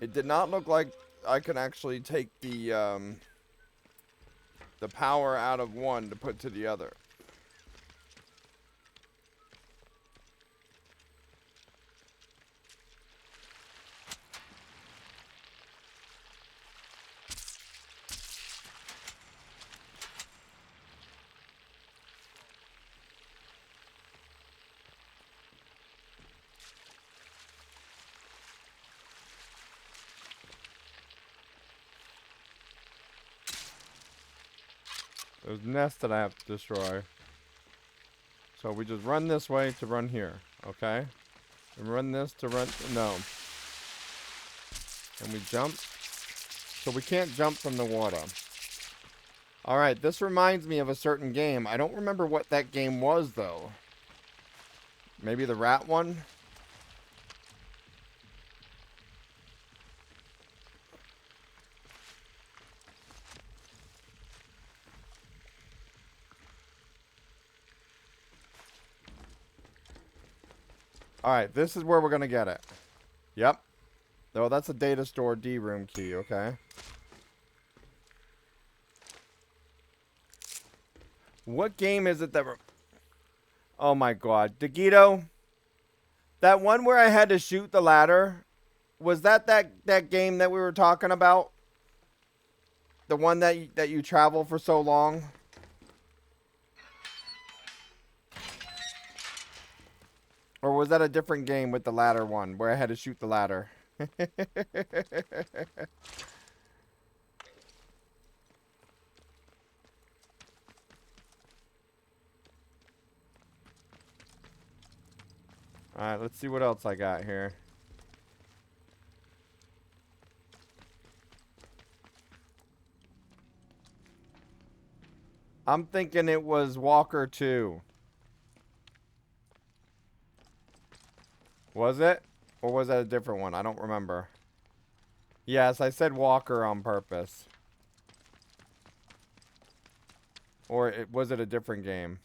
S1: It did not look like I can actually take the power out of one to put to the other. There's nests that I have to destroy. So we just run this way to run here, okay? And run this to run... No. And we jump. So we can't jump from the water. Alright, this reminds me of a certain game. I don't remember what that game was, though. Maybe the rat one? Alright, this is where we're going to get it. Yep. Oh, that's a data store D room key, okay. What game is it that we're... Oh my god. Dagito? That one where I had to shoot the ladder? Was that game that we were talking about? The one that you travel for so long? Or was that a different game with the ladder one, where I had to shoot the ladder? Alright, let's see what else I got here. I'm thinking it was Walker 2. Was it? Or was that a different one? I don't remember. Yes, I said Walker on purpose. Or was it a different game?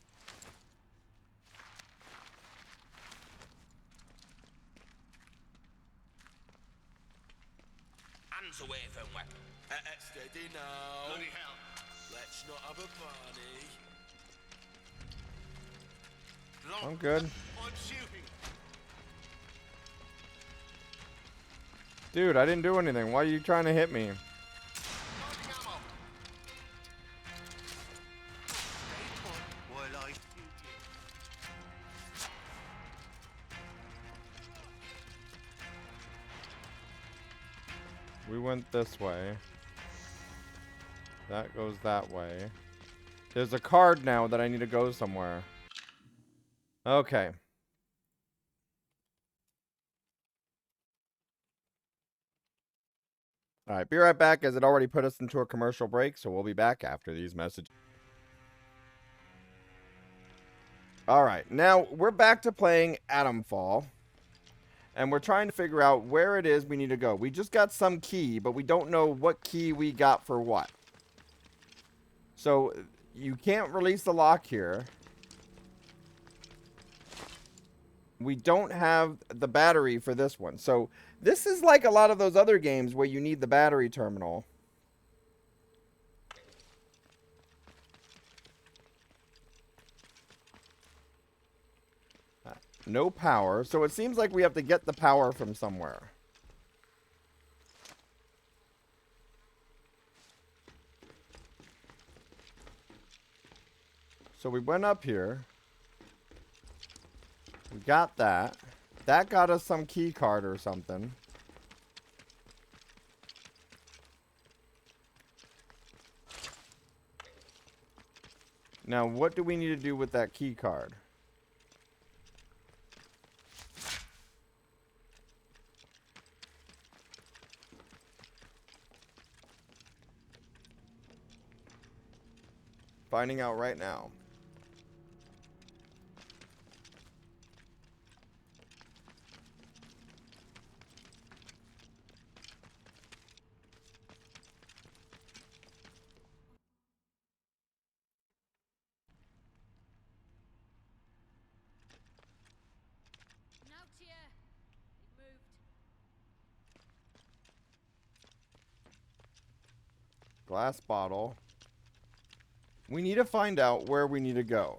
S9: Hands away from me. Steady now. Bloody hell. Let's not have a party.
S1: I'm good.
S9: I'm shooting.
S1: Dude, I didn't do anything. Why are you trying to hit me? We went this way. That goes that way. There's a card now that I need to go somewhere. Okay. Alright, be right back, as it already put us into a commercial break, so we'll be back after these messages. Alright, now we're back to playing Atomfall. And we're trying to figure out where it is we need to go. We just got some key, but we don't know what key we got for what. So you can't release the lock here. We don't have the battery for this one. So this is like a lot of those other games where you need the battery terminal. No power. So it seems like we have to get the power from somewhere. So we went up here. We got that. That got us some key card or something. Now, what do we need to do with that key card? Finding out right now.
S8: Out here. It moved.
S1: Glass bottle. We need to find out where we need to go.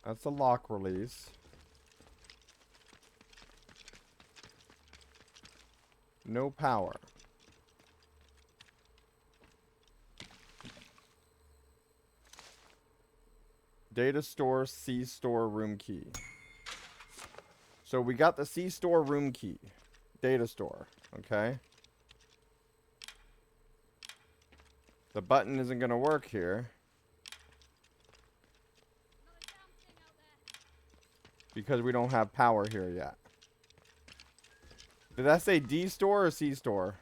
S1: That's a lock release. No power. Data store, C store, room key. So we got the C store room key. Data store. Okay. The button isn't going to work here. Because we don't have power here yet. Did that say D store or C store?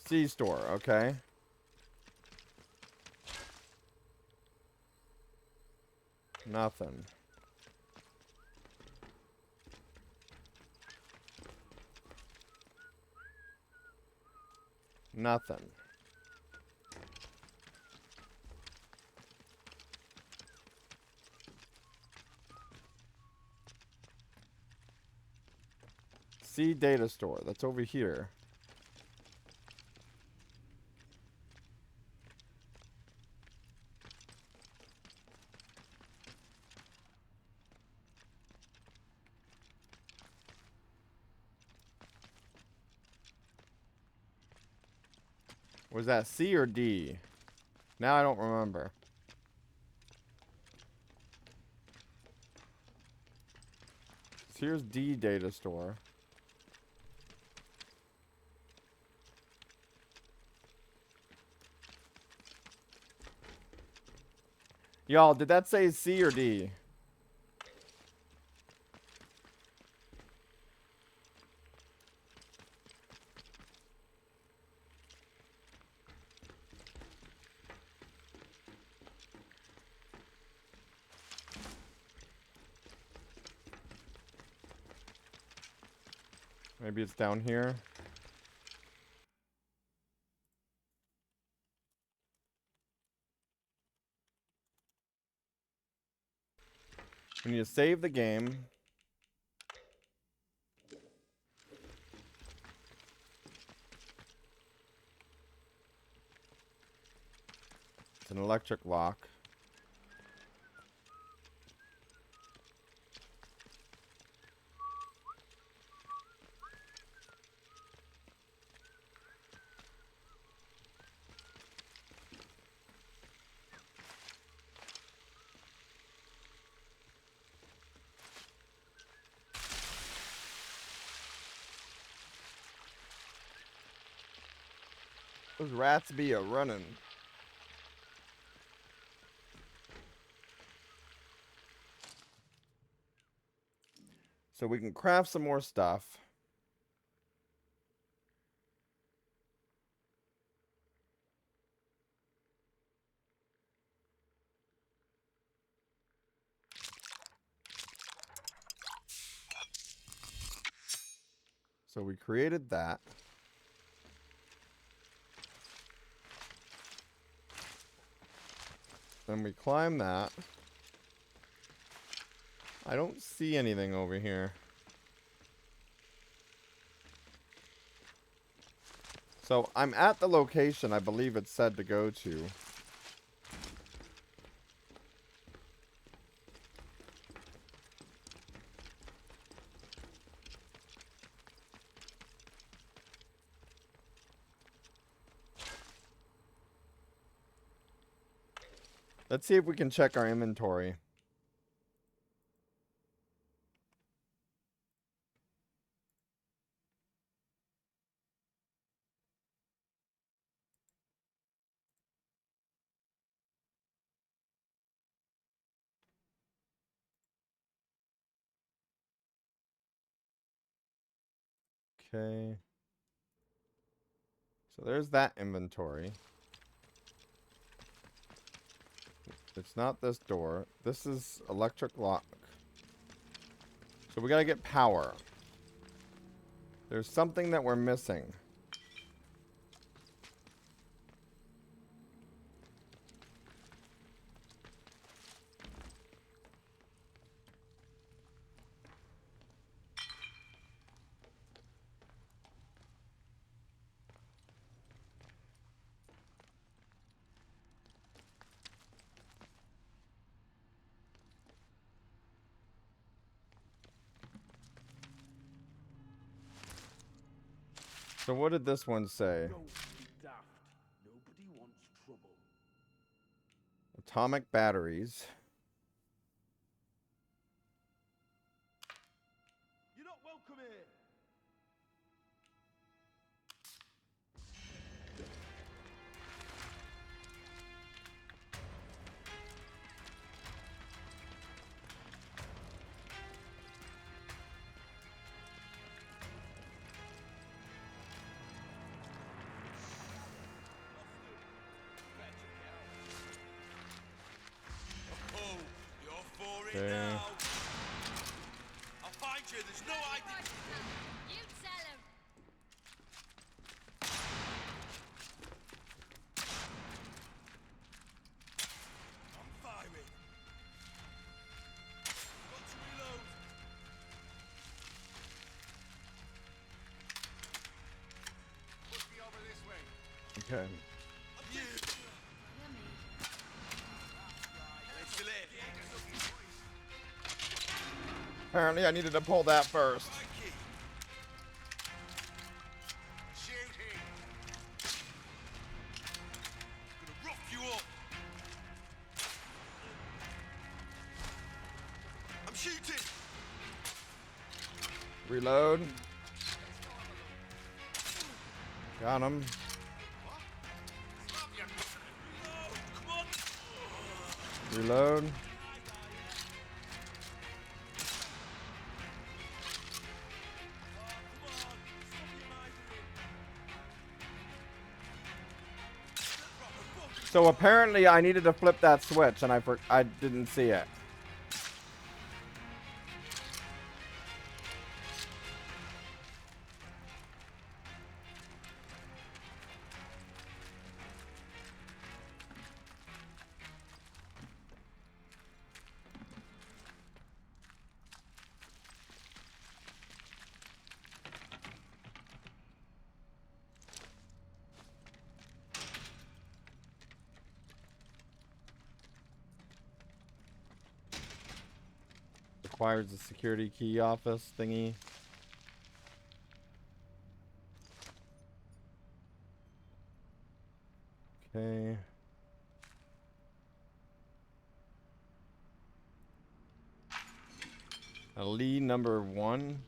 S1: C store, okay. Nothing. Nothing. C data store. That's over here. Was that C or D? Now I don't remember. So here's D data store. Y'all, did that say C or D? Maybe it's down here. We need to save the game. It's an electric lock. Those rats be a running. So we can craft some more stuff. So we created that. Then we climb that. I don't see anything over here. So I'm at the location I believe it said to go to. Let's see if we can check our inventory. Okay. So there's that inventory. It's not this door. This is electric lock. So we gotta get power. There's something that we're missing. So what did this one say?
S5: Nobody wants trouble.
S1: Atomic batteries.
S9: You're not welcome here. Oh, you're for it
S1: Okay.
S9: now. I'll find you. There's no idea.
S8: You tell him.
S9: I'm firing. Got to reload.
S3: Push me over this way.
S1: Okay.
S9: I'm you. Let's do it.
S1: Apparently I needed to pull that first.
S9: Mikey.
S3: Shooting.
S9: Gonna rock you up. I'm shooting.
S1: Reload. Got him.
S9: Come on.
S1: Reload. So apparently I needed to flip that switch and I didn't see it. Requires a security key office thingy. Okay. A lead number 1.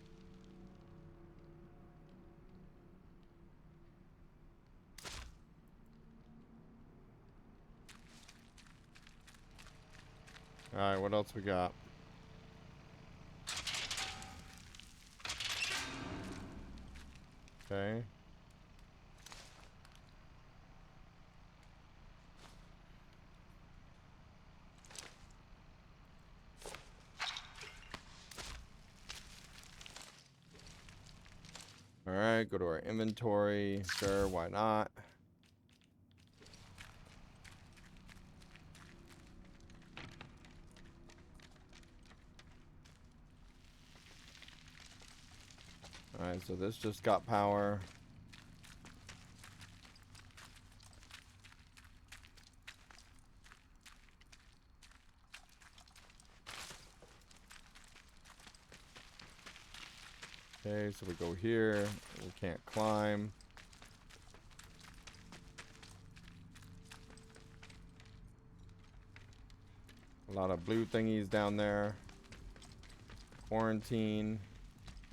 S1: Alright, what else we got? Okay. Alright, go to our inventory. Sure, why not? Alright, so this just got power. Okay, so we go here. We can't climb. A lot of blue thingies down there. Quarantine.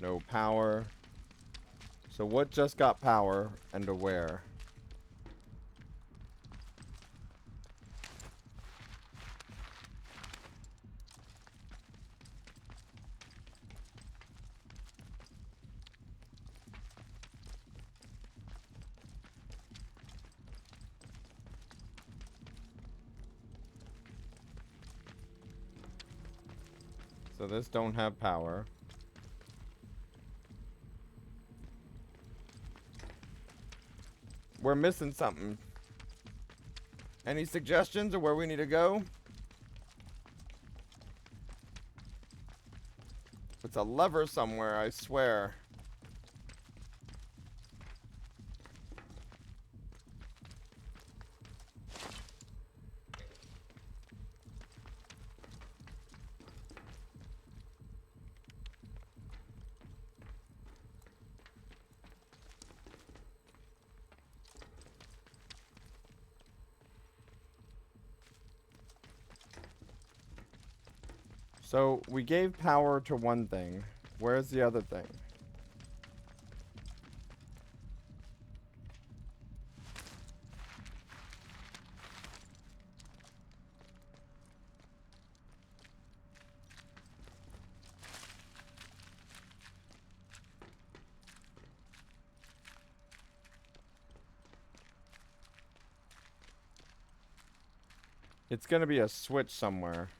S1: No power. So what just got power and to where? So this don't have power. We're missing something. Any suggestions of where we need to go? It's a lever somewhere, I swear. So we gave power to one thing. Where's the other thing? It's gonna be a switch somewhere.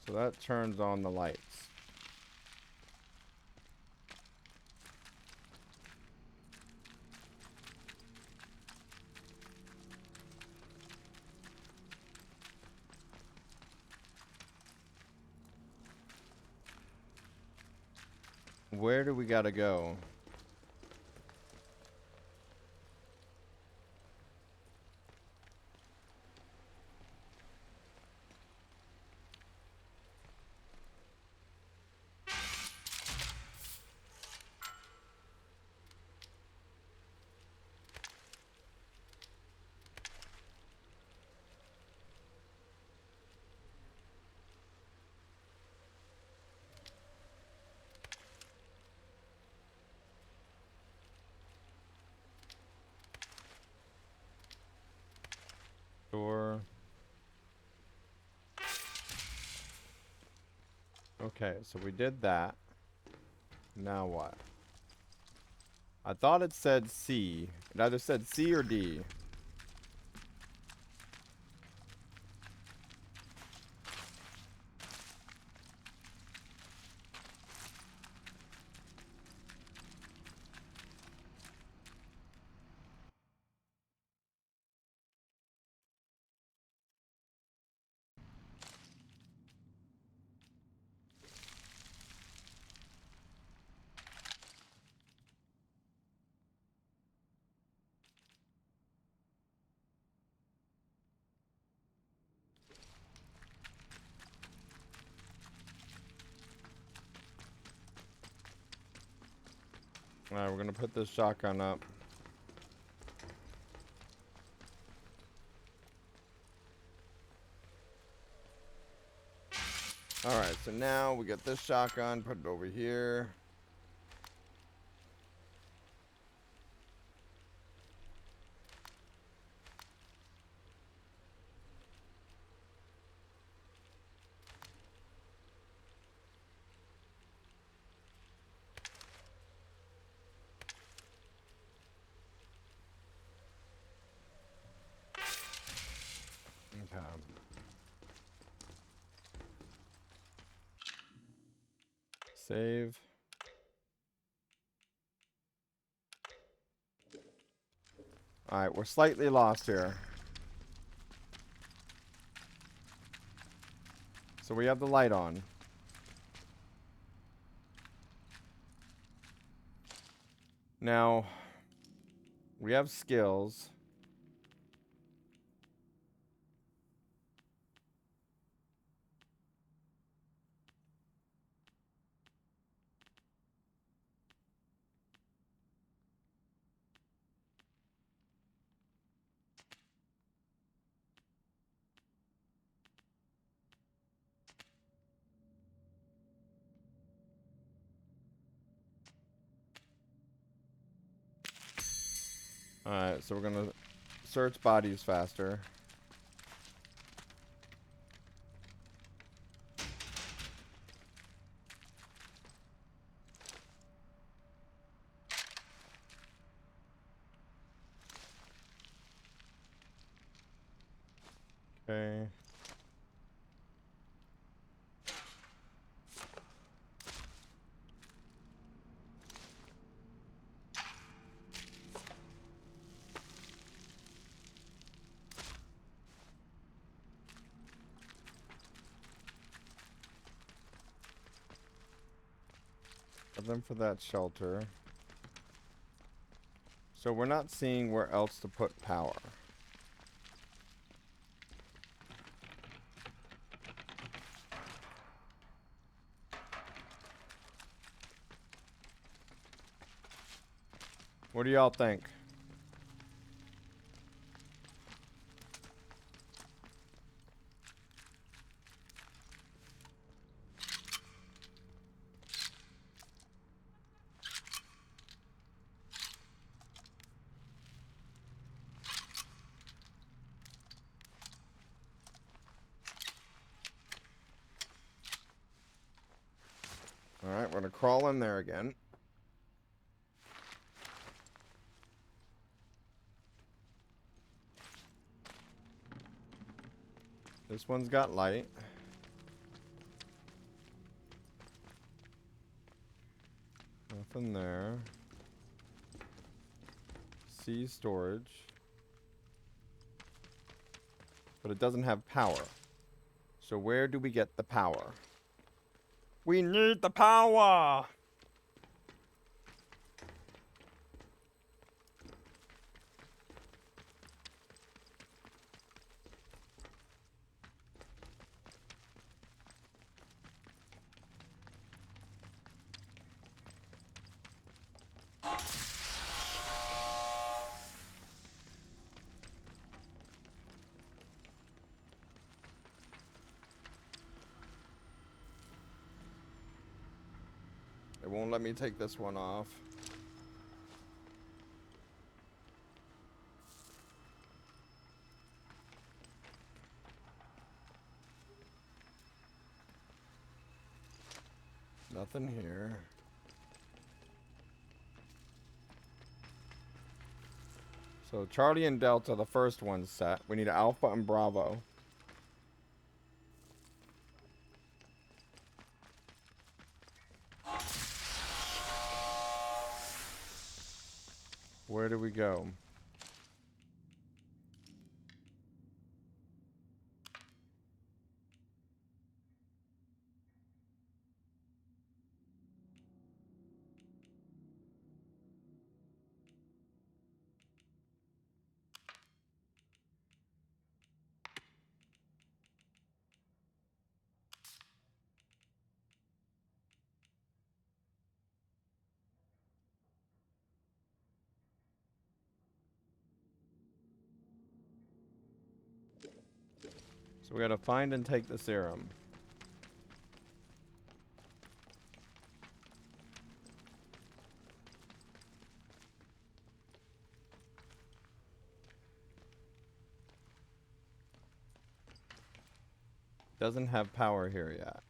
S1: So that turns on the lights. Where do we gotta go? Door. Okay, so we did that. Now what? I thought it said C. It either said C or D. Alright, we're gonna put this shotgun up. Alright, so now we get this shotgun, put it over here. Okay. Save. Alright, we're slightly lost here. So we have the light on. Now, we have skills. Alright, so we're gonna search bodies faster. Okay. Them for that shelter. So we're not seeing where else to put power. What do y'all think? Alright, we're gonna crawl in there again. This one's got light. Nothing there. C storage. But it doesn't have power. So where do we get the power? We need the power! It won't let me take this one off. Nothing here. So Charlie and Delta, the first one's set. We need Alpha and Bravo. Where do we go? So we gotta find and take the serum. Doesn't have power here yet.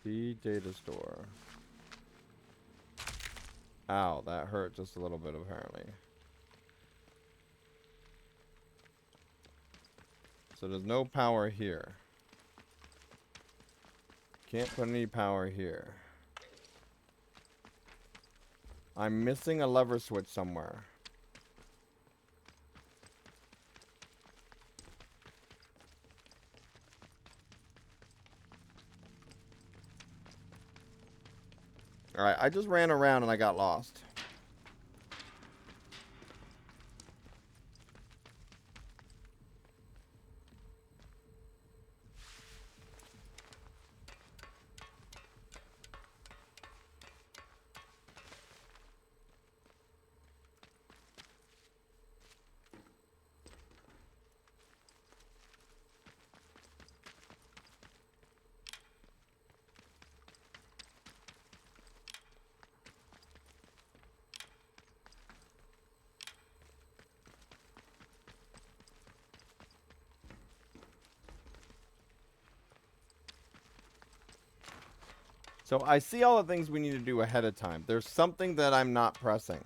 S1: The data store. Ow, that hurt just a little bit apparently. So there's no power here. Can't put any power here. I'm missing a lever switch somewhere. Alright, I just ran around and I got lost. So I see all the things we need to do ahead of time. There's something that I'm not pressing.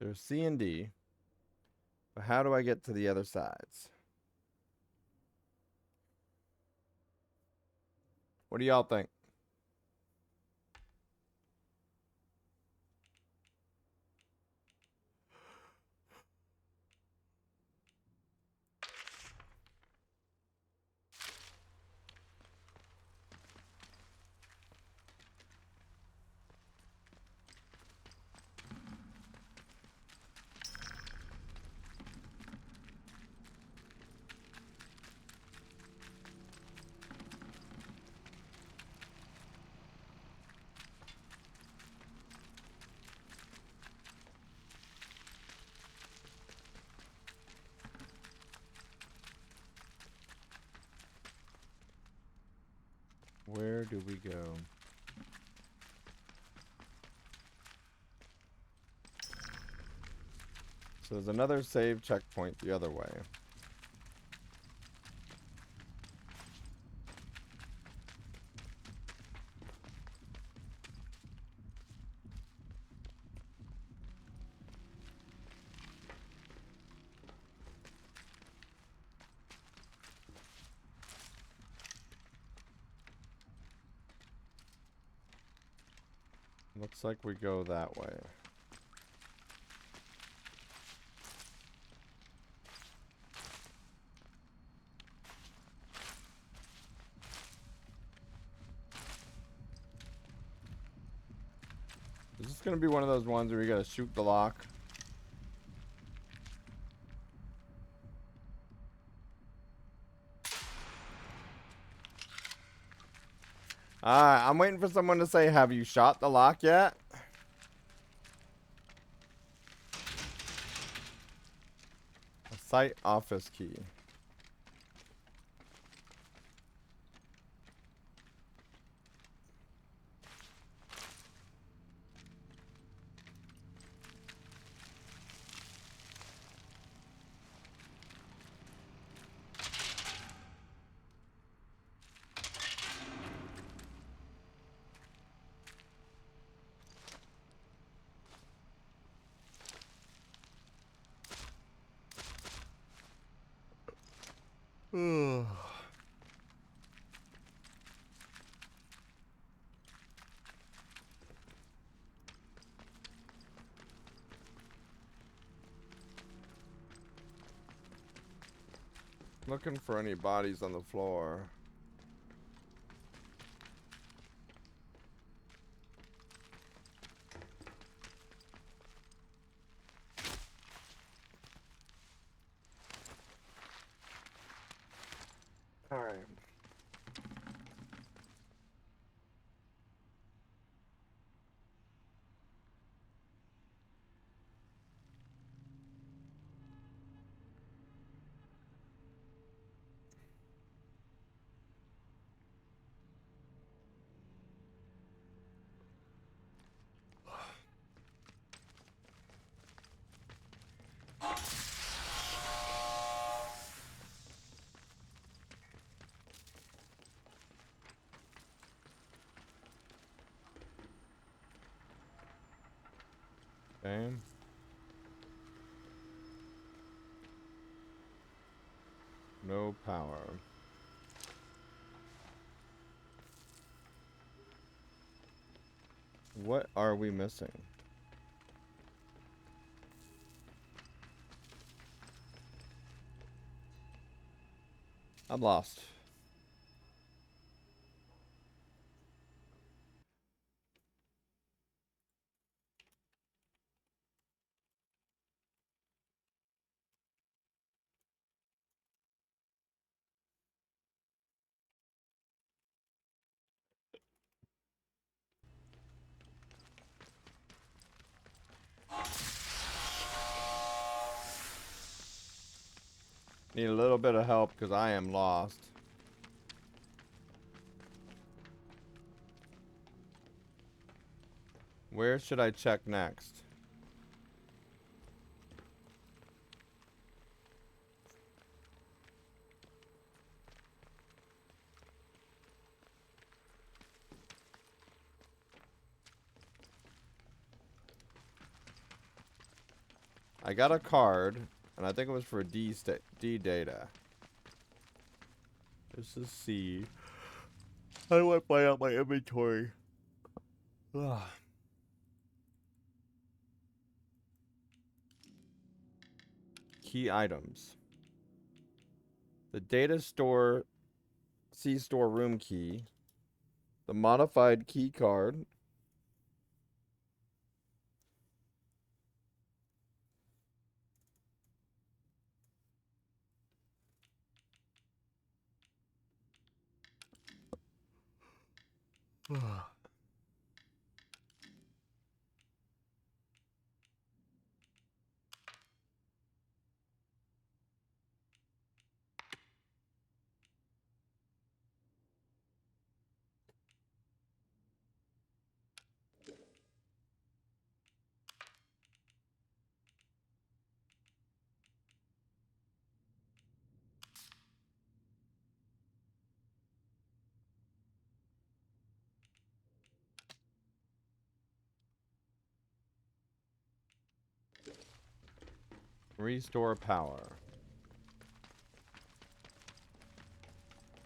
S1: There's C and D. But how do I get to the other sides? What do y'all think? Where do we go? So there's another save checkpoint the other way. Looks like we go that way. Is this gonna be one of those ones where we gotta shoot the lock? I'm waiting for someone to say, have you shot the lock yet? A site office key. Looking for any bodies on the floor. All right. Okay. No power. What are we missing? I'm lost. Need a little bit of help because I am lost. Where should I check next? I got a card, and I think it was for D data. This is C. How do I find out my inventory? Ugh. Key items. The data store C store room key. The modified key card. Restore power.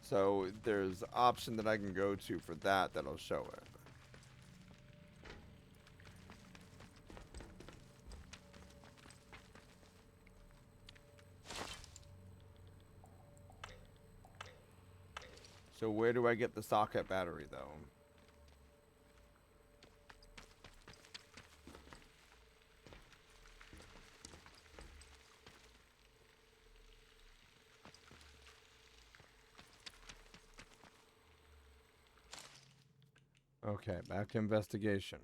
S1: So there's an option that I can go to for that that'll show it. So where do I get the socket battery though? Okay, back to investigation.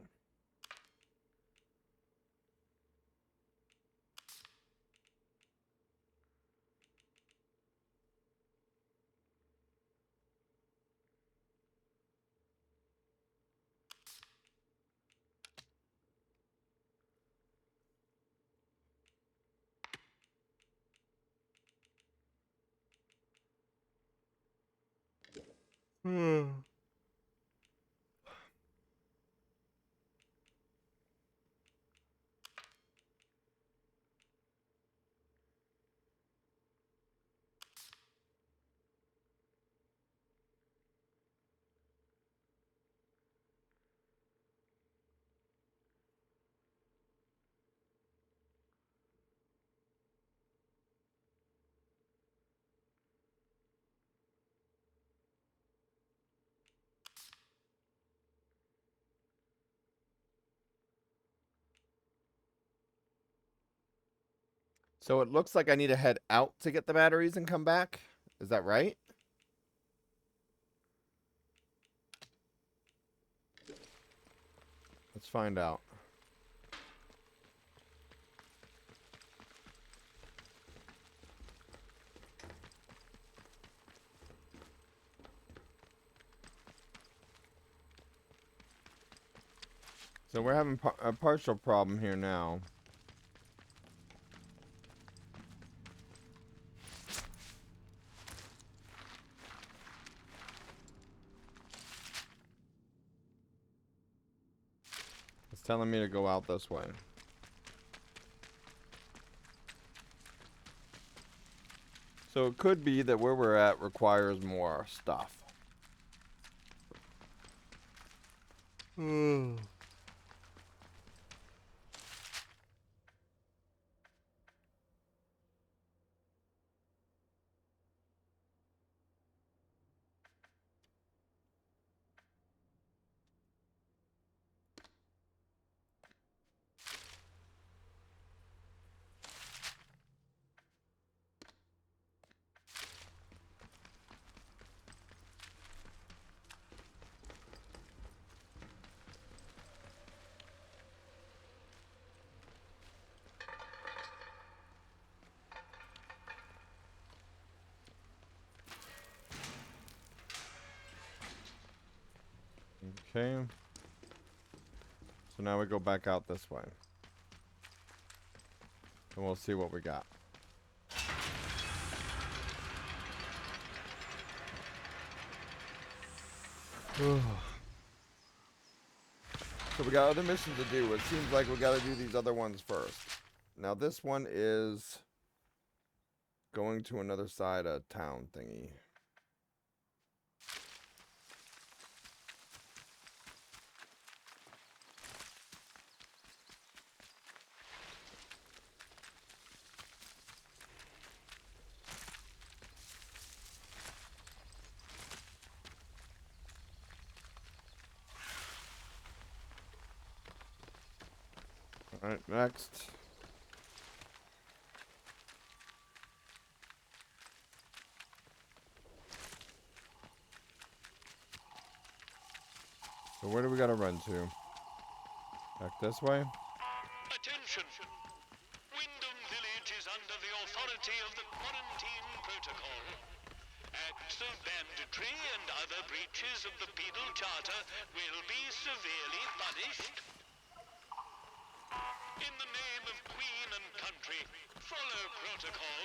S1: So it looks like I need to head out to get the batteries and come back. Is that right? Let's find out. So we're having a partial problem here now. It's telling me to go out this way. So it could be that where we're at requires more stuff. Okay. So now we go back out this way. And we'll see what we got. So we got other missions to do. It seems like we got to do these other ones first. Now this one is going to another side of town thingy. Alright, next. So where do we gotta run to? Back this way?
S2: Attention! Wyndham Village is under the authority of the Quarantine Protocol. Acts of banditry and other breaches of the Penal Charter will be severely punished. In the name of Queen and country, follow protocol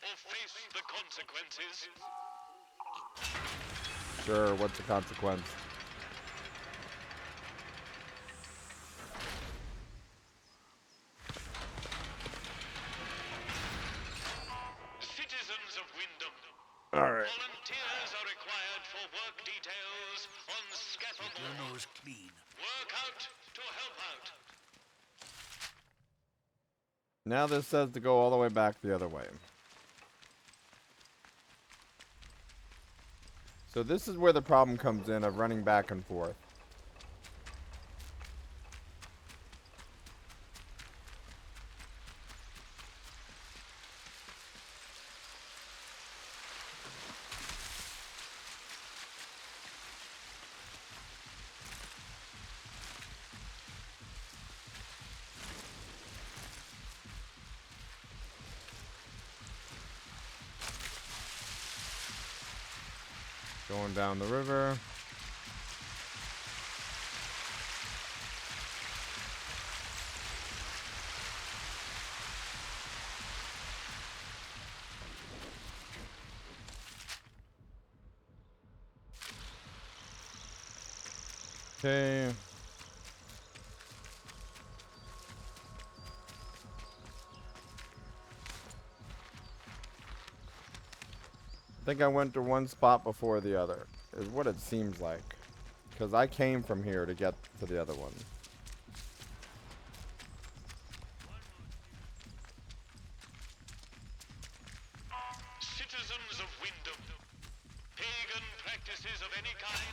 S2: or face the consequences.
S1: Sure, what's the consequence?
S2: Citizens of Wyndham.
S1: Alright.
S2: Volunteers are required for work details on scaffold.
S7: Keep your nose clean.
S2: Work out to help out.
S1: Now this says to go all the way back the other way. So this is where the problem comes in of running back and forth. Going down the river. Okay. I think I went to one spot before the other, is what it seems like. Because I came from here to get to the other one.
S2: Citizens of Wyndham. Pagan practices of any kind.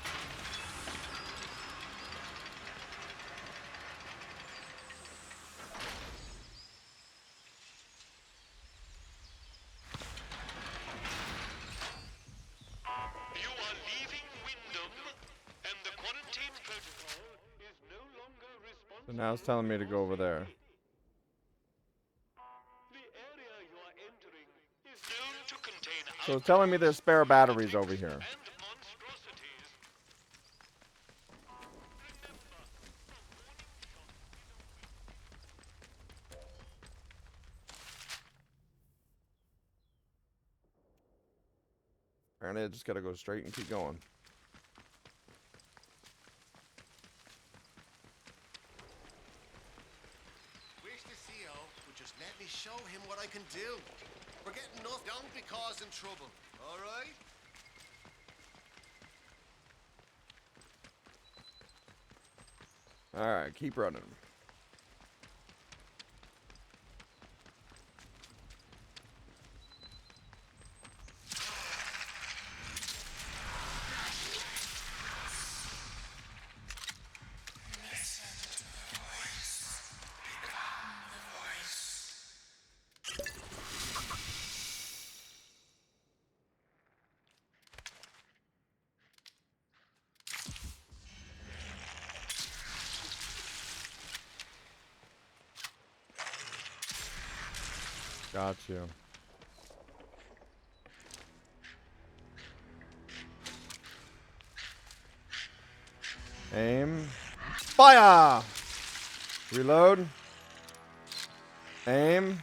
S1: So now it's telling me to go over there.
S2: The area you are entering is known to contain
S1: So it's telling me there's spare batteries over here.
S2: and monstrosities.
S1: Apparently I just gotta go straight and keep going.
S3: Wish the CEO would just let me show him what I can do. We're getting enough. Don't be causing trouble, all right?
S1: Alright, keep running. Got you. Aim. Fire! Reload. Aim.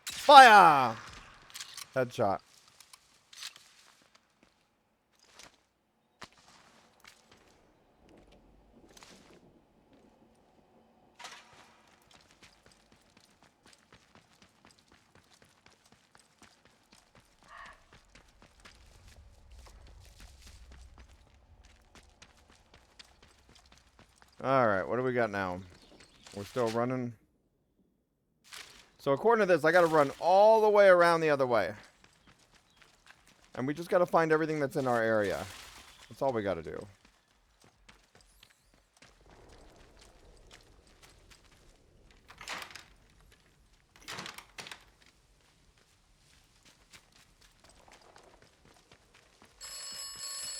S1: Fire! Headshot. Alright, what do we got now? We're still running. So according to this, I gotta run all the way around the other way. And we just gotta find everything that's in our area. That's all we gotta do.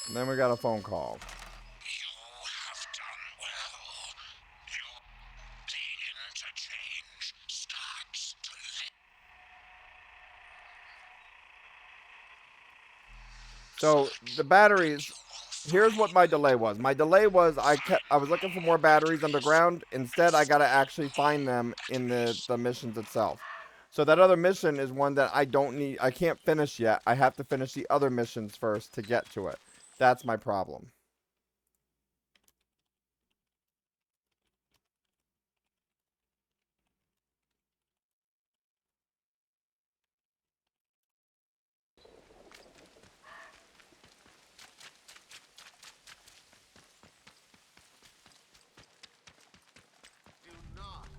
S1: And then we got a phone call. So the batteries, here's what my delay was. My delay was I was looking for more batteries underground. Instead, I got to actually find them in the missions itself. So that other mission is one that I can't finish yet. I have to finish the other missions first to get to it. That's my problem.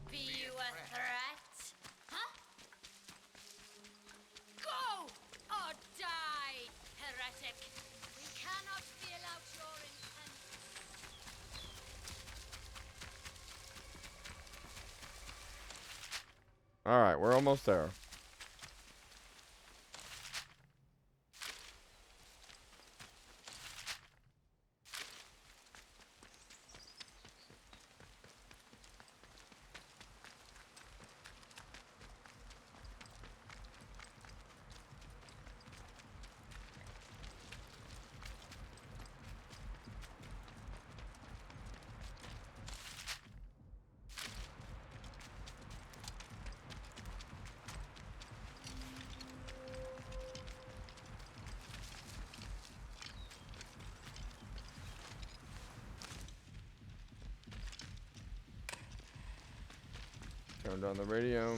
S8: Be you a threat? Huh? Go or die, heretic. We cannot feel out your intent.
S1: All right, we're almost there. Turned on the radio.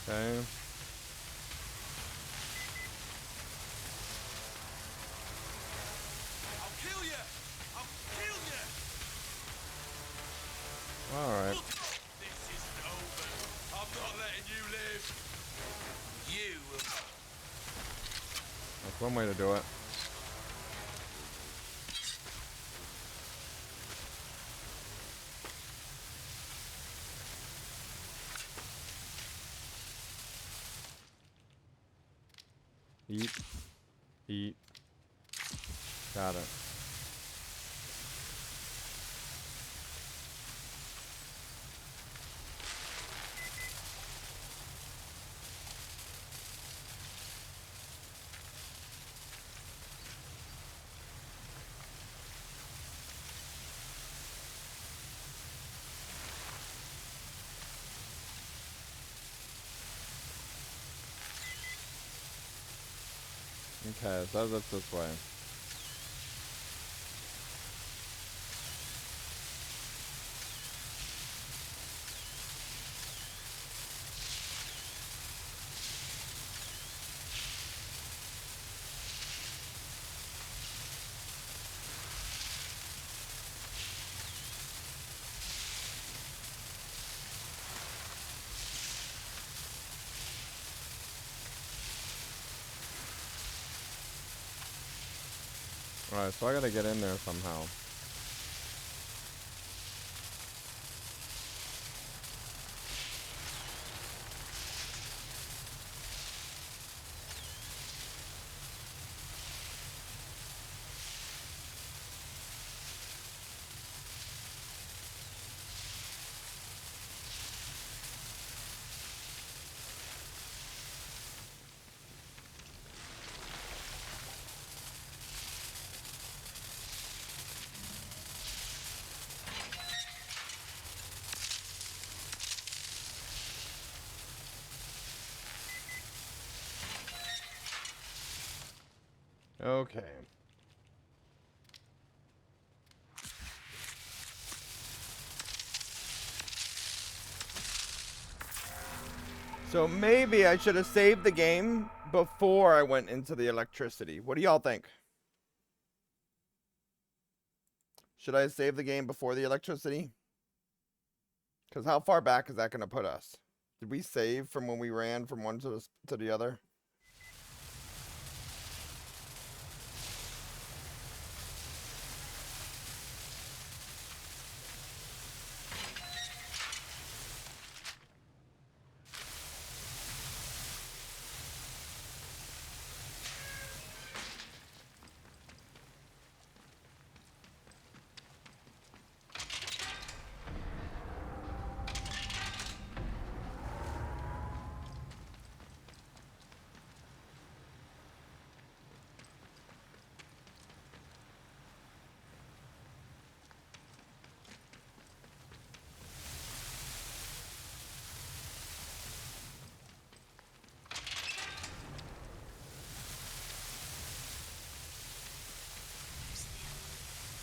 S1: Okay.
S9: I'll kill you! I'll kill you!
S1: Alright.
S9: This isn't over. I'm not letting you live. You will.
S1: That's one way to do it. Eat. Eat. Got it. Okay, so that's this way. Alright, so I gotta get in there somehow. Okay. So maybe I should have saved the game before I went into the electricity. What do y'all think? Should I save the game before the electricity? Because how far back is that going to put us? Did we save from when we ran from one to the other?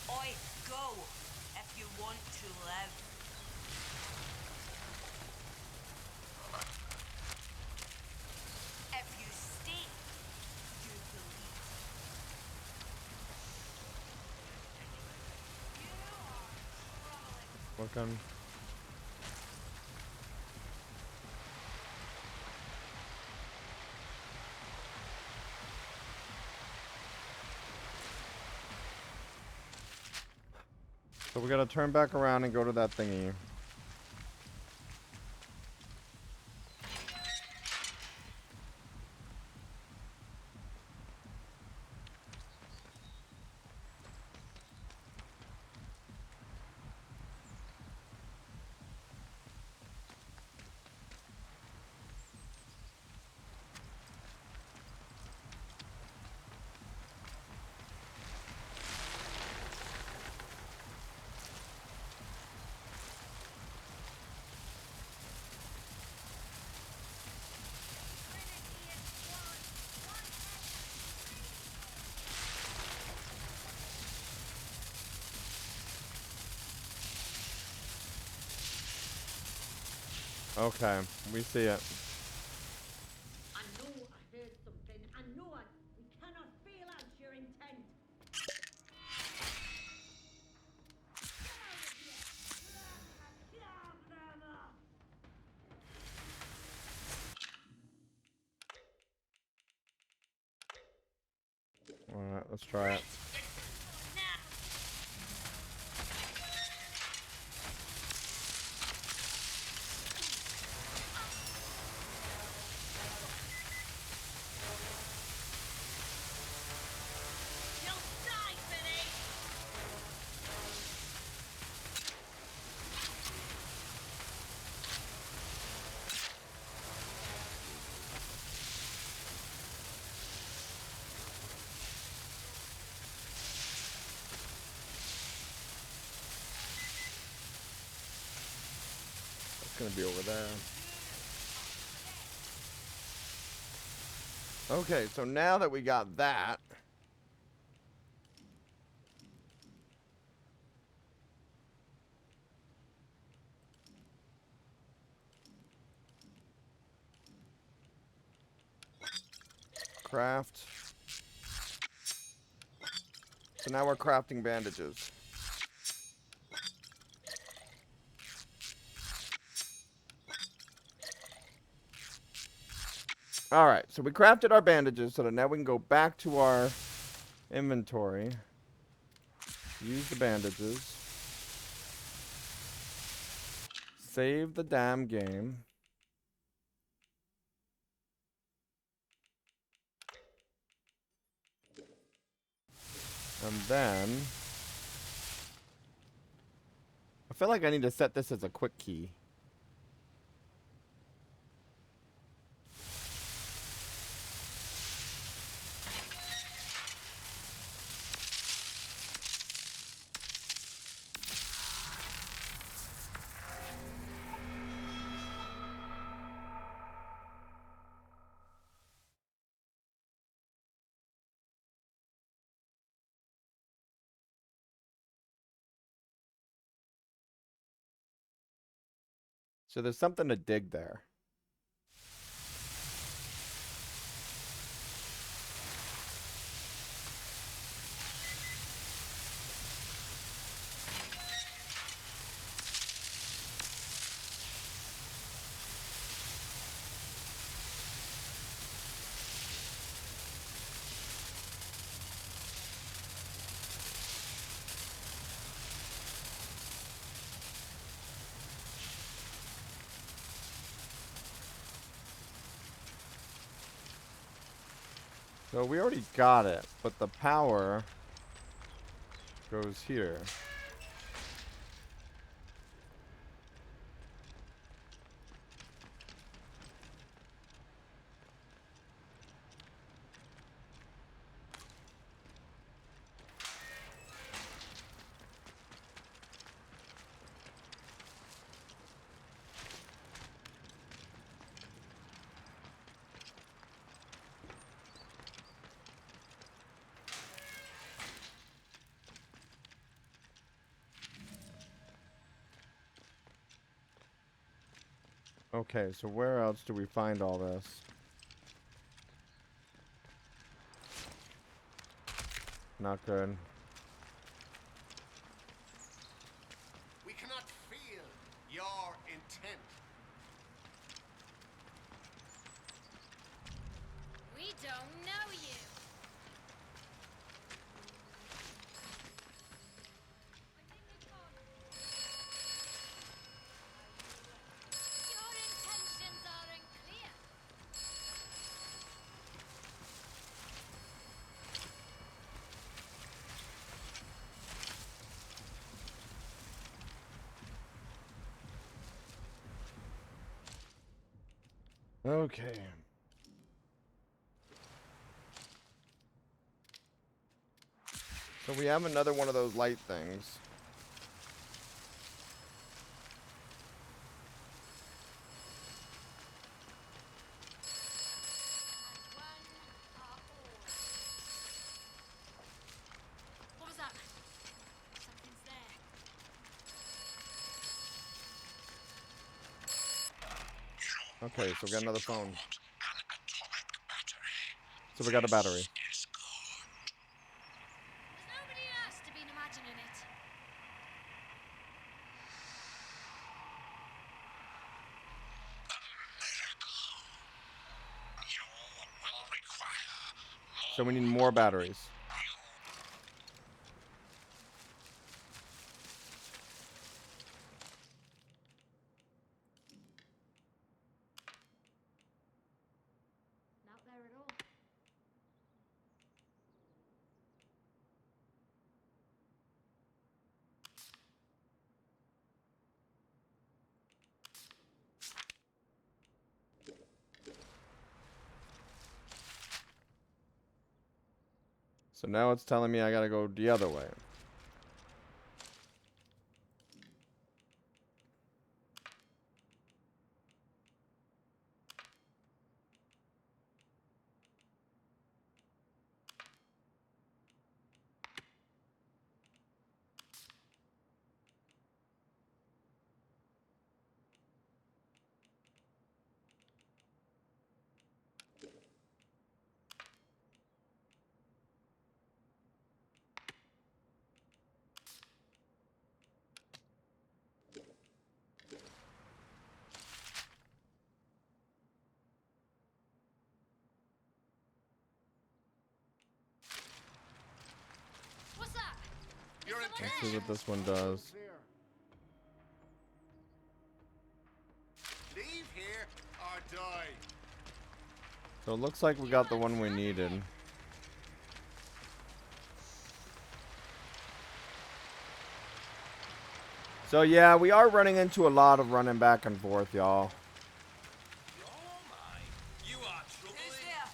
S12: Oi, go if you want to live. If you stay, you believe.
S1: Looking. So we gotta turn back around and go to that thingy. Okay, we see it. Let's try it. It's gonna be over there. Okay, so now that we got that, craft. So now we're crafting bandages. Alright, so we crafted our bandages so that now we can go back to our inventory. Use the bandages. Save the damn game. And then I feel like I need to set this as a quick key. So there's something to dig there. So we already got it, but the power goes here. Okay, so where else do we find all this? Not good.
S3: We cannot feel your intent.
S8: We don't know you. Your intentions are unclear.
S1: Okay. So we have another one of those light things.
S8: What was that? Something's there.
S1: Okay, so we got another phone. So we got a battery.
S8: There's nobody else to be imagining it.
S1: So we need more batteries. So now it's telling me I gotta go the other way.
S8: What's that?
S3: Your
S1: Let's see what this one does.
S3: Leave here or die.
S1: So it looks like we got the one we needed. So yeah, we are running into a lot of running back and forth, y'all.
S9: Oh my, you are troubling.
S12: Who's there?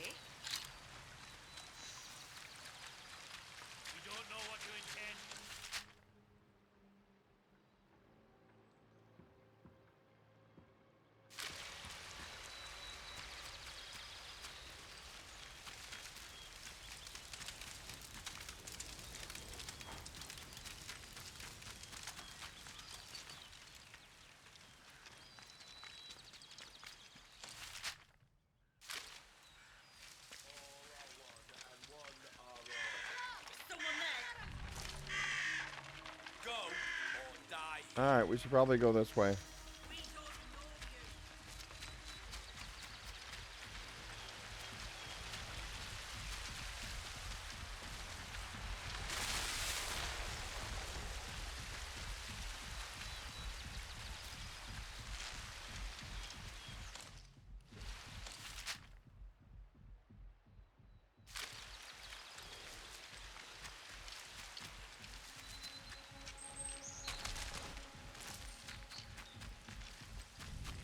S12: Eh?
S7: We don't know what you intend.
S12: Someone there.
S9: Go or die.
S1: Alright, we should probably go this way.
S12: We don't know you.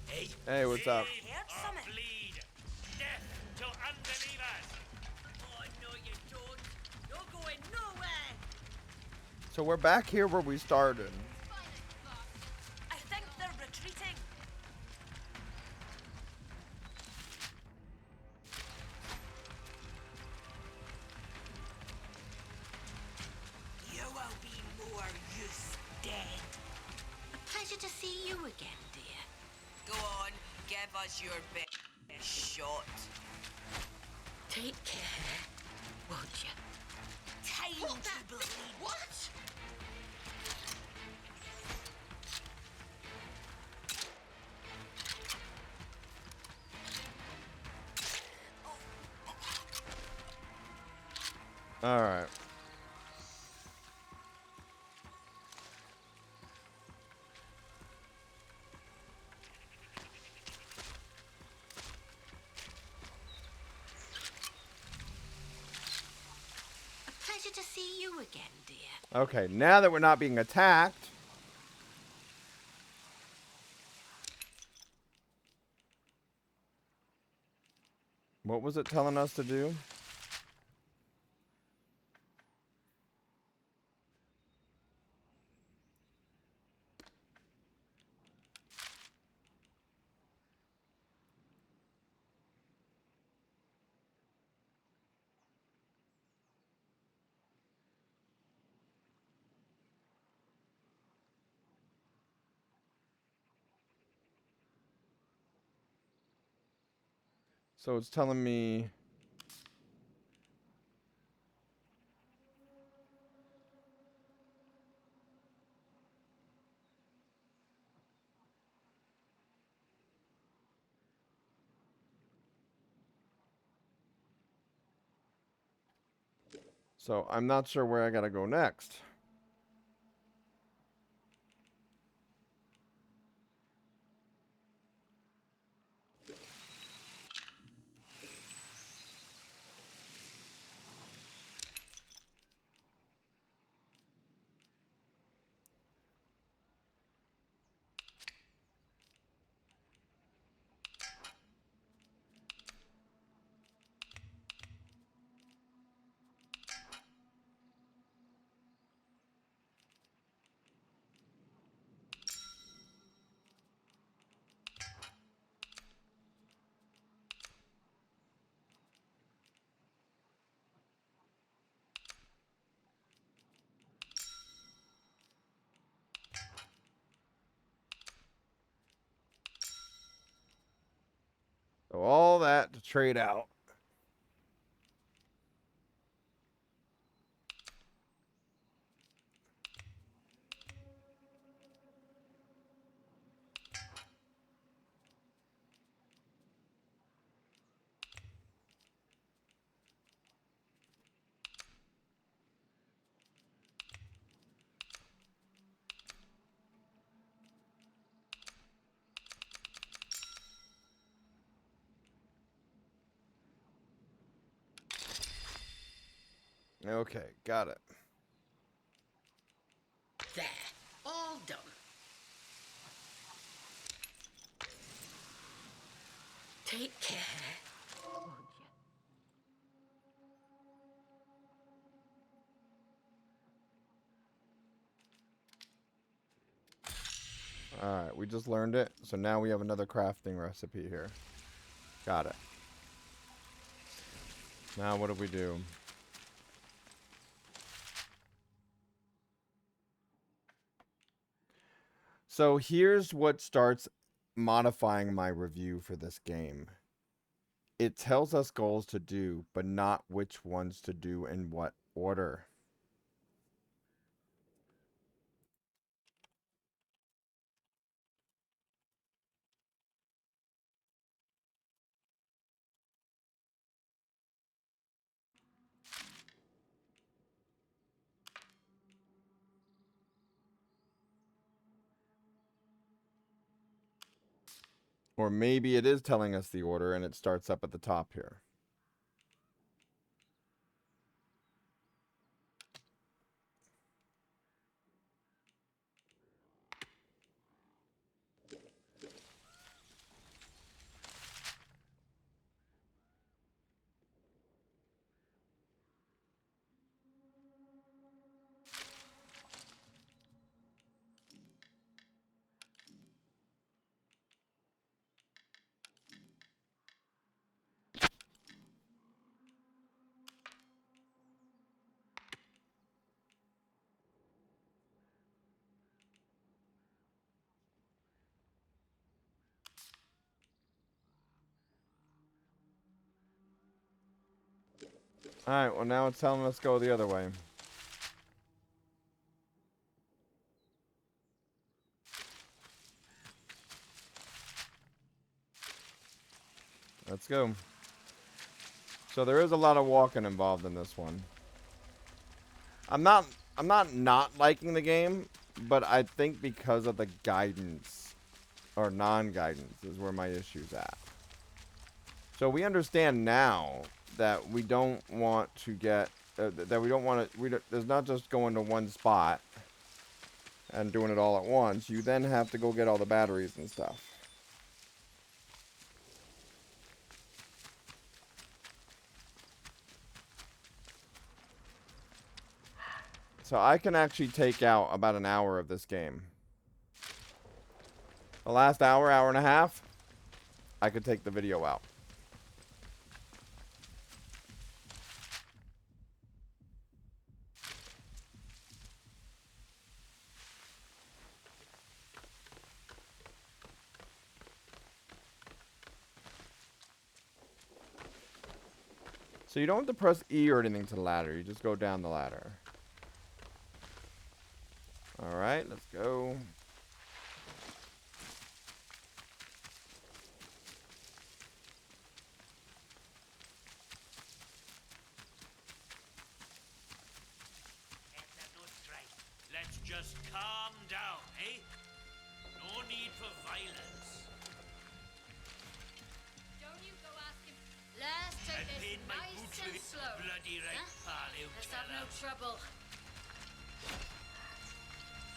S7: Hey,
S1: Hey, what's up?
S12: Heard
S7: or
S12: something?
S7: bleed. Death to unbelievers.
S12: Oh, no, you don't. You're going nowhere.
S1: So we're back here where we started.
S12: I think they're retreating. You will be more use dead.
S11: A pleasure to see you again, dear.
S12: Go on, give us your best shot.
S11: Take care, won't you?
S12: Time to bleed.
S11: What?
S1: Alright.
S11: A pleasure to see you again, dear.
S1: Okay, now that we're not being attacked. What was it telling us to do? So it's telling me so I'm not sure where I gotta go next. to trade out. Okay, got it.
S11: There, all done. Take care.
S1: Alright, we just learned it. So now we have another crafting recipe here. Got it. Now what do we do? So here's what starts modifying my review for this game. It tells us goals to do, but not which ones to do in what order. Or maybe it is telling us the order and it starts up at the top here. Alright, well now it's telling us to go the other way. Let's go. So there is a lot of walking involved in this one. I'm not liking the game, but I think because of the guidance or non-guidance is where my issue's at. So we understand now that we don't want to get that we don't want to. There's not just going to one spot and doing it all at once. You then have to go get all the batteries and stuff. So I can actually take out about an hour of this game. The last hour, hour and a half, I could take the video out. So you don't have to press E or anything to the ladder. You just go down the ladder. Alright, let's go.
S7: Let's just calm down, eh? No need for violence.
S8: Don't you go asking. Let's take
S7: I've
S8: this
S7: paid my
S8: nice
S7: boots
S8: and
S7: with
S8: slow.
S7: bloody right, pal, you
S8: Let's have no
S7: fella.
S8: trouble.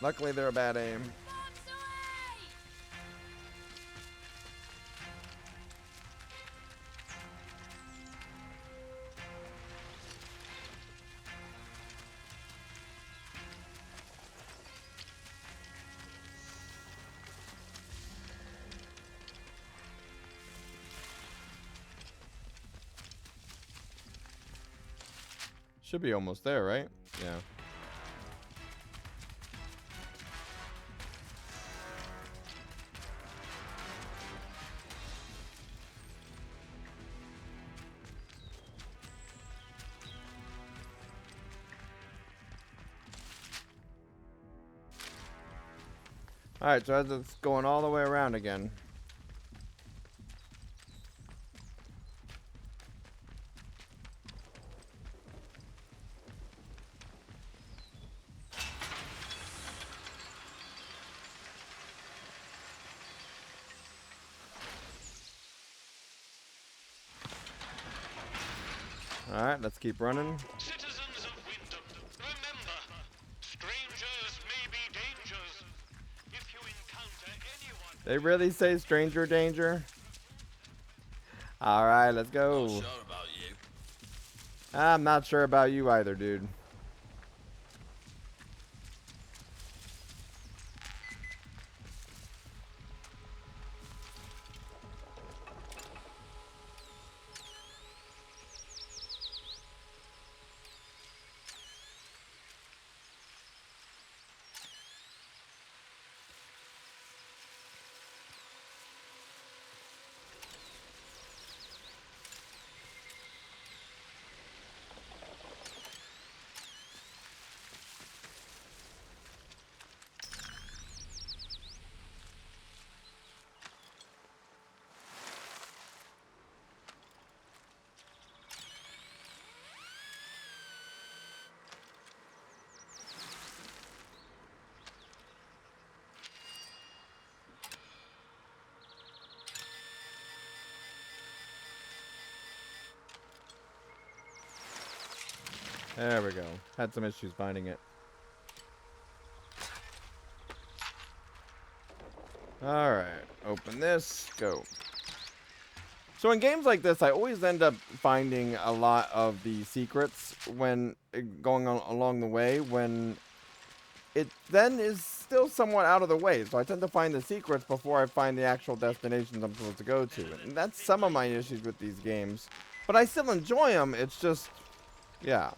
S1: Luckily, they're a bad aim.
S8: Bombs away!
S1: Should be almost there, right? Yeah. Alright, so it's going all the way around again. Alright, let's keep running.
S2: Citizens of Wyndham, remember, strangers may be dangers. If you encounter anyone...
S1: They really say stranger danger? Alright, let's go.
S9: Not sure about you.
S1: I'm not sure about you either, dude. There we go. Had some issues finding it. Alright, open this, go. So in games like this, I always end up finding a lot of the secrets when going on along the way, when it then is still somewhat out of the way. So I tend to find the secrets before I find the actual destinations I'm supposed to go to. And that's some of my issues with these games. But I still enjoy them, it's just, yeah.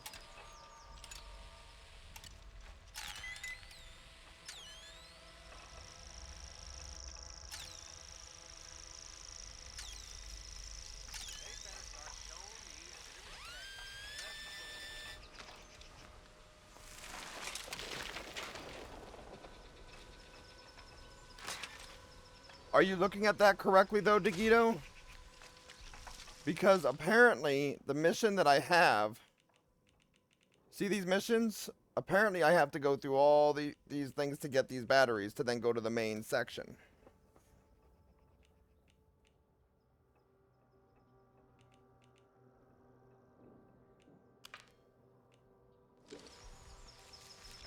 S1: Are you looking at that correctly, though, Digito? Because apparently, the mission that I have... See these missions? Apparently, I have to go through all these things to get these batteries to then go to the main section.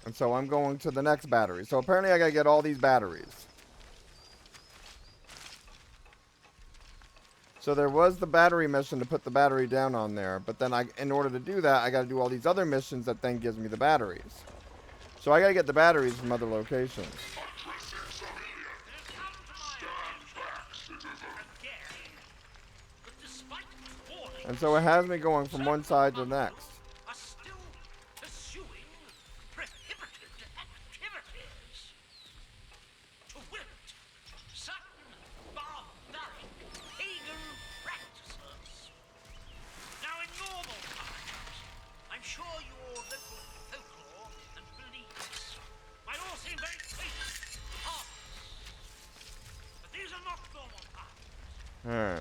S1: And so I'm going to the next battery. So apparently, I gotta get all these batteries. So there was the battery mission to put the battery down on there, but then in order to do that, I got to do all these other missions that then gives me the batteries. So I got to get the batteries from other locations. And so it has me going from one side to the next. Alright.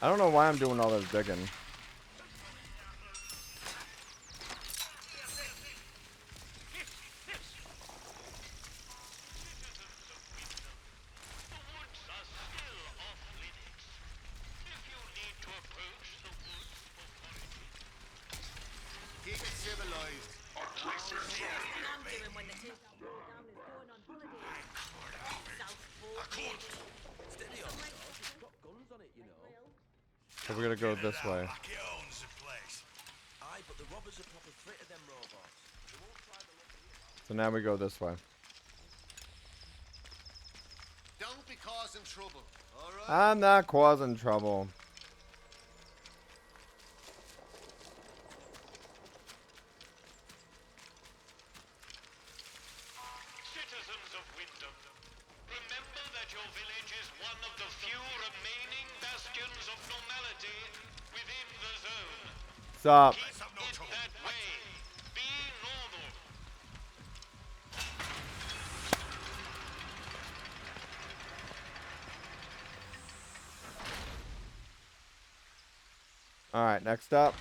S1: I don't know why I'm doing all this digging. So we're gonna go this way. So now we go this way.
S3: Don't be causing trouble, all right?
S1: I'm not causing trouble.
S2: Citizens of Wyndham, Remember that your village is one of the few remaining bastions of normality within the zone.
S1: Stop.
S2: Keep it that way. Be normal.
S1: All right, next up.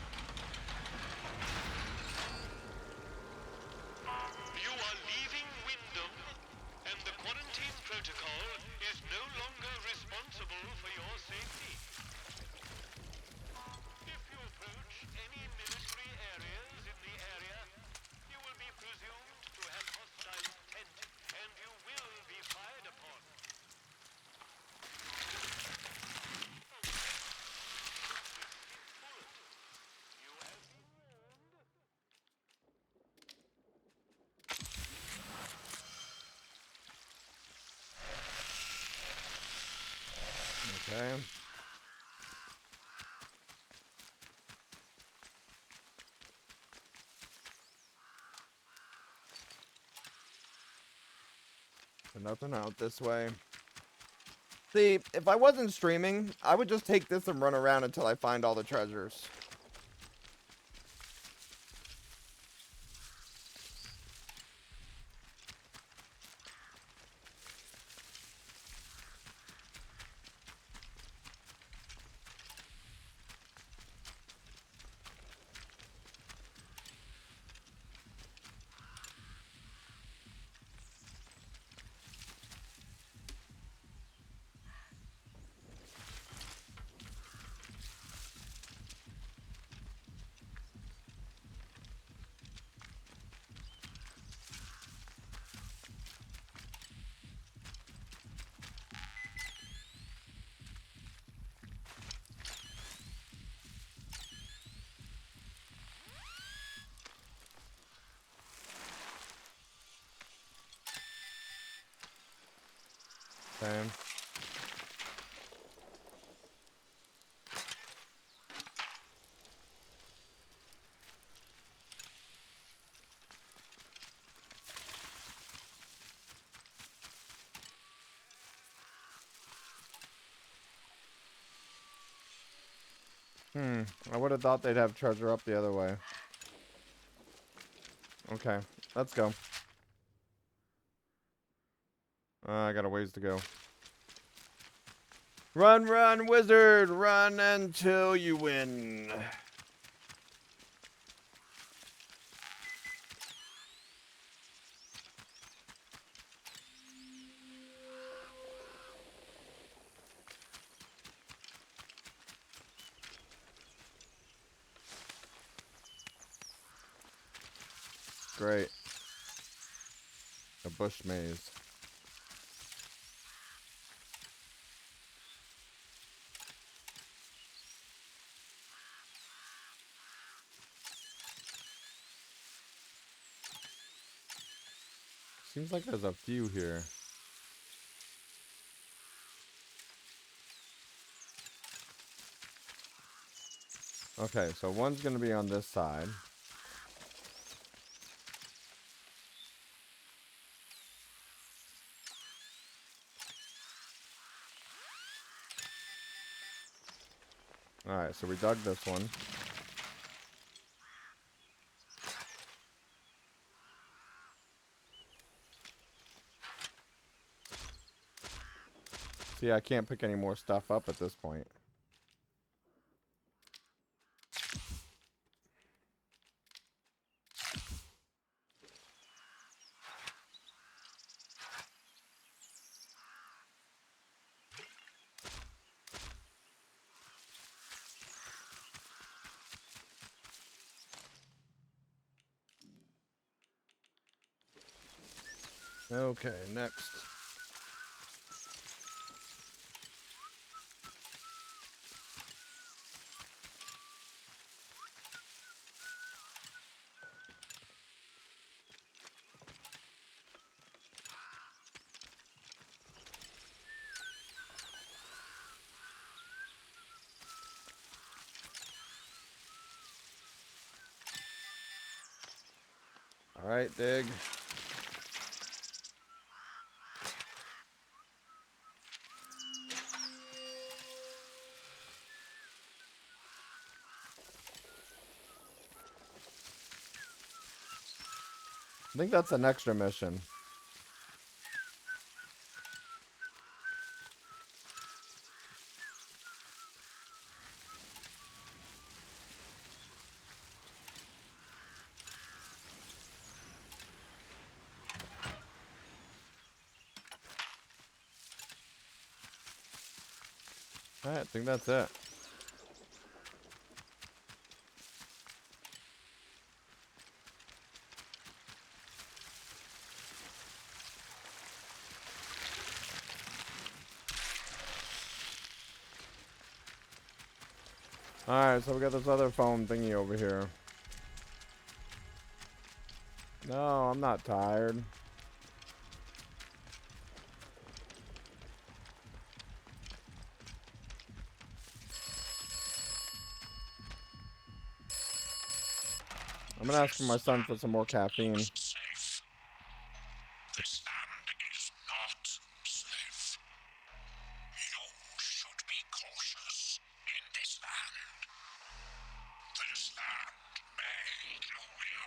S2: You are leaving Wyndham, and the quarantine protocol is no longer responsible for your safety. If you approach any military areas in the area, you will be presumed to have hostile intent, and you will be fired upon. You have been warned.
S1: Okay. So nothing out this way. See, if I wasn't streaming, I would just take this and run around until I find all the treasures. Okay. I would have thought they'd have treasure up the other way. Okay, let's go. I got a ways to go. Run, run, wizard! Run until you win. Great. A bush maze. Seems like there's a few here. Okay, so one's gonna be on this side. Alright, so we dug this one. See, I can't pick any more stuff up at this point. Okay, next. Alright, dig. I think that's an extra mission. Alright, I think that's it. Alright, so we got this other foam thingy over here. No, I'm not tired. I'm gonna ask my son for some more caffeine.
S2: Safe. This land is not safe. You should be cautious in this land. This land may kill you.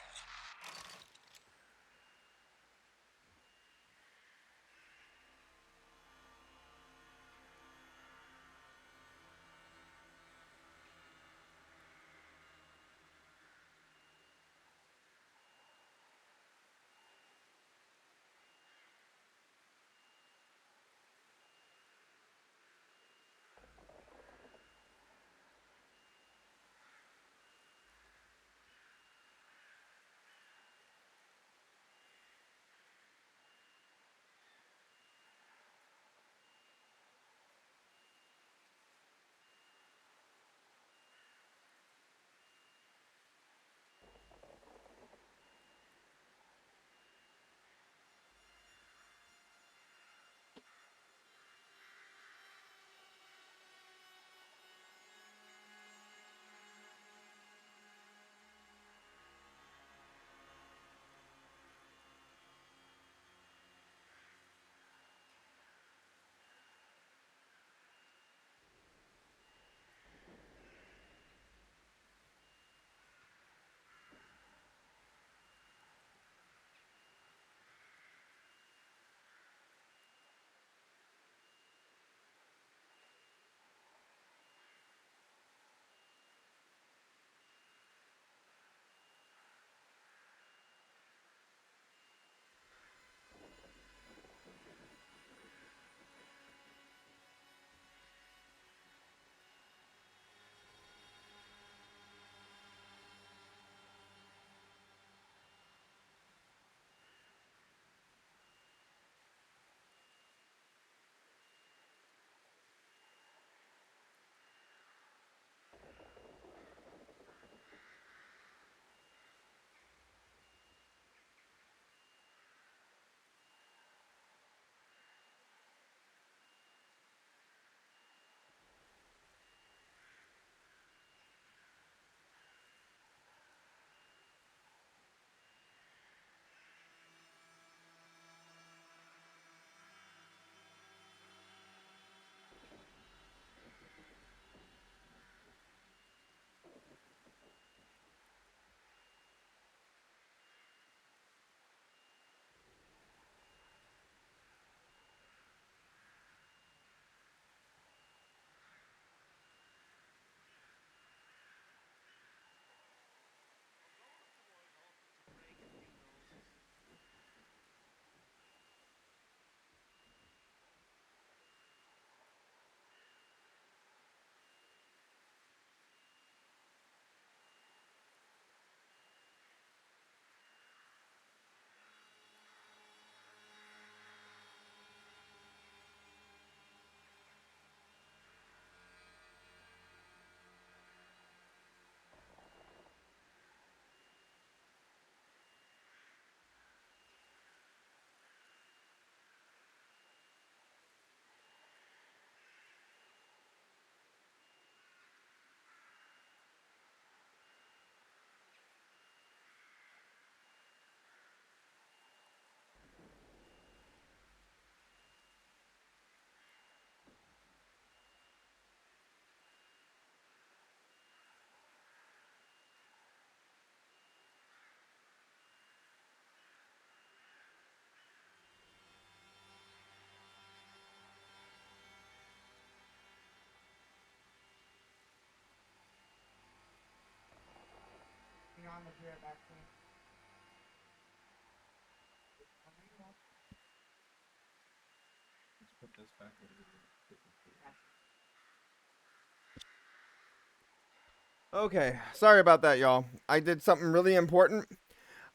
S1: Okay, sorry about that, y'all. I did something really important.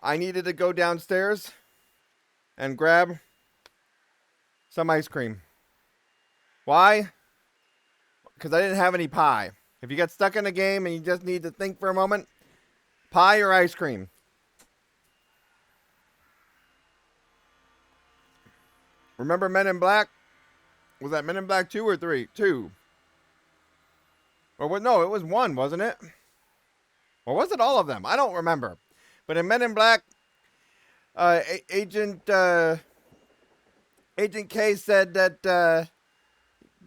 S1: I needed to go downstairs and grab some ice cream. Why? Because I didn't have any pie. If you get stuck in a game and you just need to think for a moment, pie or ice cream? Remember Men in Black? Was that Men in Black 2 or 3? 2. Or what? No, it was 1, wasn't it? Or was it all of them? I don't remember. But in Men in Black, Agent K said that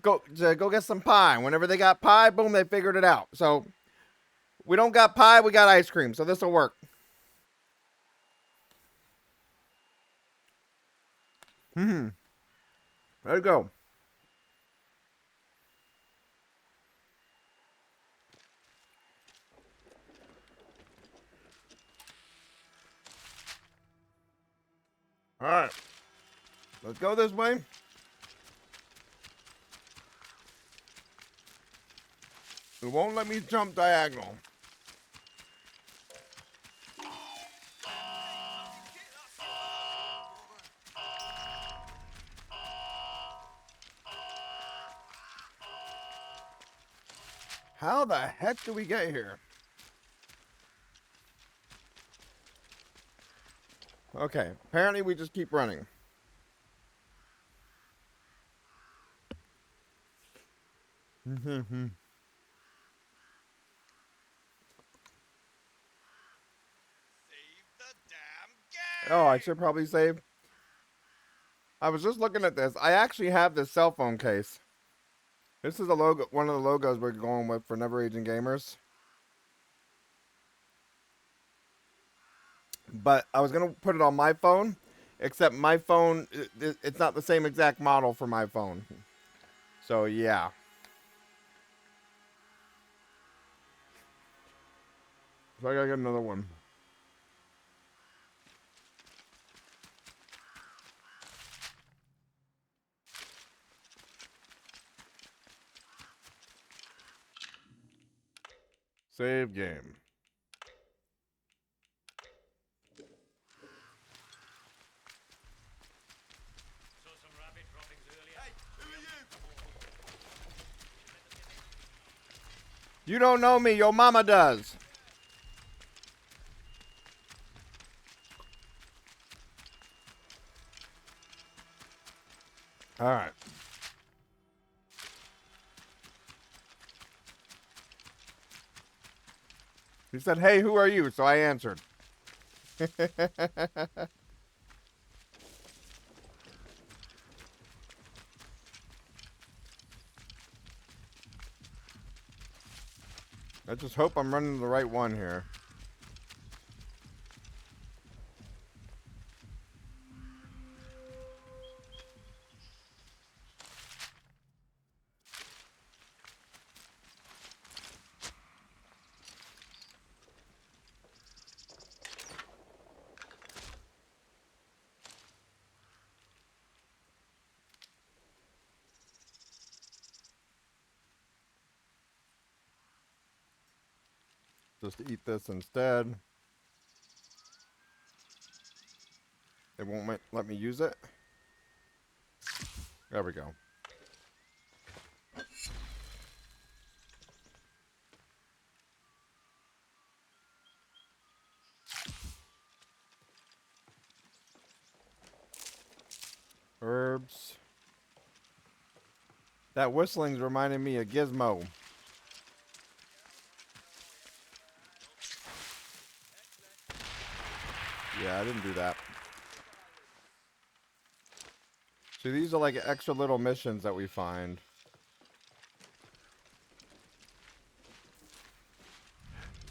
S1: go get some pie. Whenever they got pie, boom, they figured it out. So we don't got pie, we got ice cream. So this will work. There you go. All right. Let's go this way. It won't let me jump diagonal. How the heck do we get here? Okay, apparently we just keep running. Oh, I should probably save. I was just looking at this. I actually have this cell phone case. This is a logo, one of the logos we're going with for Never Aging Gamers. But I was gonna put it on my phone, except my phone, it's not the same exact model for my phone. So yeah. So I gotta get another one. Save game. You don't know me, your mama does. All right. He said, "Hey, who are you?" So I answered. I just hope I'm running the right one here. Just eat this instead. It won't let me use it. There we go. Herbs. That whistling's reminding me of Gizmo. Yeah, I didn't do that. See, these are like extra little missions that we find.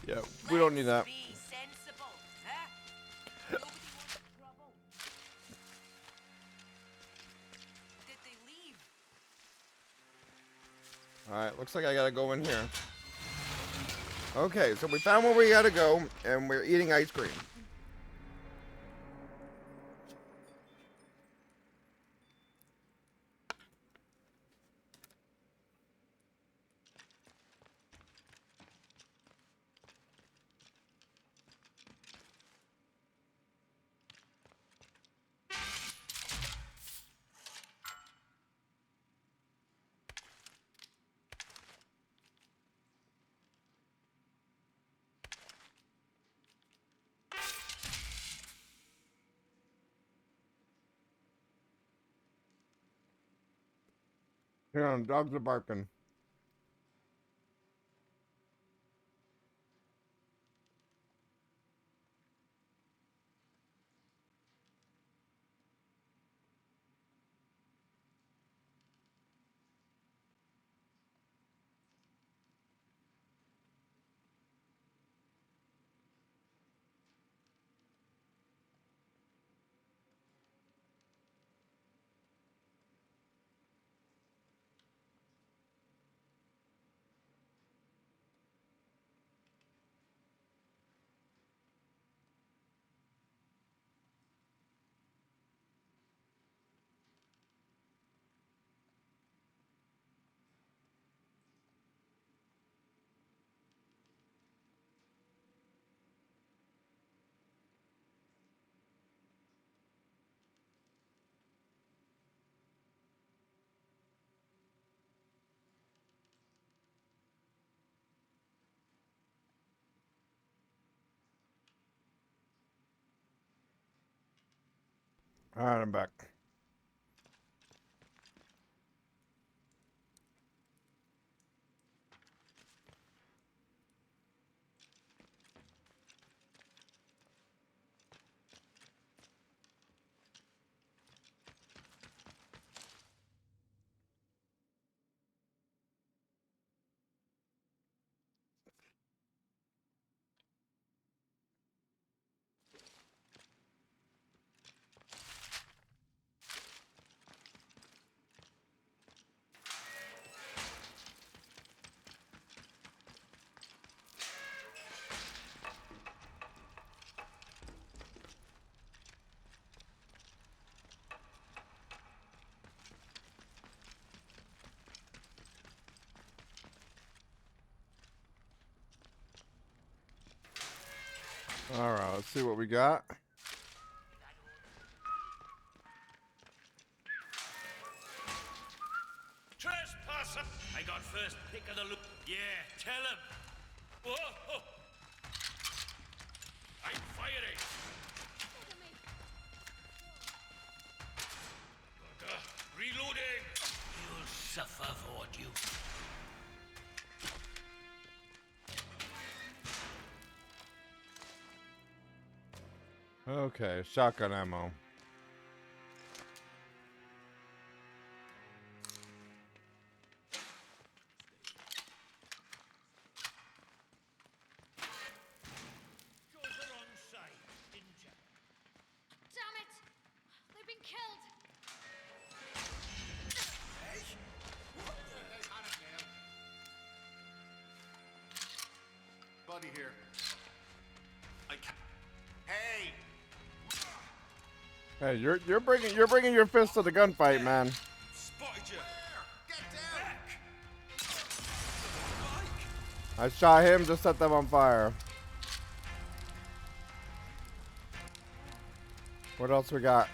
S1: Yeah, we don't need that.
S12: Be sensible, huh? Nobody wants trouble. Did they leave?
S1: Alright, looks like I gotta go in here. Okay, so we found where we gotta go, and we're eating ice cream. Yeah, dogs are barking. All right, I'm back. All right, let's see what we got.
S7: Trespasser! I got first pick of the loot. Yeah, tell him. Whoa! I'm firing. Reloading. You'll suffer for what you.
S1: Okay, shotgun ammo.
S7: Chose the wrong side, didn't you?
S8: Damn it! They've been killed!
S3: Buddy here. I can't. Hey!
S1: Hey, you're bringing your fist to the gunfight, man.
S9: Spotted you.
S3: Get down!
S1: I shot him to set them on fire. What else we got?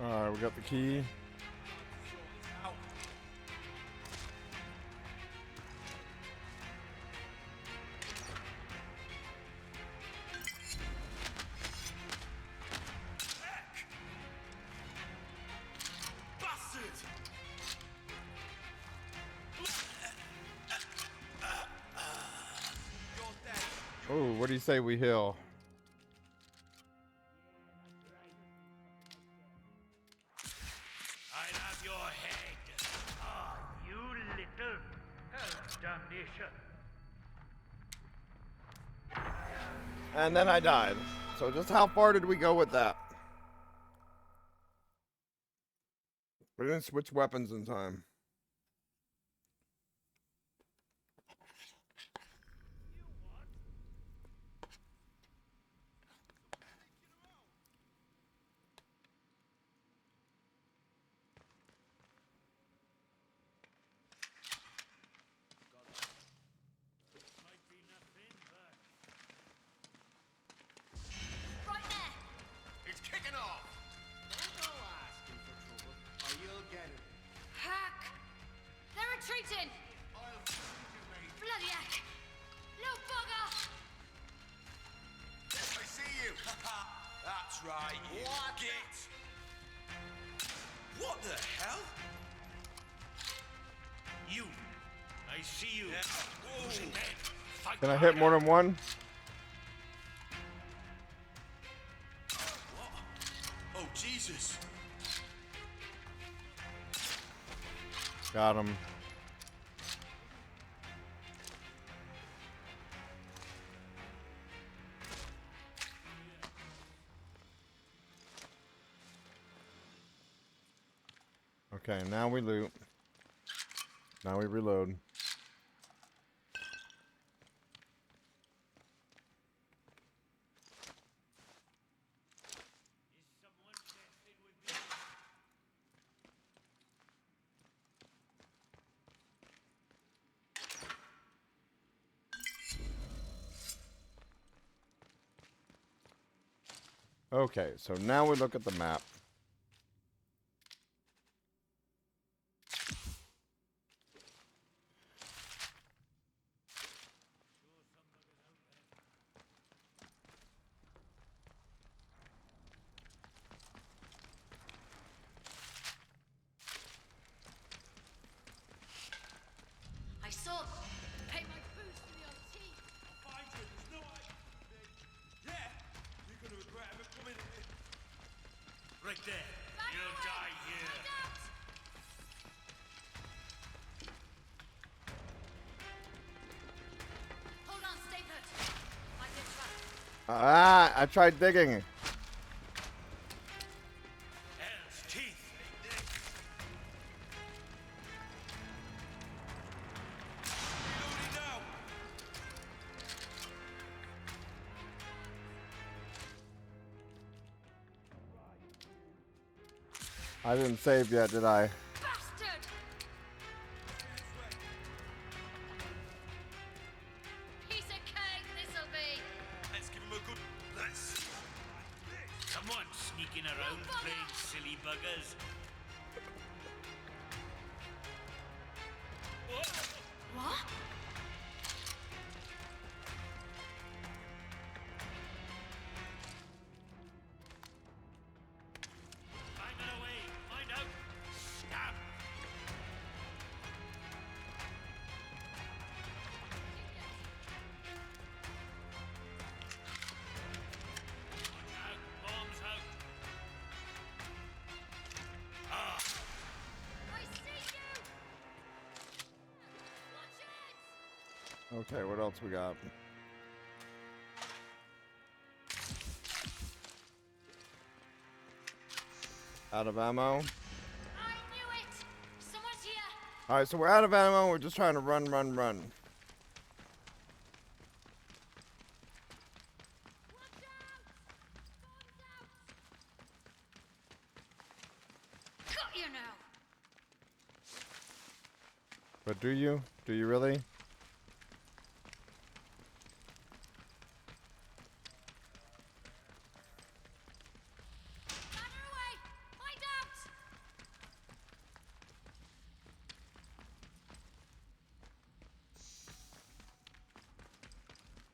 S1: Alright, we got the key. Oh, what do you say we heal?
S7: I'll have your head. Ah, you little hell damnation.
S1: And then I died. So just how far did we go with that? We didn't switch weapons in time.
S8: Right there!
S3: It's kicking off!
S9: Don't go asking for trouble, or you'll get it.
S8: Hack! They're retreating!
S3: I'll find you, mate.
S8: Bloody heck! Little bugger!
S3: Yes, I see you.
S9: That's right, you
S3: What?
S9: git! What the hell?
S7: You. I see you.
S9: Yeah.
S7: Who's in bed? Fight
S1: Can I hit more than one?
S9: What? Oh, Jesus.
S1: Got him. Okay, now we loot. Now we reload. Okay, so now we look at the map.
S8: I saw them. Pay my boots for your teeth.
S9: I'll find you. There's no way. Yeah, you're gonna regret ever coming here.
S7: Right there.
S8: Back
S7: You'll
S8: away.
S7: die here.
S8: Find out. Hold on, stay put. Might get trapped.
S1: Ah, I tried digging.
S7: Hell's teeth.
S9: Reloading now.
S1: I didn't save yet, did I?
S8: Bastard! Piece of cake, this'll be.
S9: Let's give him a good. Let's.
S7: Come on, sneaking around, playing silly buggers.
S8: What?
S7: Find a way. Find out. Stab. Out. Bombs out. Ah.
S8: I see you! Watch it!
S1: Okay, what else we got? Out of ammo.
S8: I knew it! Someone's here!
S1: Alright, so we're out of ammo. We're just trying to run.
S8: Watch out! Bombs out! Got you now!
S1: But do you? Do you really?
S8: Banner away! Find out!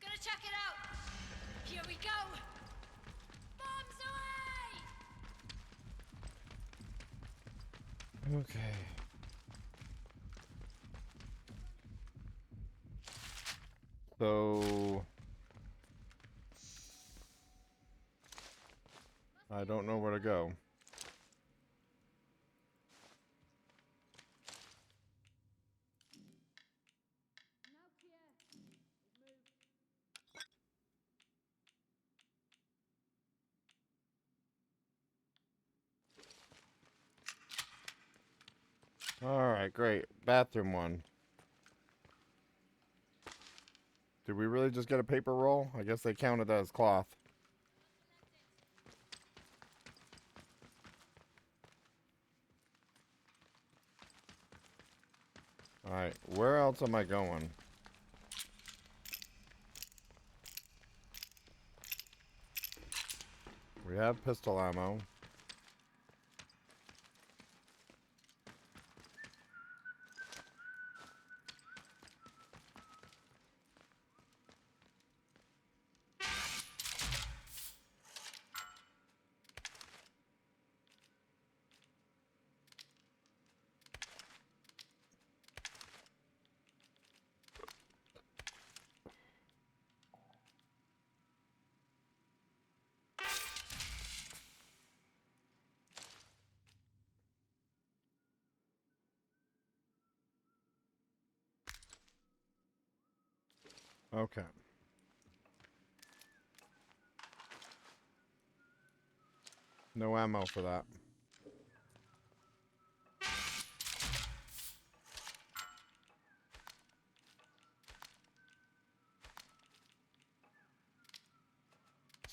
S8: Gonna check it out! Here we go! Bombs away!
S1: Okay. So I don't know where to go. Alright, great. Bathroom one. Did we really just get a paper roll? I guess they counted that as cloth. Alright, where else am I going? We have pistol ammo. Okay. No ammo for that.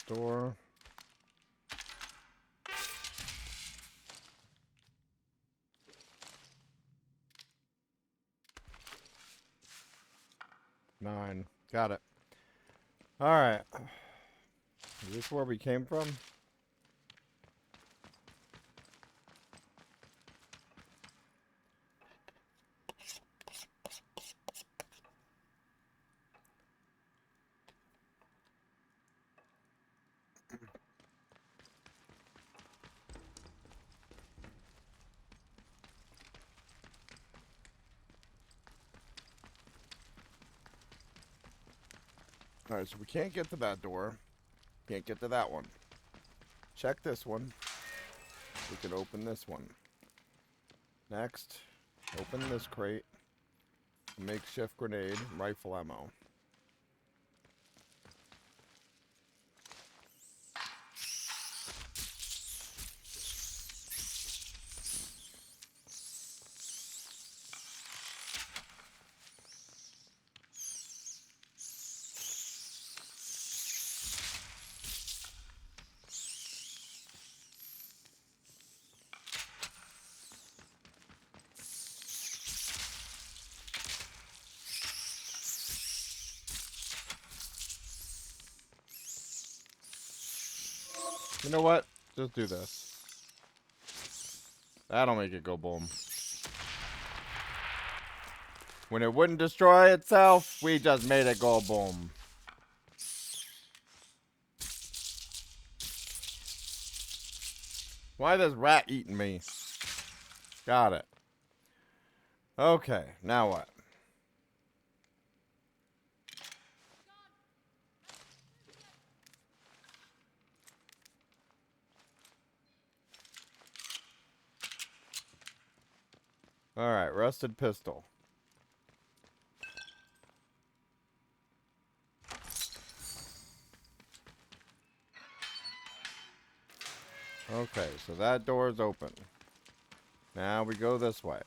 S1: Store. Nine. Got it. Alright. Is this where we came from? Alright, so we can't get to that door. Can't get to that one. Check this one. We can open this one. Next, open this crate. Makeshift grenade, rifle ammo. You know what? Just do this. That'll make it go boom. When it wouldn't destroy itself, we just made it go boom. Why is this rat eating me? Got it. Okay, now what? Alright, rusted pistol. Okay, so that door is open. Now we go this way.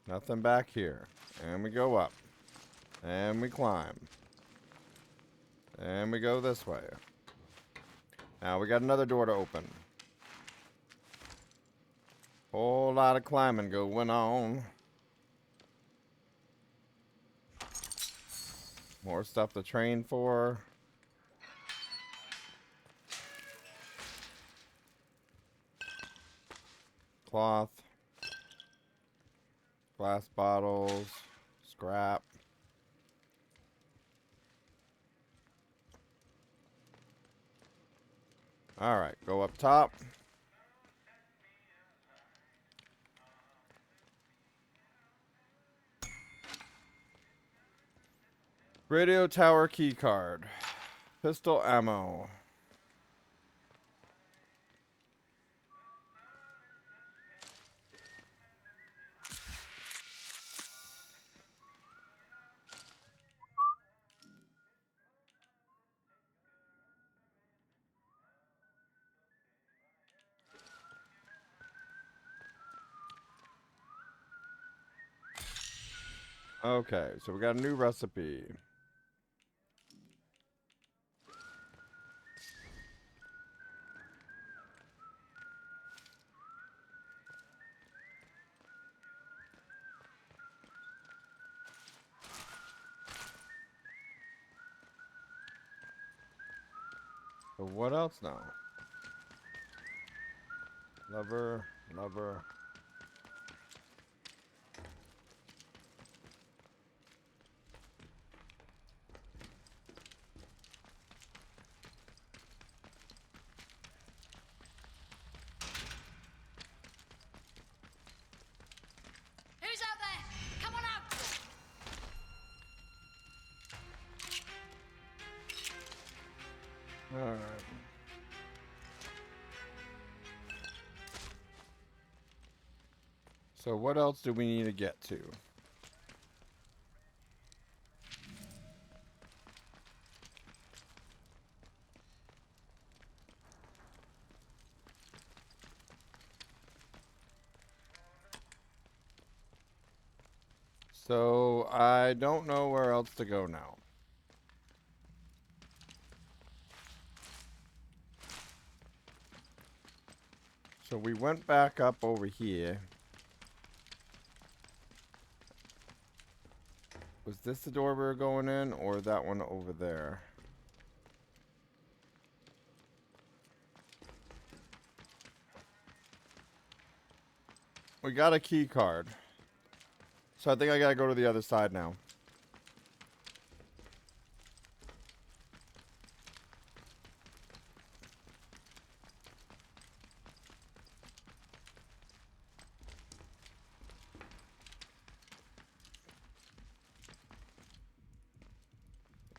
S1: Nothing back here. And we go up. And we climb. And we go this way. Now we got another door to open. Whole lot of climbing going on. More stuff to train for. Cloth. Glass bottles. Scrap. Alright, go up top. Radio tower key card. Pistol ammo. Okay, so we got a new recipe. So what else now? Lover, lover.
S8: Who's out there? Come on out!
S1: All right. So what else do we need to get to? So I don't know where else to go now. So we went back up over here. Was this the door we were going in, or that one over there? We got a key card. So I think I gotta go to the other side now.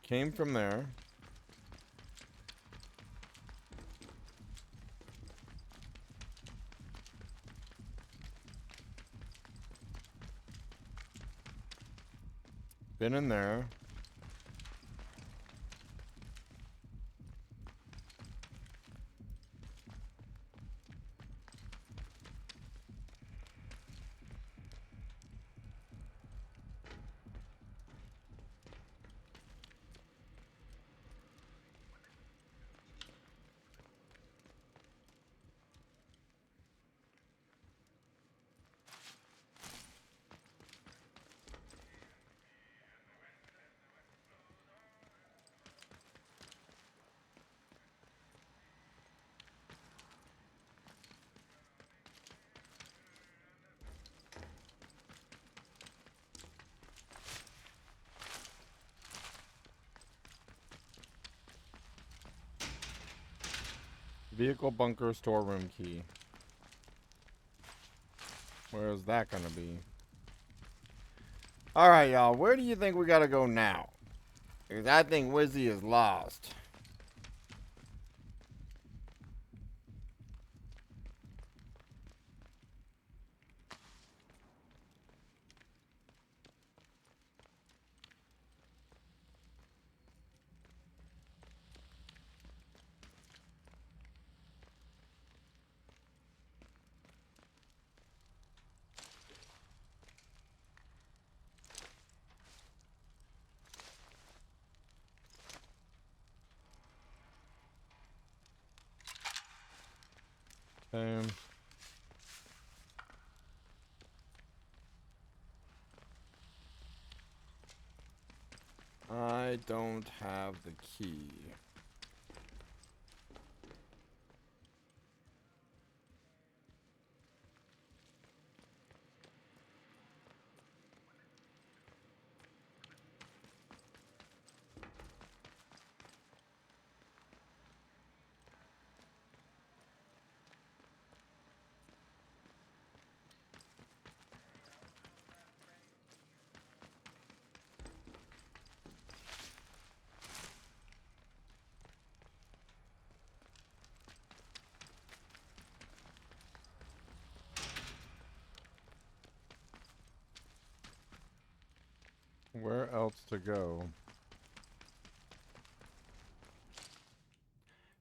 S1: Came from there. Been in there. Vehicle bunker storeroom key. Where is that gonna be? Alright, y'all. Where do you think we gotta go now? Because I think Wizzy is lost. I don't have the key. Where else to go?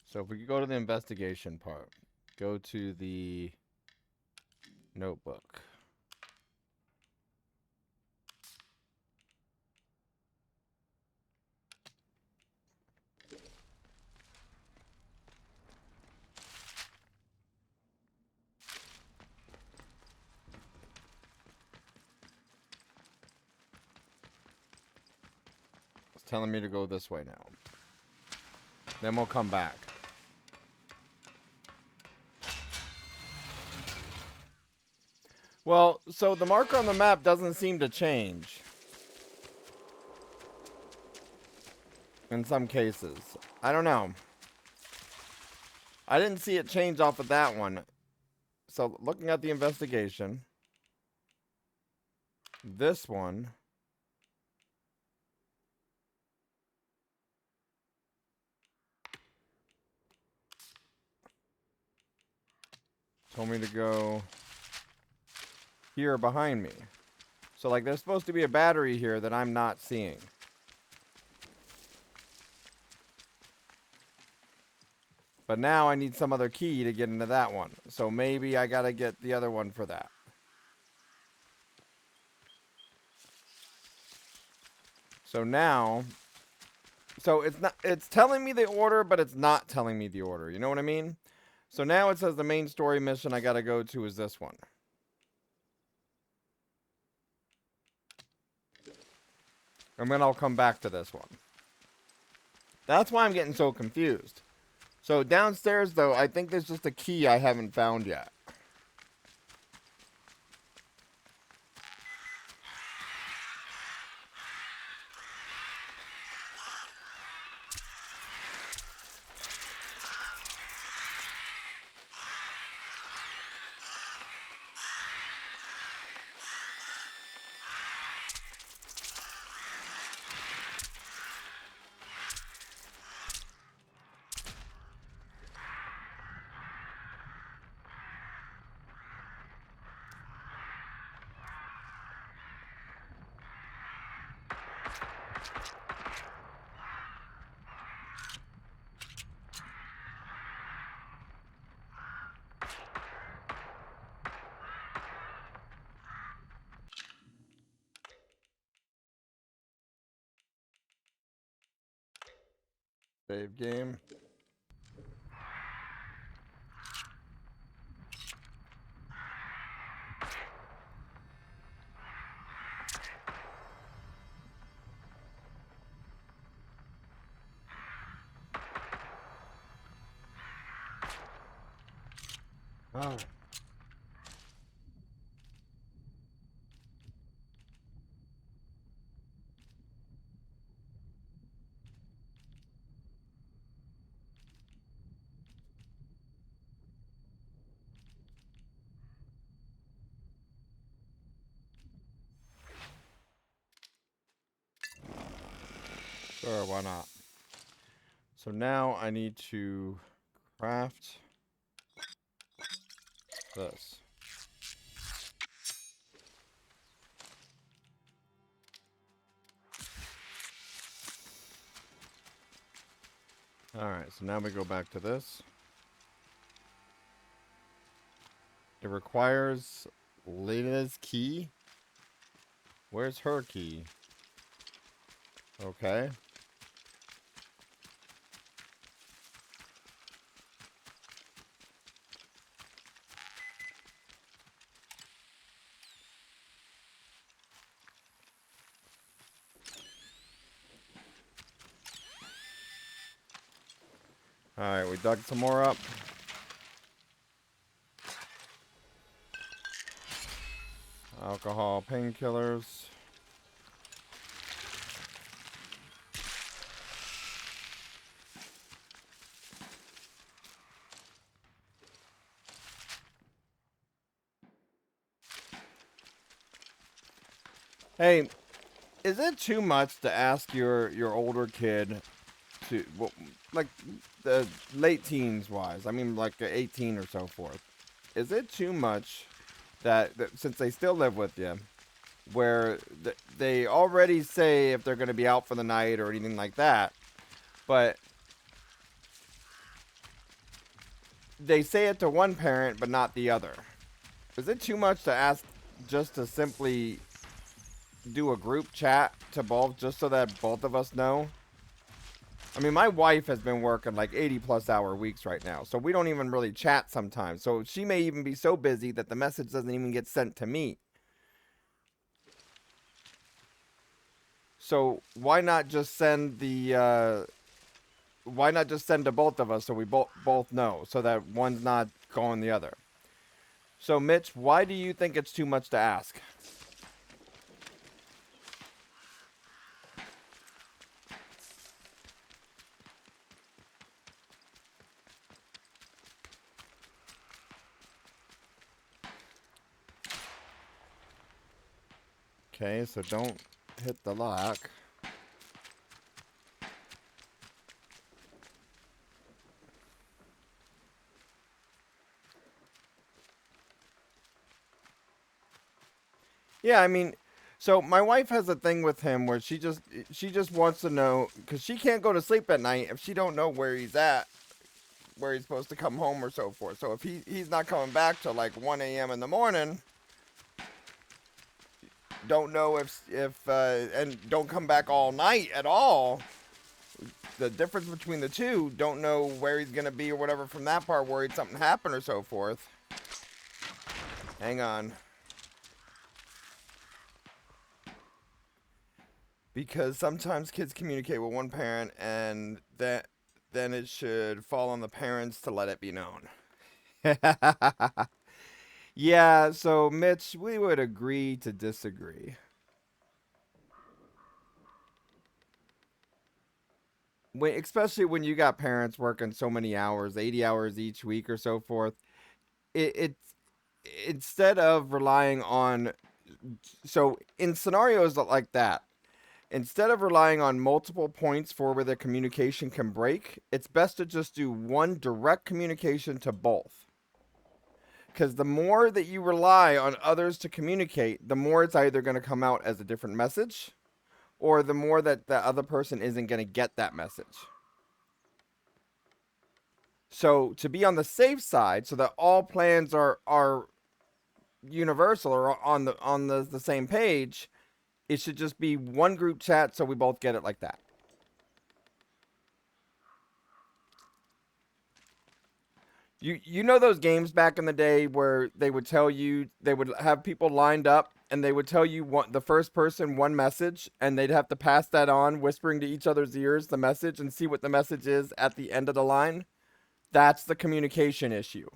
S1: So if we could go to the investigation part, go to the notebook. telling me to go this way now. Then we'll come back. Well, so the marker on the map doesn't seem to change. In some cases. I don't know. I didn't see it change off of that one. So, looking at the investigation. This one. Told me to go here behind me. So, like, there's supposed to be a battery here that I'm not seeing. But now I need some other key to get into that one. So maybe I gotta get the other one for that. So now, so it's telling me the order, but it's not telling me the order. You know what I mean? So now it says the main story mission I gotta go to is this one. And then I'll come back to this one. That's why I'm getting so confused. So downstairs, though, I think there's just a key I haven't found yet. Save game. Oh. Sure, why not? So now I need to craft this. Alright, so now we go back to this. It requires Lena's key. Where's her key? Okay. Alright, we dug some more up. Alcohol, painkillers. Hey, is it too much to ask your older kid to, well, like the late teens wise? I mean, like 18 or so forth. Is it too much that since they still live with you, where they already say if they're going to be out for the night or anything like that, but they say it to one parent but not the other? Is it too much to ask just to simply do a group chat to both, just so that both of us know? I mean, my wife has been working like 80+ hour weeks right now, so we don't even really chat sometimes. So she may even be so busy that the message doesn't even get sent to me. So why not just send the why not just send to both of us so we both know, so that one's not going the other? So Mitch, why do you think it's too much to ask? Okay, so don't hit the lock. Yeah, I mean, so my wife has a thing with him where she just wants to know, because she can't go to sleep at night if she don't know where he's at, where he's supposed to come home or so forth. So if he's not coming back till like 1 a.m. in the morning, don't know if and don't come back all night at all. The difference between the two, don't know where he's gonna be or whatever from that part, worried something happened or so forth. Hang on. Because sometimes kids communicate with one parent, and then it should fall on the parents to let it be known. Yeah, so Mitch, we would agree to disagree. Especially when you got parents working so many hours, 80 hours each week or so forth, it's instead of relying on, so in scenarios like that, instead of relying on multiple points for where the communication can break, it's best to just do one direct communication to both. Because the more that you rely on others to communicate, the more it's either going to come out as a different message, or the more that the other person isn't going to get that message. So to be on the safe side, so that all plans are universal or on the same page, it should just be one group chat so we both get it like that. You know those games back in the day where they would tell you, they would have people lined up and they would tell you the first person one message, and they'd have to pass that on, whispering to each other's ears the message, and see what the message is at the end of the line? That's the communication issue.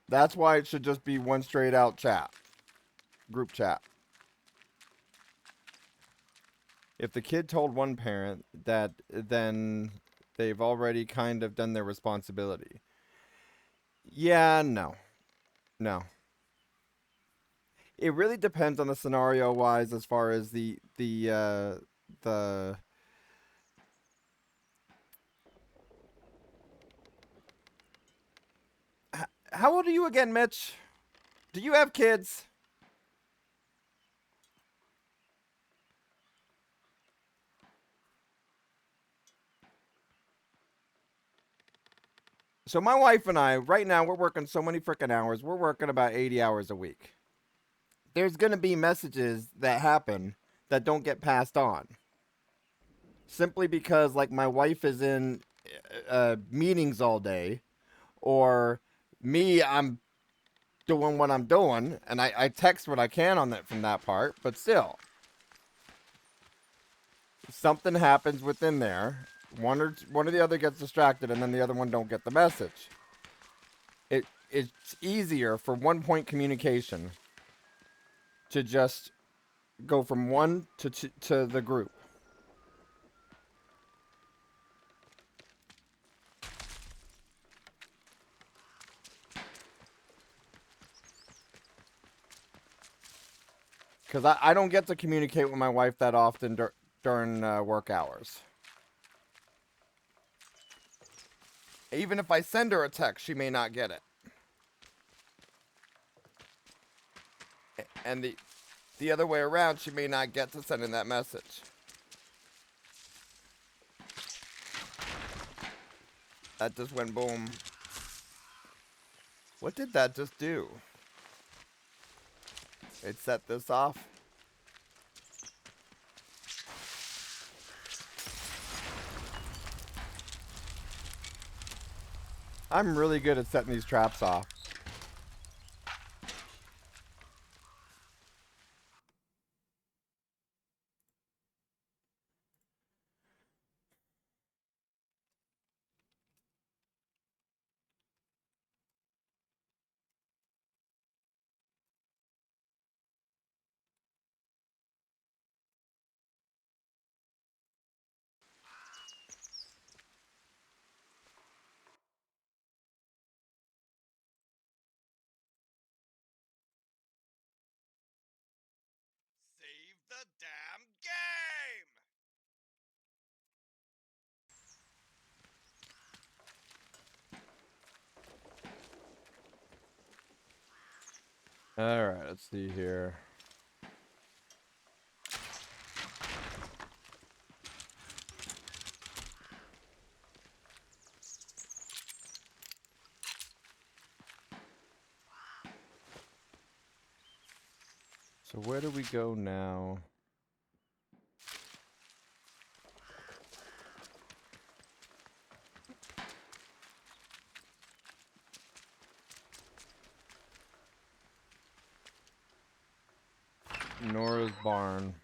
S1: That's why it should just be one straight out chat. Group chat. If the kid told one parent that, then they've already kind of done their responsibility. Yeah, no. No. It really depends on the scenario wise, as far as the how old are you again, Mitch? Do you have kids? So my wife and I, right now, we're working so many freaking hours. We're working about 80 hours a week. There's going to be messages that happen that don't get passed on. Simply because, like, my wife is in meetings all day, or me, I'm doing what I'm doing, and I text what I can on that from that part, but still, something happens within there. One or the other gets distracted, and then the other one don't get the message. It's easier for one point communication to just go from one to the group. Because I don't get to communicate with my wife that often during work hours. Even if I send her a text, she may not get it. And the other way around, she may not get to sending that message. That just went boom. What did that just do? It set this off. I'm really good at setting these traps off.
S3: the damn game!
S1: All right, let's see here. So where do we go now? Nora's barn.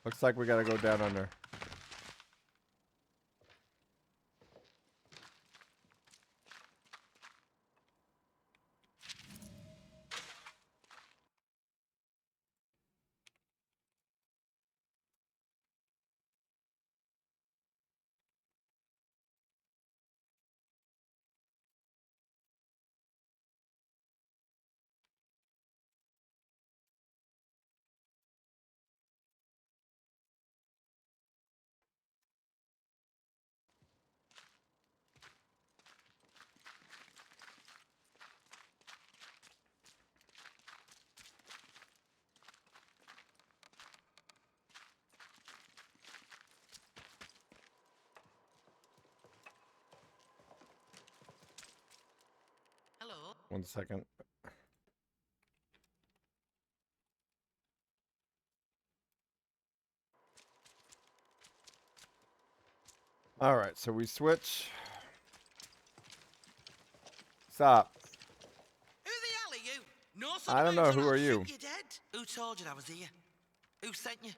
S1: Looks like we gotta go down under.
S11: Hello?
S1: 1 second. All right, so we switch. Stop.
S13: Who the hell are you? No son
S1: I
S13: of
S1: don't
S13: moons
S1: know.
S13: or
S1: Who
S13: I'll
S1: are
S13: shoot
S1: you?
S13: you dead. Who told you I was here? Who sent you?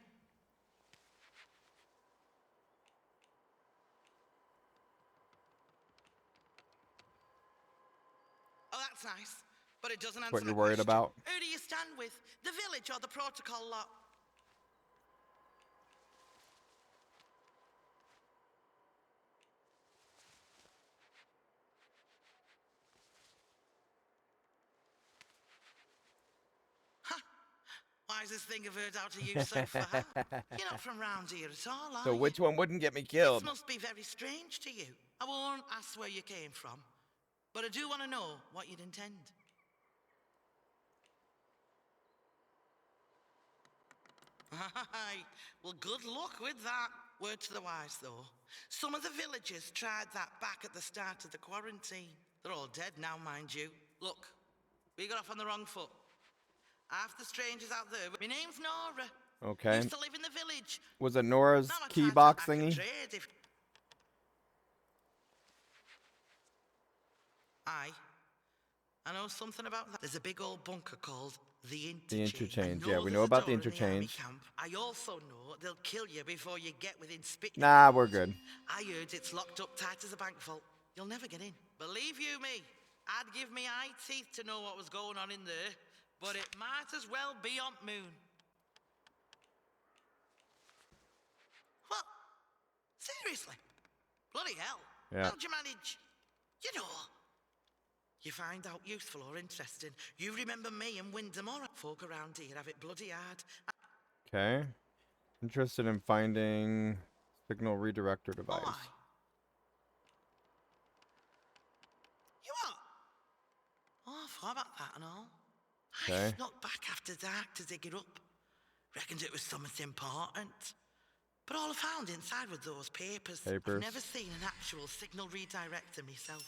S13: Oh, that's nice. But it doesn't answer
S1: What you're
S13: my
S1: worried
S13: question.
S1: about?
S13: Who do you stand with? The village or the protocol lot? Wisest thing I've heard out of you so far. You're not from round here at all, are
S1: So
S13: you?
S1: which one wouldn't get me
S13: This
S1: killed?
S13: must be very strange to you. I won't ask where you came from, but I do want to know what you'd intend. Aye, well, good luck with that. Word to the wise, though. Some of the villagers tried that back at the start of the quarantine. They're all dead now, mind you. Look, we got off on the wrong foot. Half the strangers out there. My name's Nora.
S1: Okay.
S13: Used to live in the village.
S1: Was it Nora's
S13: Now I'm
S1: key
S13: tied
S1: box
S13: back and
S1: thingy?
S13: trade if... Aye. I know something about that. There's a big old bunker called the Interchange.
S1: The interchange.
S13: I
S1: Yeah, we
S13: there's
S1: know
S13: a
S1: about the
S13: door in army
S1: interchange.
S13: camp. I also know they'll kill you before you get within spitting
S1: Nah,
S13: distance.
S1: we're good.
S13: I heard it's locked up tight as a bank vault. You'll never get in. Believe you me, I'd give me eye teeth to know what was going on in there, but it might as well be on moon. What? Seriously? Bloody hell.
S1: Yeah.
S13: How'd you manage? You know, you find out useful or interesting. You remember me and Wyndham, all right? Folk around here have it bloody hard.
S1: Okay. Interested in finding signal redirector device.
S13: Oh, aye. You what? Oh, I forgot about that and all. I
S1: Okay.
S13: snuck back after dark to dig it up. Reckoned it was something important. But all I found inside were those papers. I've never seen an actual signal redirector myself.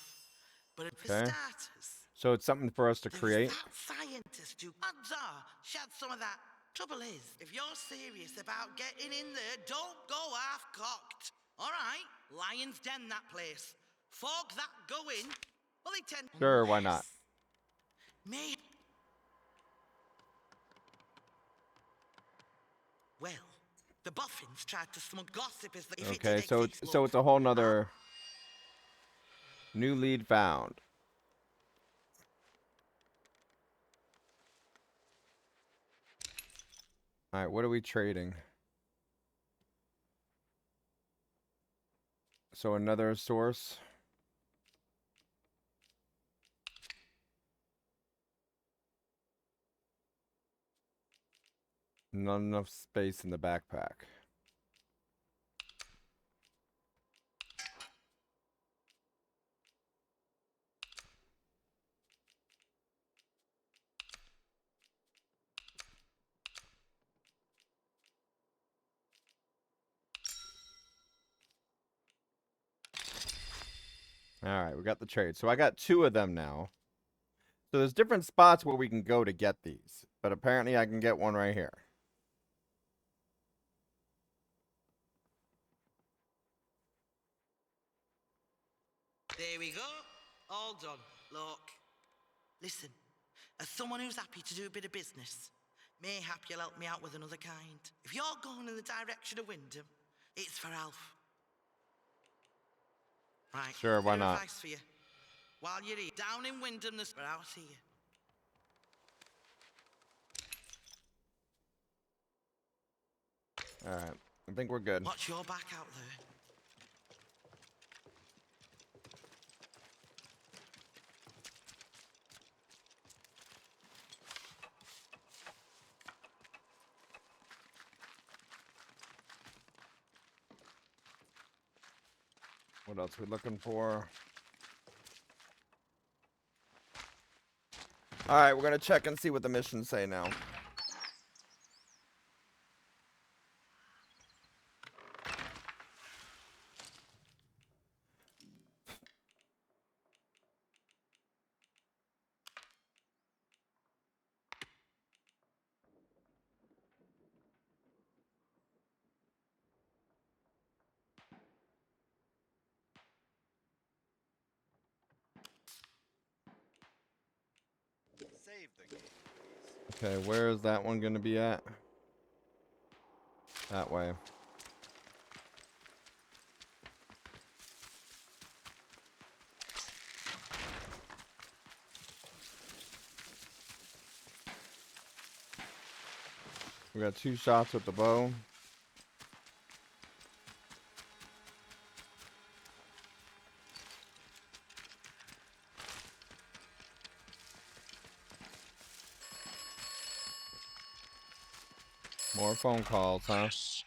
S13: But for
S1: Okay.
S13: starters,
S1: So it's something for us to
S13: there
S1: create.
S13: was that scientist who, odds are, she had some of that. Trouble is, if you're serious about getting in there, don't go half-cocked. All right? Lion's Den, that place. Folk that go in, well, they tend...
S1: Sure, why not?
S13: Me. Well, the boffins tried to smuggle gossip as if
S1: Okay,
S13: it did
S1: so
S13: exist,
S1: so
S13: look.
S1: it's a whole nother new lead found. All right, what are we trading? So another source. Not enough space in the backpack. Alright, we got the trade. So I got 2 of them now. So there's different spots where we can go to get these. But apparently I can get one right here.
S13: There we go. All done. Look. Listen, as someone who's happy to do a bit of business, mayhap you'll help me out with another kind. If you're going in the direction of Wyndham, it's for Alf. Right.
S1: Sure, why not?
S13: Advice for you. While you're here, down in Wyndham, there's out here.
S1: Alright, I think we're good.
S13: Watch your back out there.
S1: What else are we looking for? Alright, we're gonna check and see what the missions say now.
S14: Save the game, please.
S1: Okay, where is that one gonna be at? That way. We got 2 shots with the bow. More phone calls, huh? This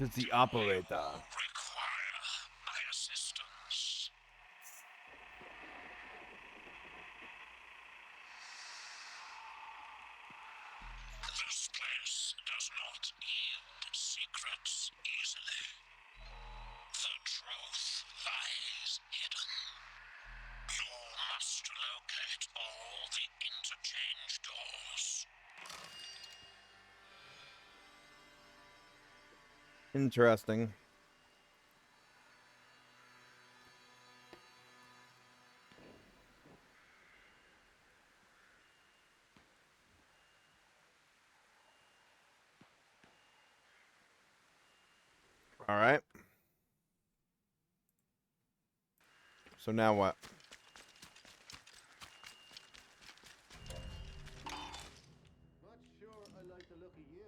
S1: is the operator.
S9: Require my assistance. This place does not yield secrets easily. The truth lies hidden. You must locate all the interchange doors.
S1: Interesting. All right. So now what?
S14: Not sure I like the look of you.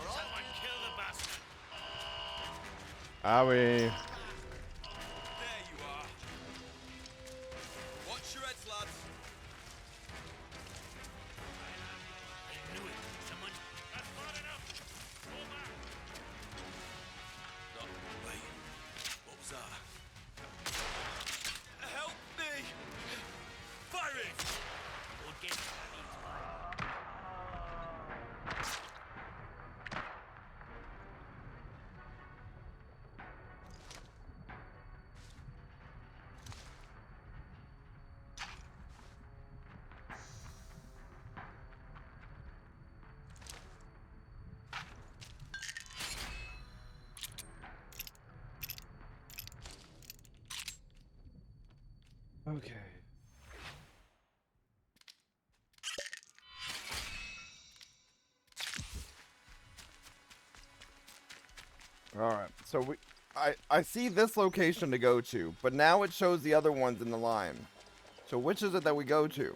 S7: Someone kill the bastard.
S1: Are we?
S9: There you are. Watch your heads, lads.
S7: I knew it. Someone. That's not enough. Pull back.
S9: No, wait. What was that? Help me! Fire it!
S7: Don't get.
S1: Okay. All right. So I see this location to go to, but now it shows the other ones in the line. So which is it that we go to?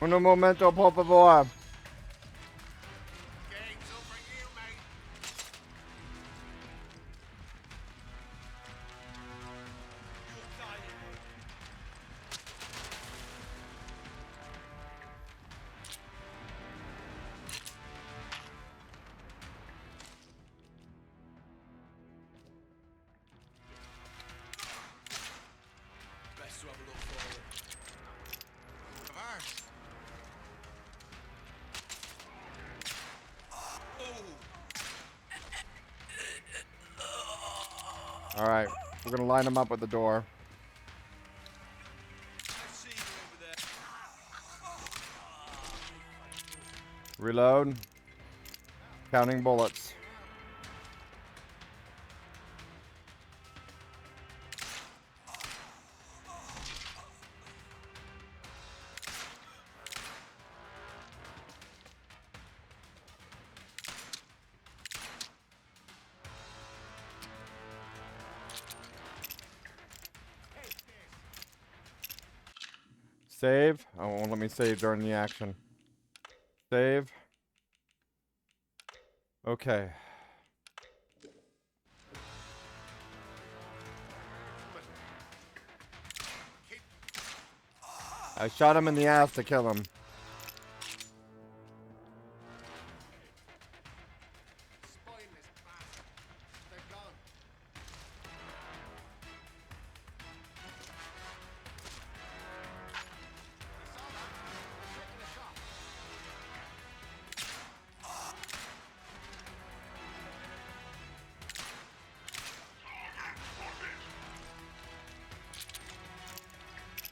S1: Un momento, por favor.
S3: Game's up for you, mate. You're dying. Best to have a look forward. Reverse.
S1: All right, we're gonna line them up at the door.
S3: I see you over there.
S1: Reload. Counting bullets. Save. Oh, won't let me save during the action. Save. Okay. I shot him in the ass to kill him.
S14: Spineless bastard. They're gone. I saw that. Taking a shot.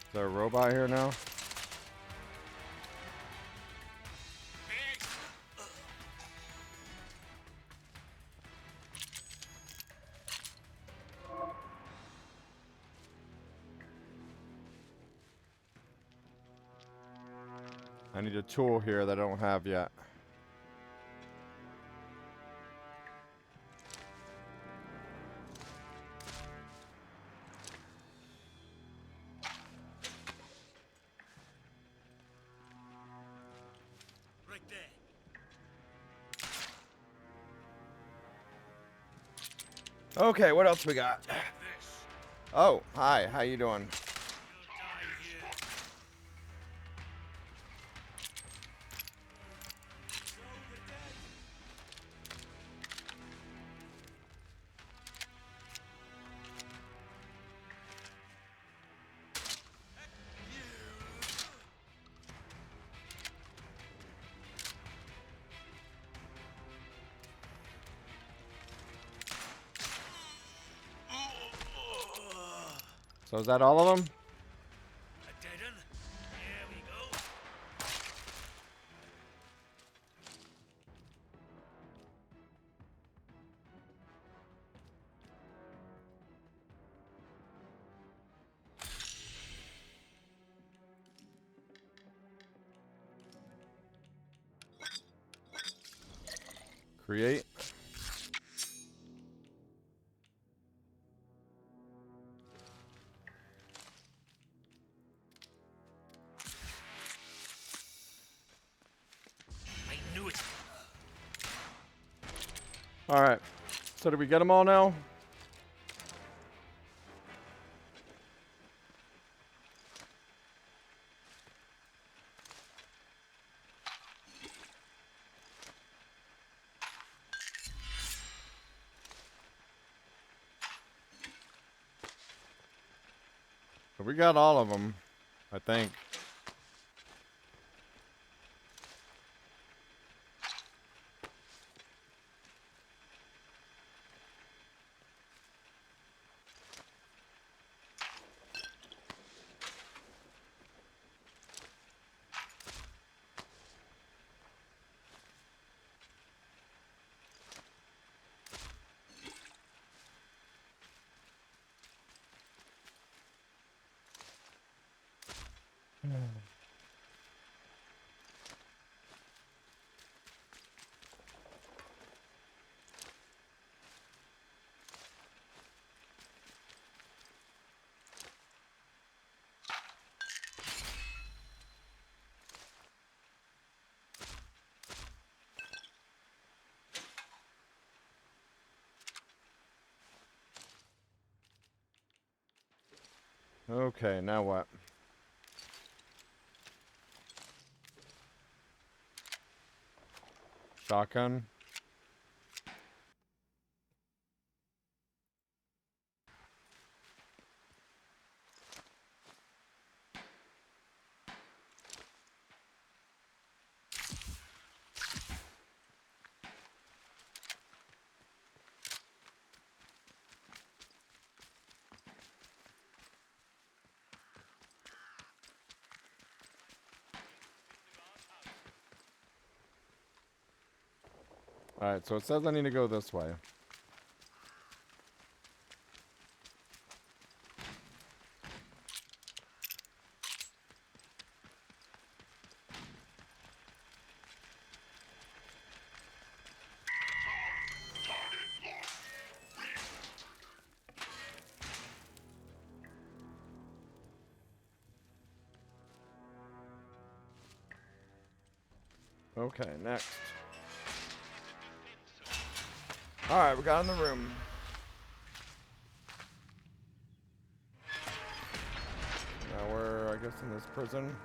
S1: Is there a robot here now? I need a tool here that I don't have yet.
S7: Right there.
S1: Okay, what else we got?
S7: This.
S1: Oh, hi. How you doing?
S7: You'll die here.
S1: So is that all of them?
S7: A dead end. Here we go.
S1: Create.
S7: I knew it.
S1: All right. So did we get them all now? So we got all of them, I think. Okay, now what? Shotgun. Alright, so it says I need to go this way. Okay, next. Alright, we got in the room. Now we're, I guess, in this prison.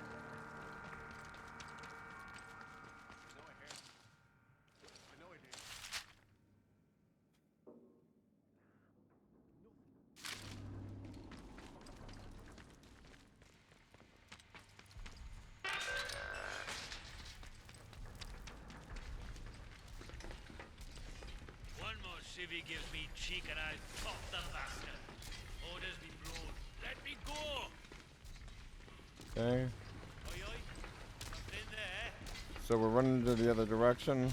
S7: One more civvy gives me cheek and I'll pop the bastard. Orders be blown. Let me go!
S1: Okay.
S7: Oi, oi. Something in there.
S1: So we're running to the other direction.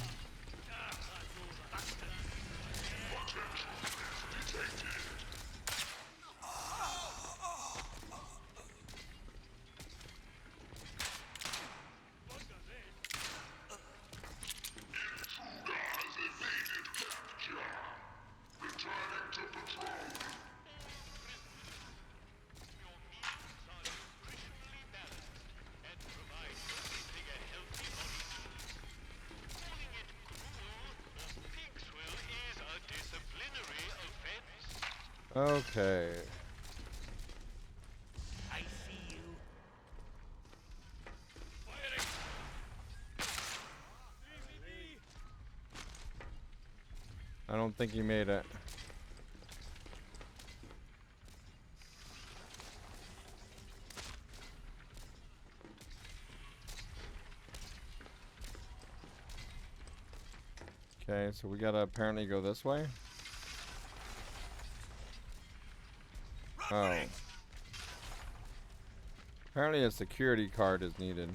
S1: Okay.
S7: I see you.
S1: I don't think he made it. Okay, so we gotta apparently go this way. Oh. Apparently a security card is needed.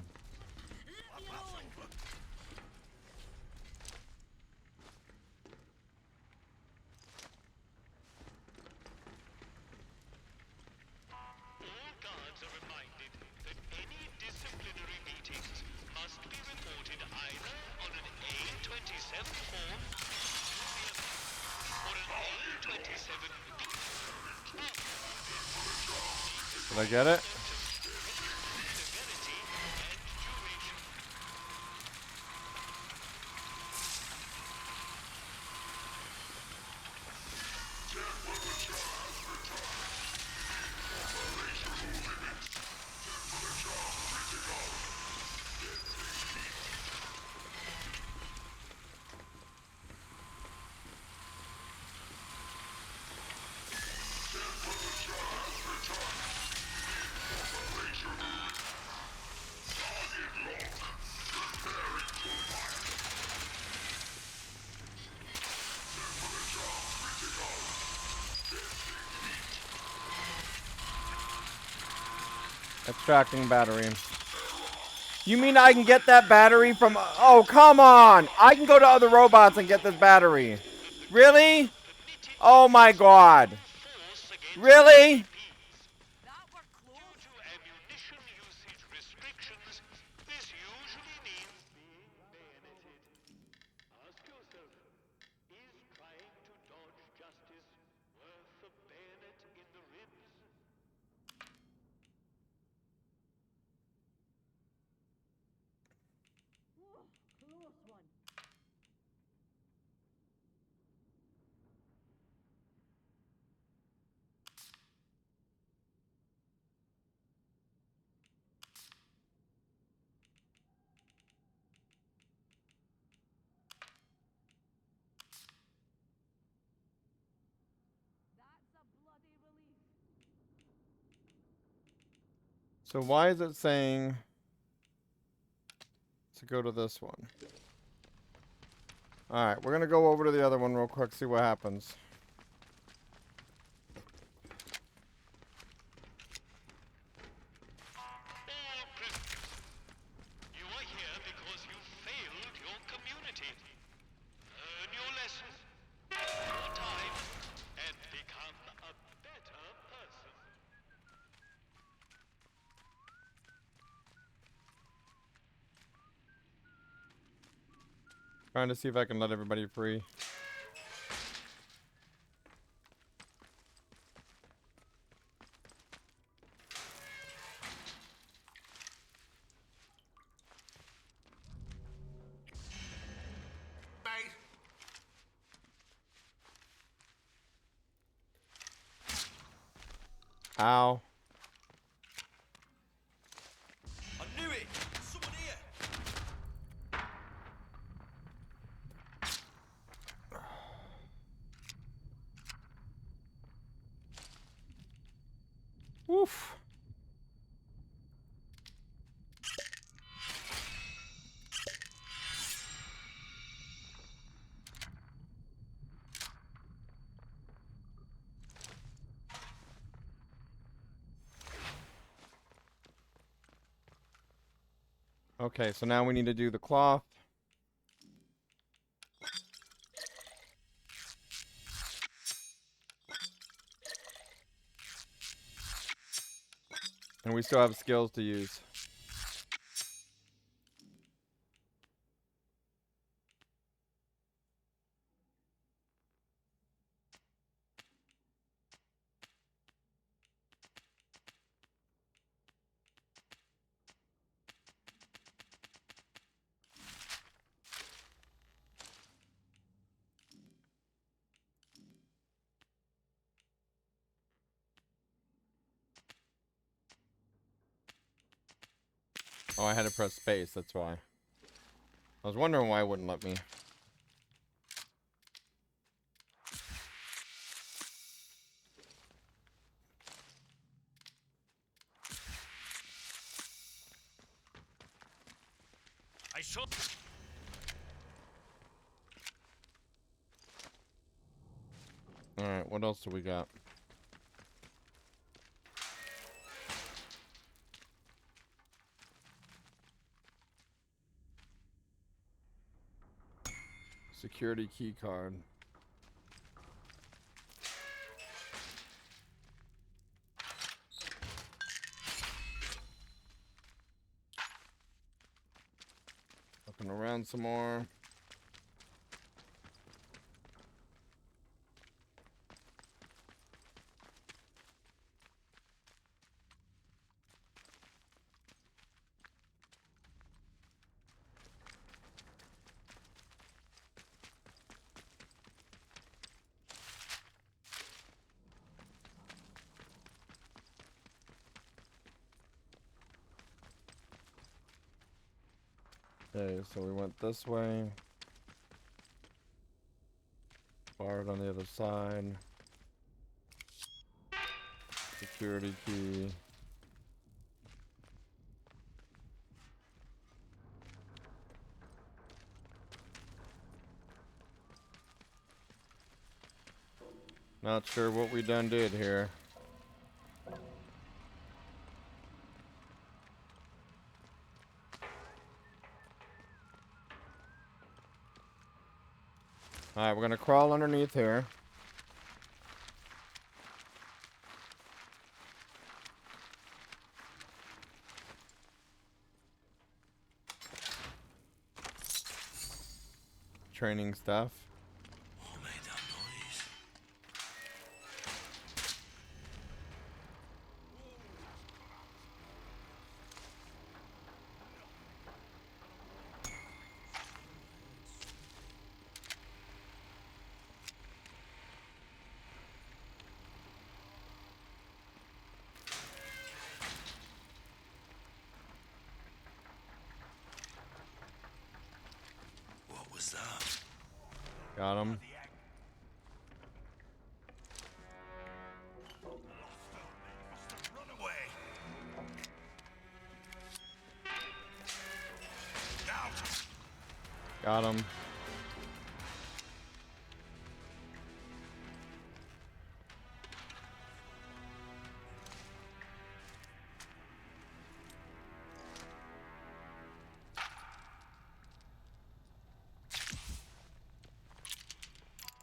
S2: All guards are reminded that any disciplinary meetings must be reported either on an A27 form or an A27
S1: Did I get it? Extracting battery. You mean I can get that battery from... Oh, come on! I can go to other robots and get this battery. Really? Oh my god. Really?
S2: this usually means being bayoneted. Ask yourself, is trying to dodge justice worth a bayonet in the ribs?
S8: Close one.
S1: So why is it saying to go to this one? Alright, we're gonna go over to the other one real quick, see what happens.
S2: All prisoners, you are here because you failed your community. Learn your lesson, your time, and become a better person.
S1: Trying to see if I can let everybody free.
S3: Mate.
S1: Ow.
S9: I knew it! Someone here!
S1: Woof. Okay, so now we need to do the cloth. And we still have skills to use. Oh, I had to press space, that's why. I was wondering why it wouldn't let me.
S7: I saw.
S1: Alright, what else do we got? Security key card. Looking around some more. Okay, so we went this way. Barred on the other side. Security key. Not sure what we done did here. Alright, we're gonna crawl underneath here. Training stuff.
S9: What made that noise? What was that?
S1: Got him.
S9: Run away!
S1: Got him.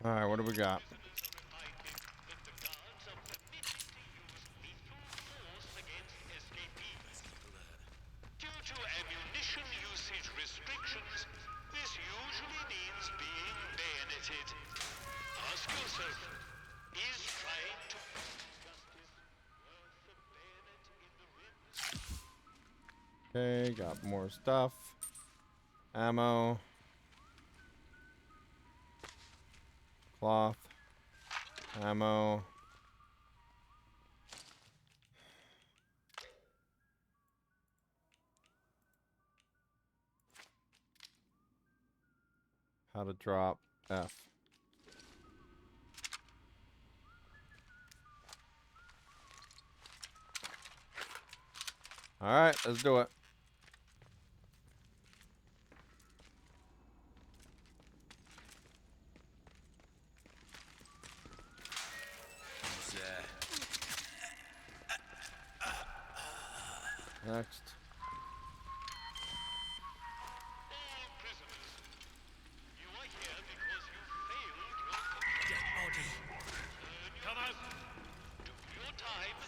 S1: All right, what do we got?
S2: Due to ammunition usage restrictions, this usually means being bayoneted. Ask yourself, is trying to justice worth a bayonet in the ribs?
S1: Okay, got more stuff. Ammo. Cloth. Ammo. How to drop F. All right, let's do it. Next.
S2: All prisoners, you are here because you failed your
S7: Dead body.
S2: Come out, do your time,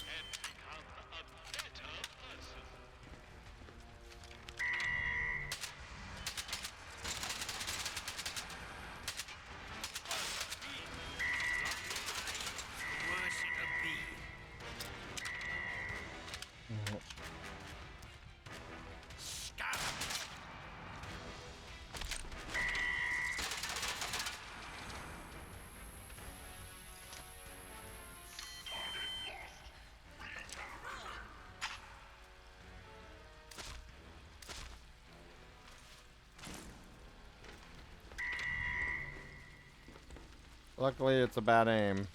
S2: and become a better person.
S7: Worse it'll be. Scavenge.
S1: Luckily, it's a bad aim.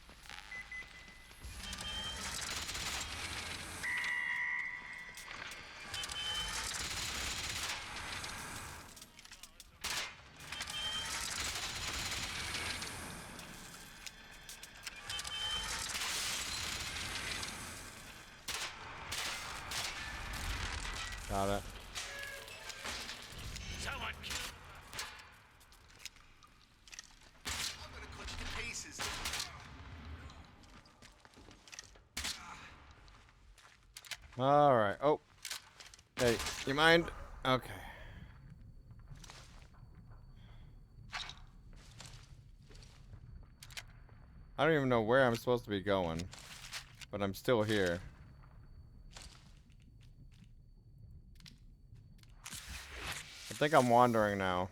S1: Got it.
S7: Someone kill.
S3: I'm gonna cut you to pieces.
S1: All right. Oh. Hey, you mind? Okay. I don't even know where I'm supposed to be going, but I'm still here. I think I'm wandering now.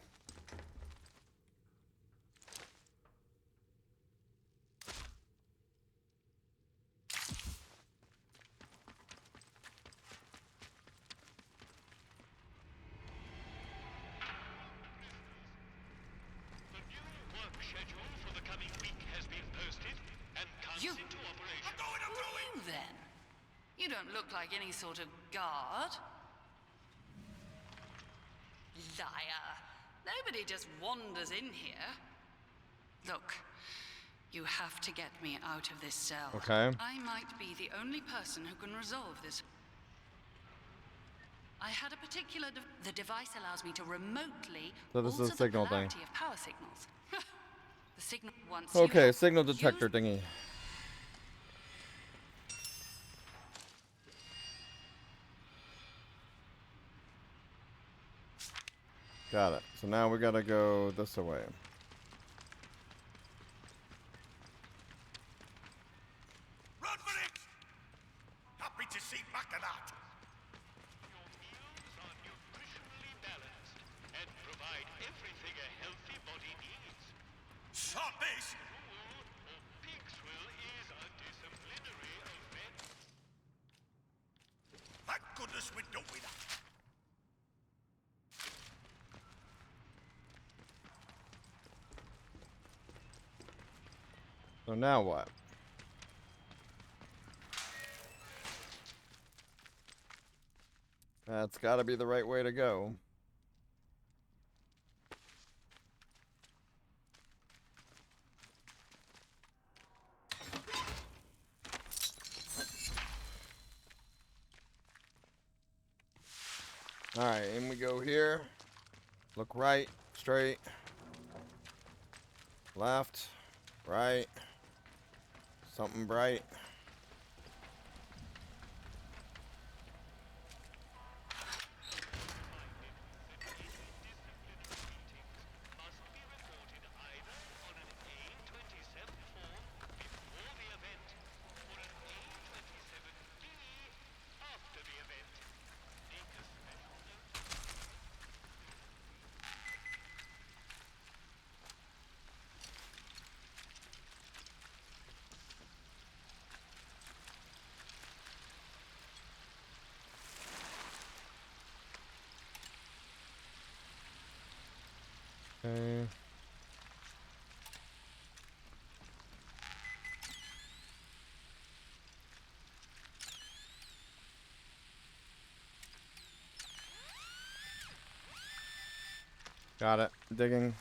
S2: The new work schedule for the coming week has been posted and comes
S15: You-
S2: into operation.
S15: You then? You don't look like any sort of guard. Liar. Nobody just wanders in here. Look, you have to get me out of this cell.
S1: Okay.
S15: I might be the only person who can resolve this. I had a particular... the device allows me to remotely
S1: So this is
S15: alter
S1: a signal
S15: the
S1: thing.
S15: polarity of power signals. The signal once
S1: Okay,
S15: you...
S1: signal detector thingy. Got it. So now we gotta go this way.
S9: Run for it! Happy to see back of that.
S2: Your meals are nutritionally balanced and provide everything a healthy body needs.
S9: Stop this!
S2: Food or pig's will is a disciplinary offense.
S9: Thank goodness we're done with that.
S1: So now what? That's gotta be the right way to go. Alright, in we go here. Look right, straight. Left, right. Something bright. Okay. Got it. Digging.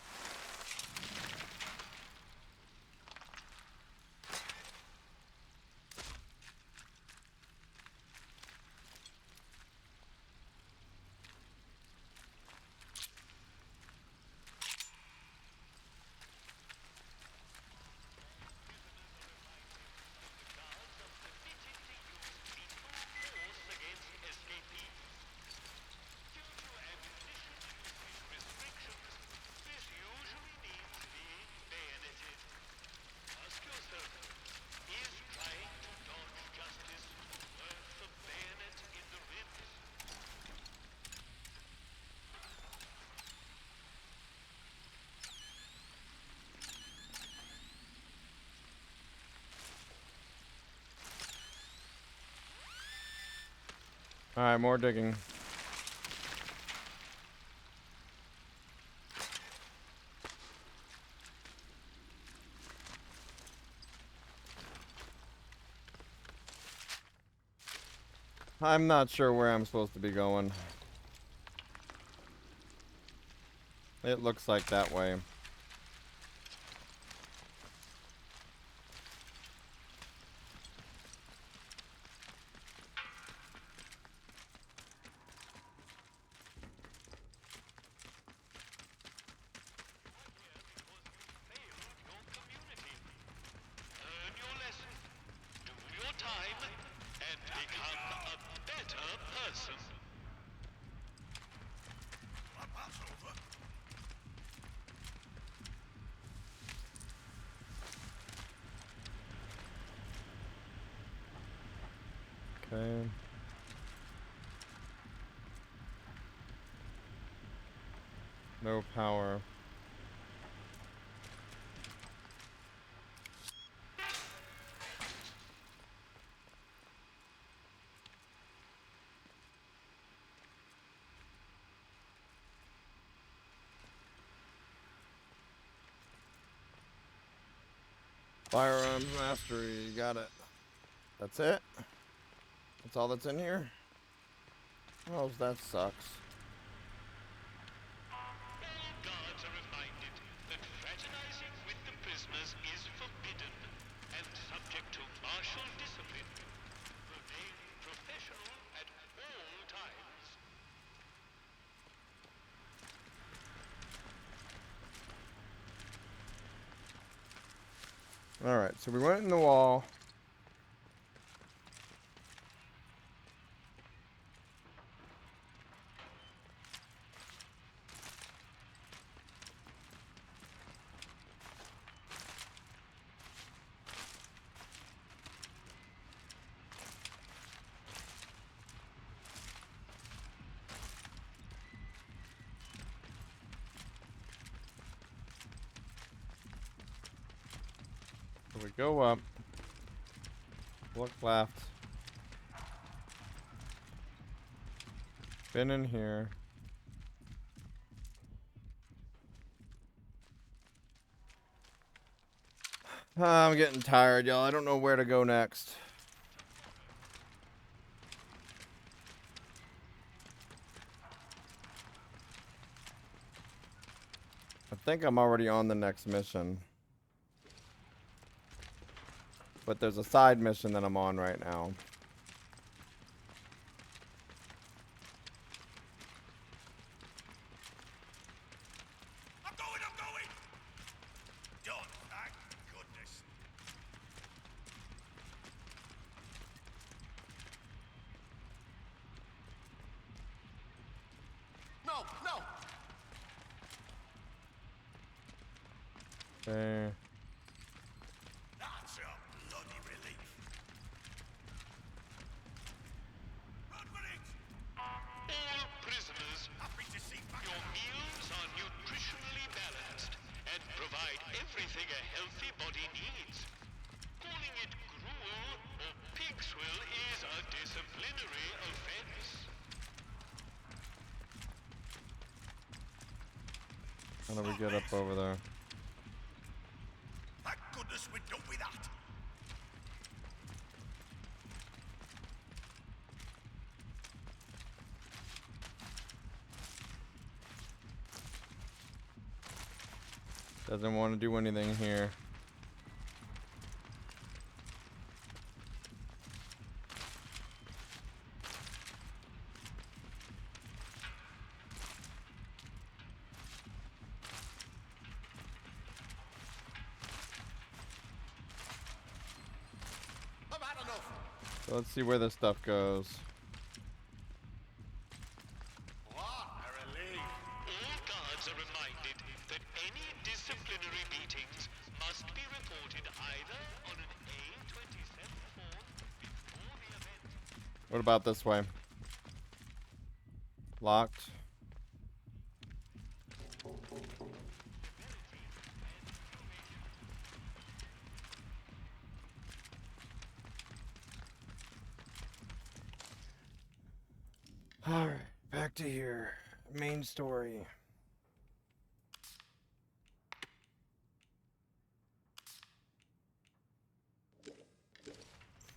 S1: Alright, more digging. I'm not sure where I'm supposed to be going. It looks like that way. Okay. No power. Firearms mastery, got it. That's it? That's all that's in here? Oh, that sucks.
S2: Guards are reminded that fraternizing with the prisoners is forbidden and subject to martial discipline. Remain professional at all times.
S1: Alright, so we went in the wall. So we go up. Look left. Been in here. I'm getting tired, y'all. I don't know where to go next. I think I'm already on the next mission. But there's a side mission that I'm on right now.
S3: no.
S1: Okay.
S9: That's a bloody relief. Run for it!
S2: All prisoners,
S9: Happy to see back
S2: your meals are nutritionally balanced and provide everything a healthy body needs. Calling it gruel or pig swill is a disciplinary offense.
S1: How do we get up over there?
S9: Thank goodness we're done with that.
S1: Doesn't want to do anything here.
S3: I've had enough.
S1: So let's see where this stuff goes.
S3: What a relief.
S2: All guards are reminded that any disciplinary beatings must be reported either on an A27 form before the event.
S1: What about this way? Locked. All right, back to here. Main story.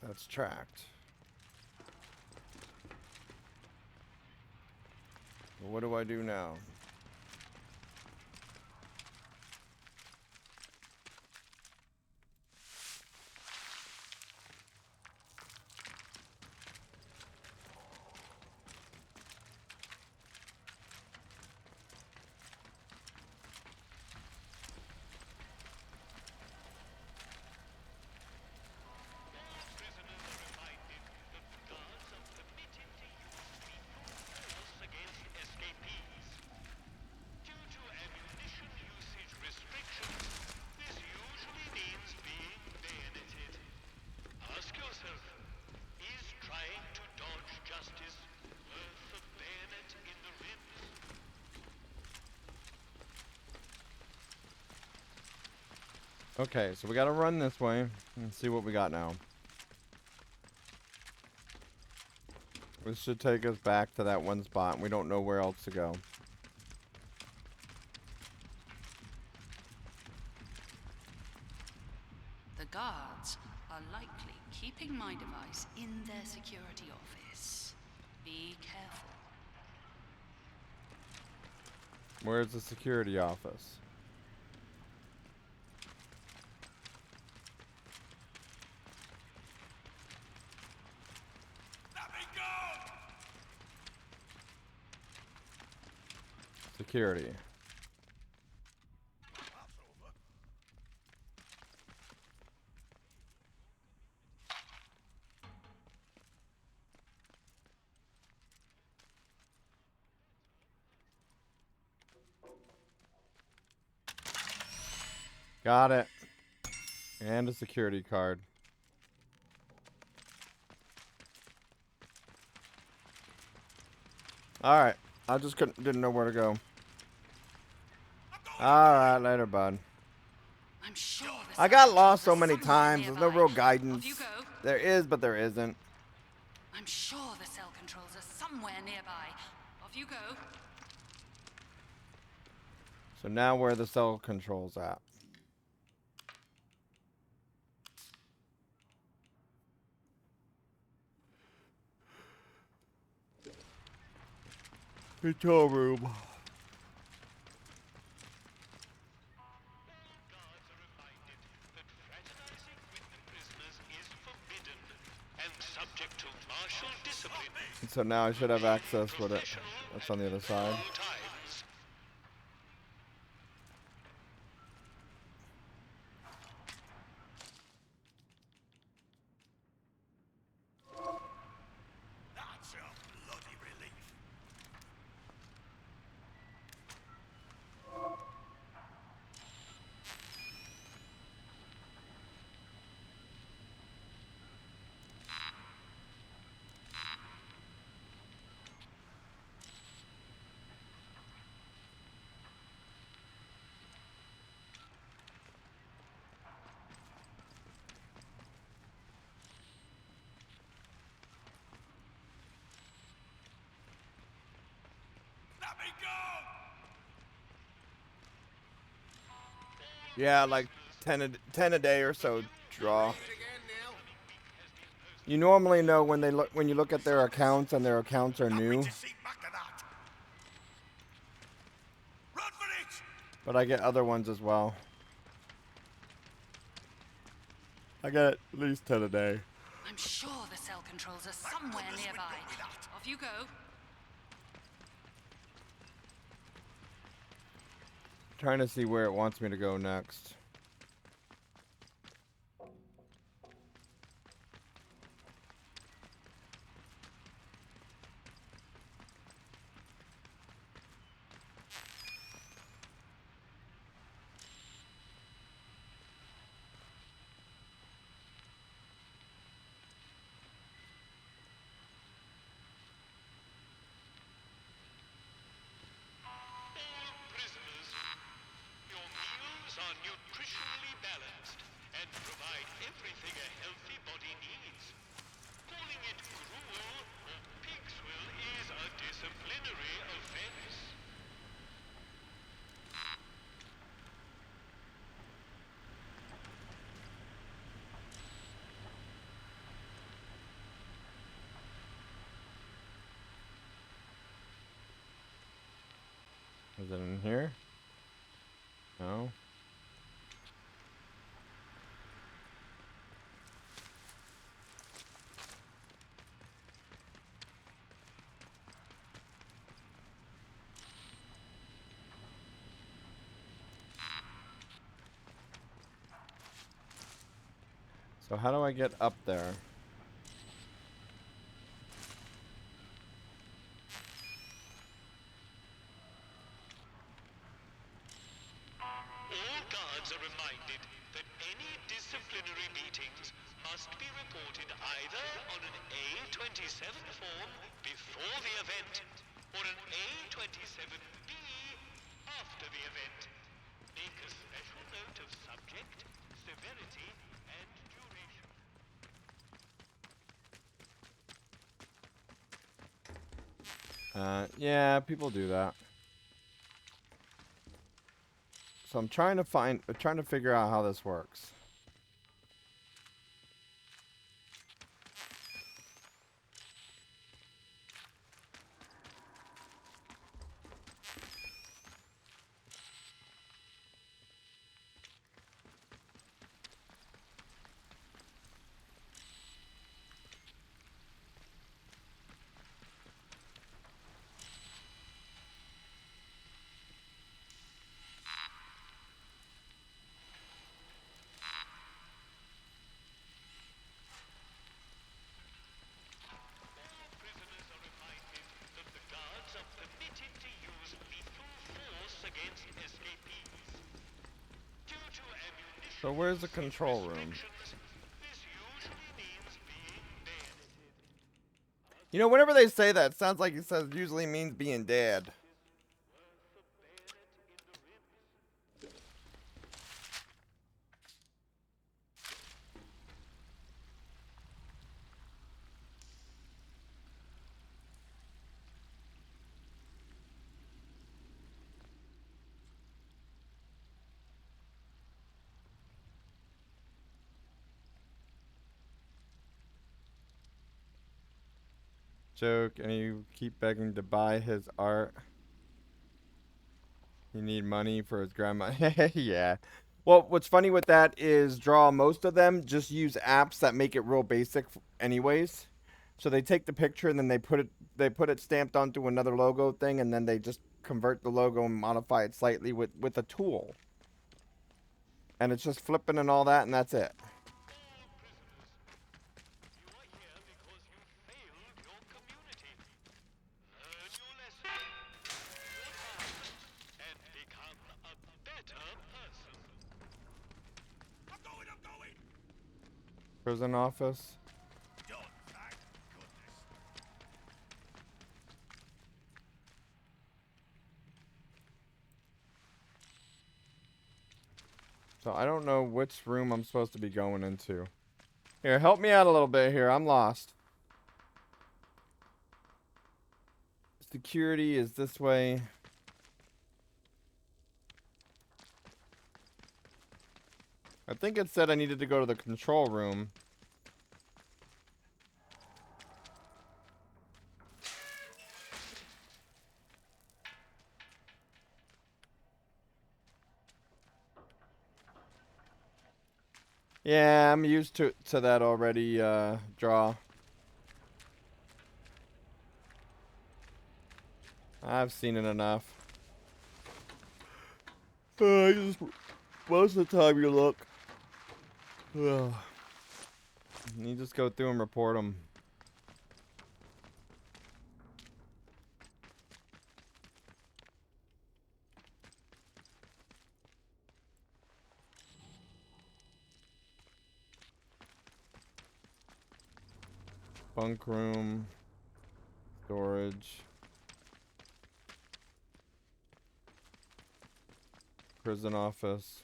S1: That's tracked. What do I do now? Okay, so we gotta run this way and see what we got now. This should take us back to that one spot, and we don't know where else to go.
S15: The guards are likely keeping my device in their security office. Be careful.
S1: Where's the security office? Security. Got it. And a security card. Alright. I just didn't know where to go. Alright, later, bud.
S15: I'm sure
S1: I got lost so many times. There's no real guidance. There is, but there isn't.
S15: I'm sure the cell controls are somewhere nearby. Off you go.
S1: So now where are the cell controls at? Control room. So now I should have access with it. That's on the other side.
S9: That's a bloody relief.
S1: Yeah, like 10 a day or so draw. You normally know when you look at their accounts and their accounts are new. But I get other ones as well. I get at least 10 a day.
S15: I'm sure the cell controls are somewhere nearby. Off you go.
S1: Trying to see where it wants me to go next.
S2: Are nutritionally balanced and provide everything a healthy body needs. Calling it gruel or pig swill is a disciplinary offense.
S1: Is it in here? No. So how do I get up there?
S2: All guards are reminded that any disciplinary meetings must be reported either on an A27 form before the event or an A27B after the event. Make a special note of subject, severity, and duration.
S1: Yeah, people do that. So I'm trying to figure out how this works. So where's the control room? You know, whenever they say that, it sounds like it says usually means being dead. Joke, and you keep begging to buy his art. You need money for his grandma. Yeah. Well, what's funny with that is most of them just use apps that make it real basic anyways. So they take the picture and then they put it stamped onto another logo thing, and then they just convert the logo and modify it slightly with a tool. And it's just flipping and all that, and that's it. Prison office. So I don't know which room I'm supposed to be going into. Here, help me out a little bit here. I'm lost. Security is this way. I think it said I needed to go to the control room. Yeah, I'm used to that already, draw. I've seen it enough. Most of the time you look. You just go through and report them. Bunk room. Storage. Prison office.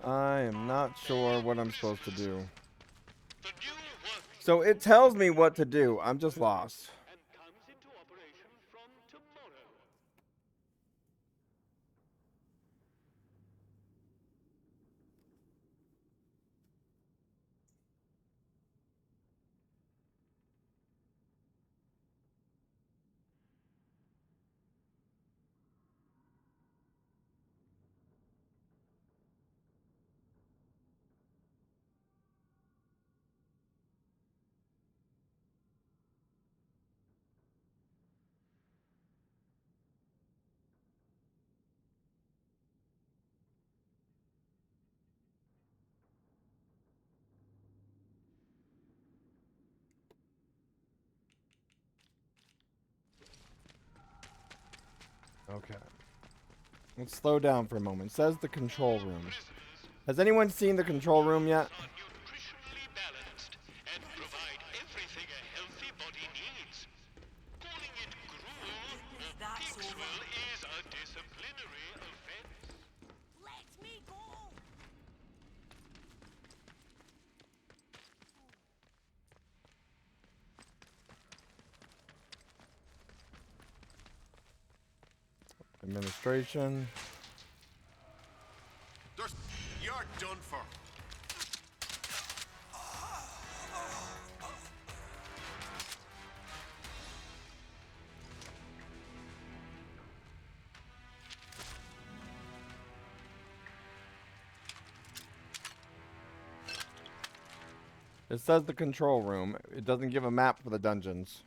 S1: I am not sure what I'm supposed to do. So it tells me what to do. I'm just lost. Okay. Let's slow down for a moment. It says the control room. Has anyone seen the control room yet? Administration.
S9: You're done for.
S1: It says the control room. It doesn't give a map for the dungeons.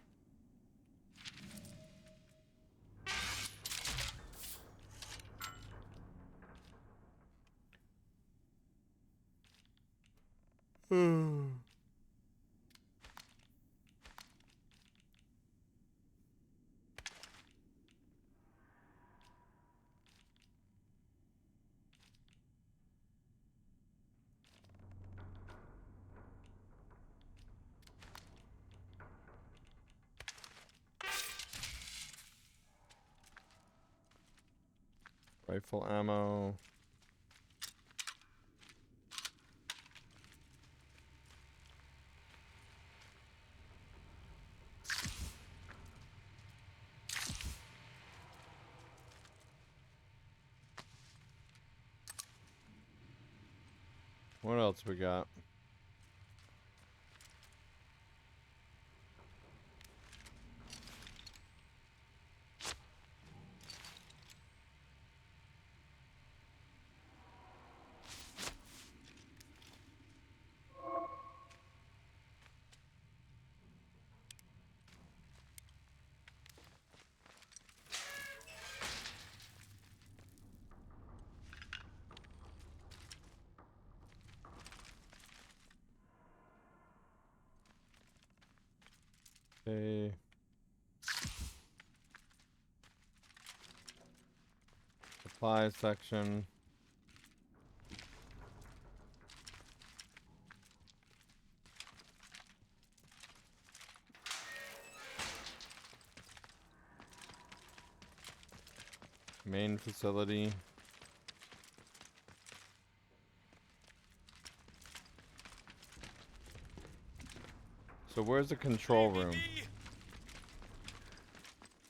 S1: Rifle ammo. What else we got? Okay. Supply section. Main facility. So where's the control room?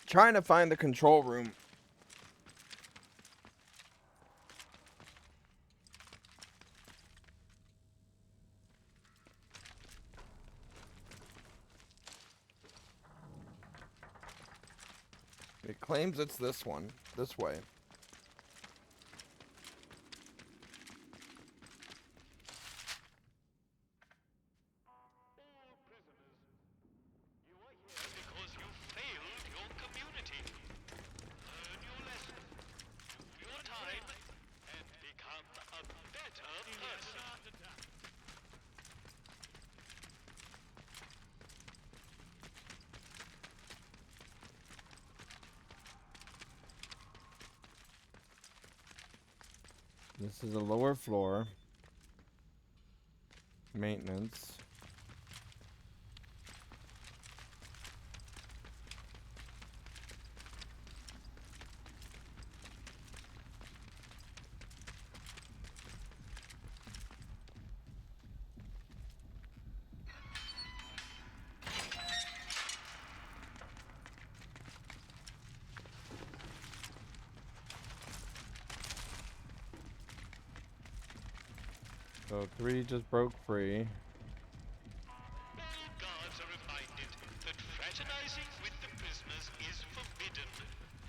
S1: Trying to find the control room. It claims it's this one. This way.
S2: Because you failed your community. Learn your lesson. Do your time and become a better person.
S1: This is a lower floor. Maintenance. So 3 just broke free.
S2: All guards are reminded that fraternizing with the prisoners is forbidden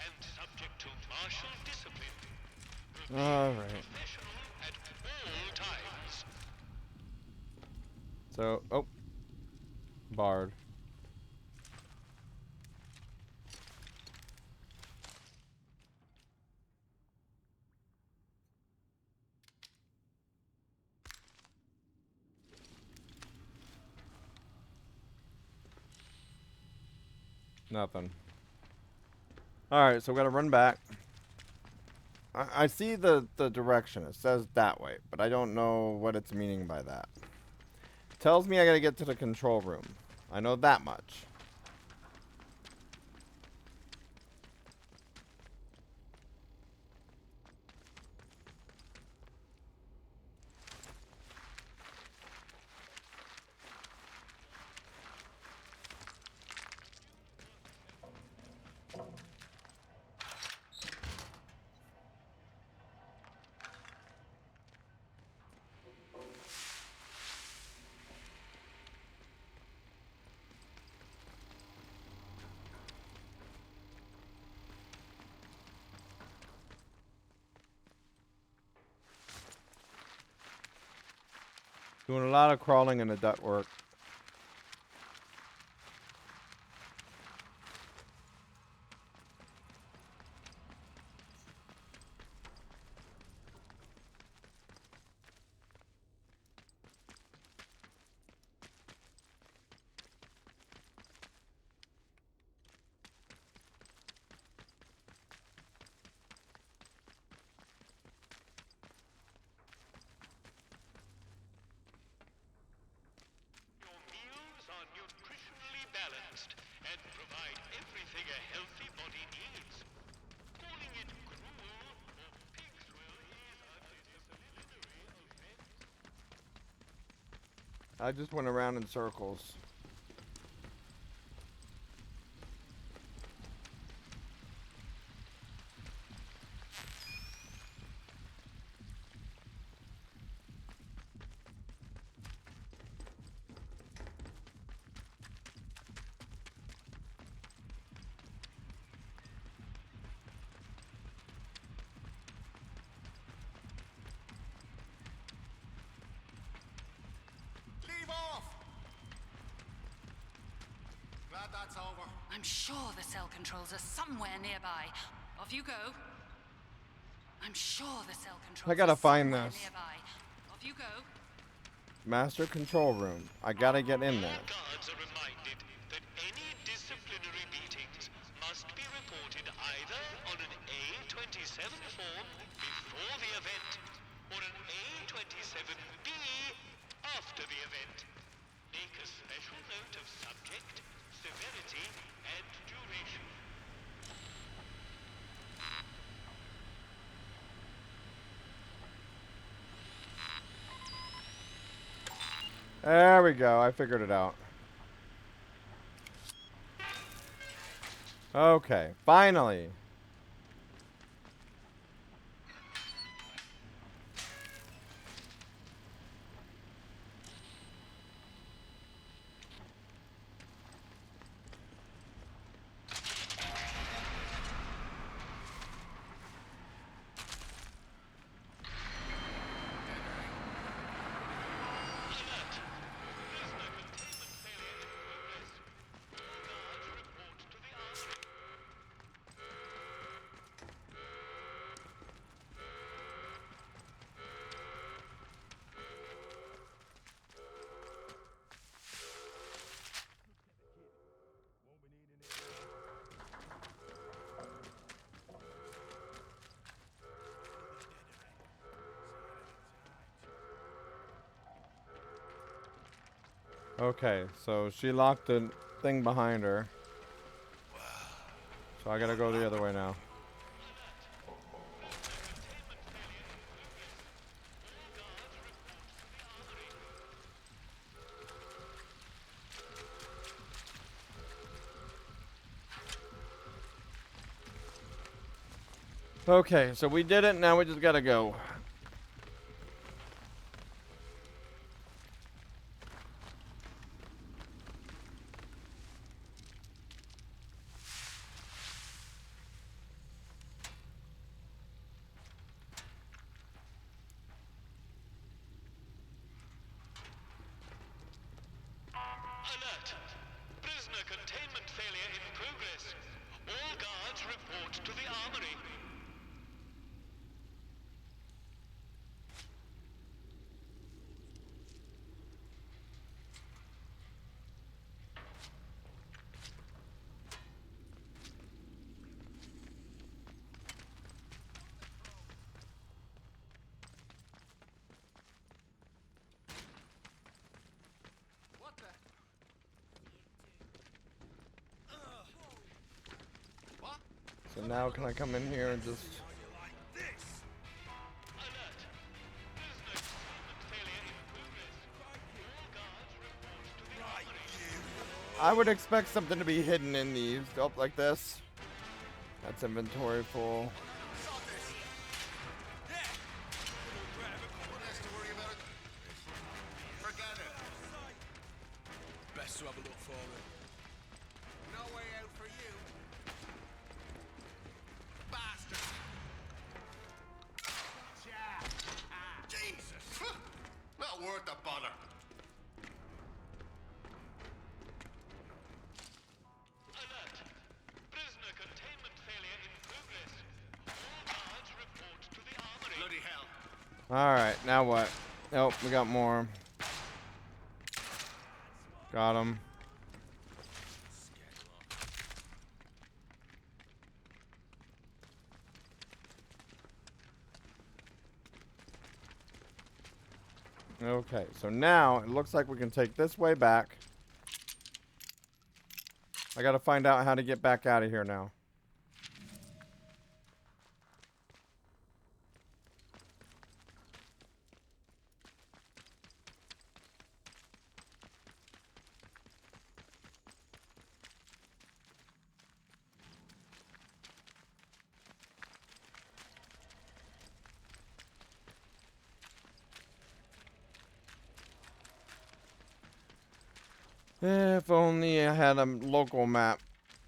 S2: and subject to martial discipline.
S1: Alright.
S2: Professional at all times.
S1: So, oh. Bard. Nothing. Alright, so we gotta run back. I see the direction. It says that way, but I don't know what it's meaning by that. Tells me I gotta get to the control room. I know that much. Doing a lot of crawling in the ductwork.
S2: Your meals are nutritionally balanced and provide everything a healthy body needs. Calling it cruel or pig's will is a disciplinary offense.
S1: I just went around in circles.
S9: Leave off! Glad that's over.
S15: I'm sure the cell controls are somewhere nearby. Off you go. I'm sure the cell controls
S1: I gotta
S15: are
S1: find
S15: somewhere
S1: this.
S15: nearby. Off you go.
S1: Master control room. I gotta get in there.
S2: Guards are reminded that any disciplinary beatings must be reported either on an A27 form before the event or an A27B after the event. Make a special note of subject, severity, and duration.
S1: There we go. I figured it out. Okay, finally. Okay, so she locked the thing behind her. So I gotta go the other way now. Okay, so we did it, now we just gotta go.
S2: Alert! Prisoner containment failure in progress. All guards report to the armory.
S1: So now can I come in here and just... I would expect something to be hidden in these. Up like this. That's inventory full.
S9: Best to have a look for it. No way out for you. Bastard.
S3: Jesus! Not worth the bother.
S2: Alert! Prisoner containment failure in progress. All guards report to the armory.
S3: Bloody hell.
S1: Alright, now what? Nope, we got more. Got him. Okay, so now it looks like we can take this way back. I gotta find out how to get back out of here now. If only I had a local map.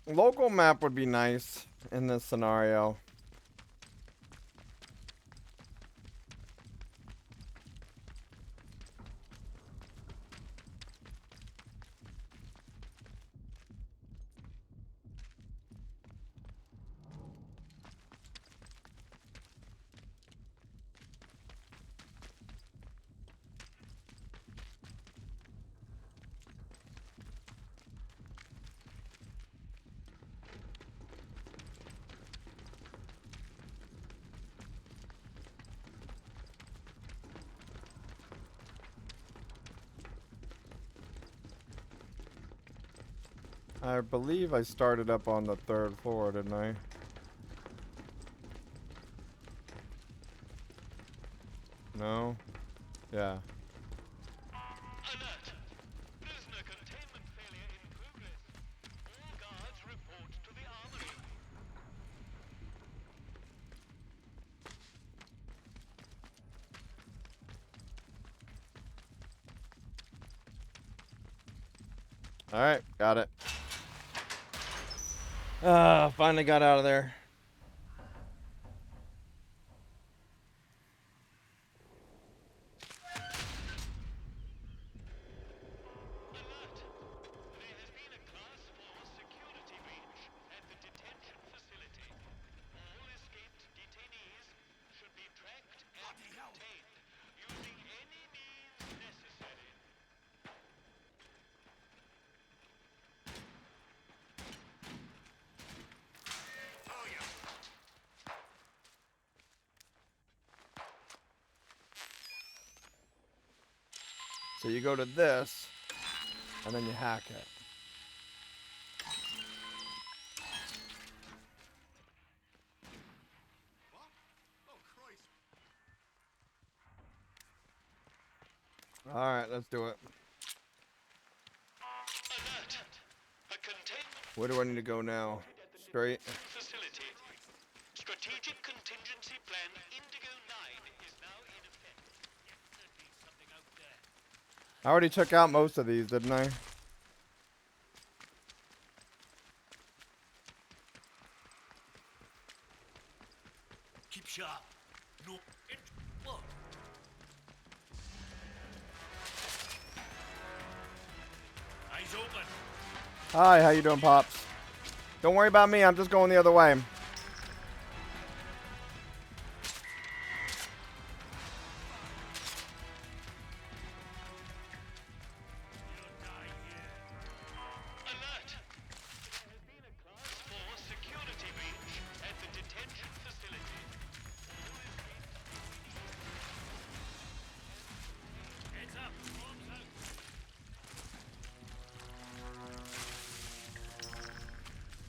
S1: Local map would be nice in this scenario. I believe I started up on the 3rd floor, didn't I? No? Yeah.
S2: Alert!
S1: Alright, got it. Finally got out of there. So you go to this, and then you hack it. Alright, let's do it. Where do I need to go now? Straight?
S2: Facility. Strategic contingency plan Indigo 9 is now in effect. Something out there.
S1: I already took out most of these, didn't I?
S7: Keep sharp. No. What? Eyes open.
S1: Hi, how you doing, Pops? Don't worry about me, I'm just going the other way.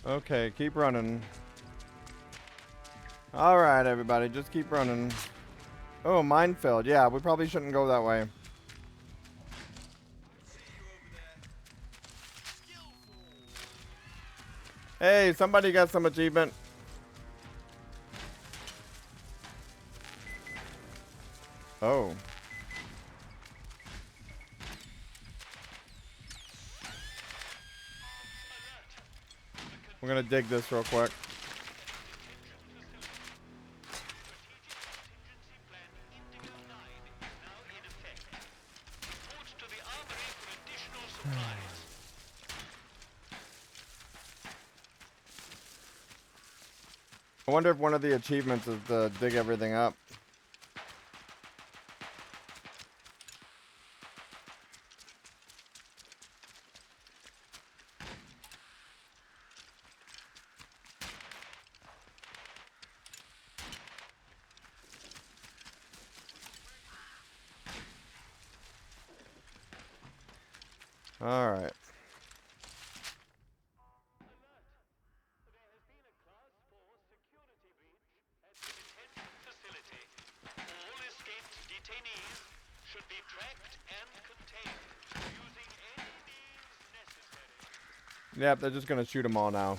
S1: Okay, keep running. Alright, everybody, just keep running. Oh, minefield. Yeah, we probably shouldn't go that way. Hey, somebody got some achievement. Oh. We're gonna dig this real quick. I wonder if one of the achievements is to dig everything up. All right.
S2: All escaped detainees should be tracked and contained using any means necessary.
S1: Yep, they're just gonna shoot them all now.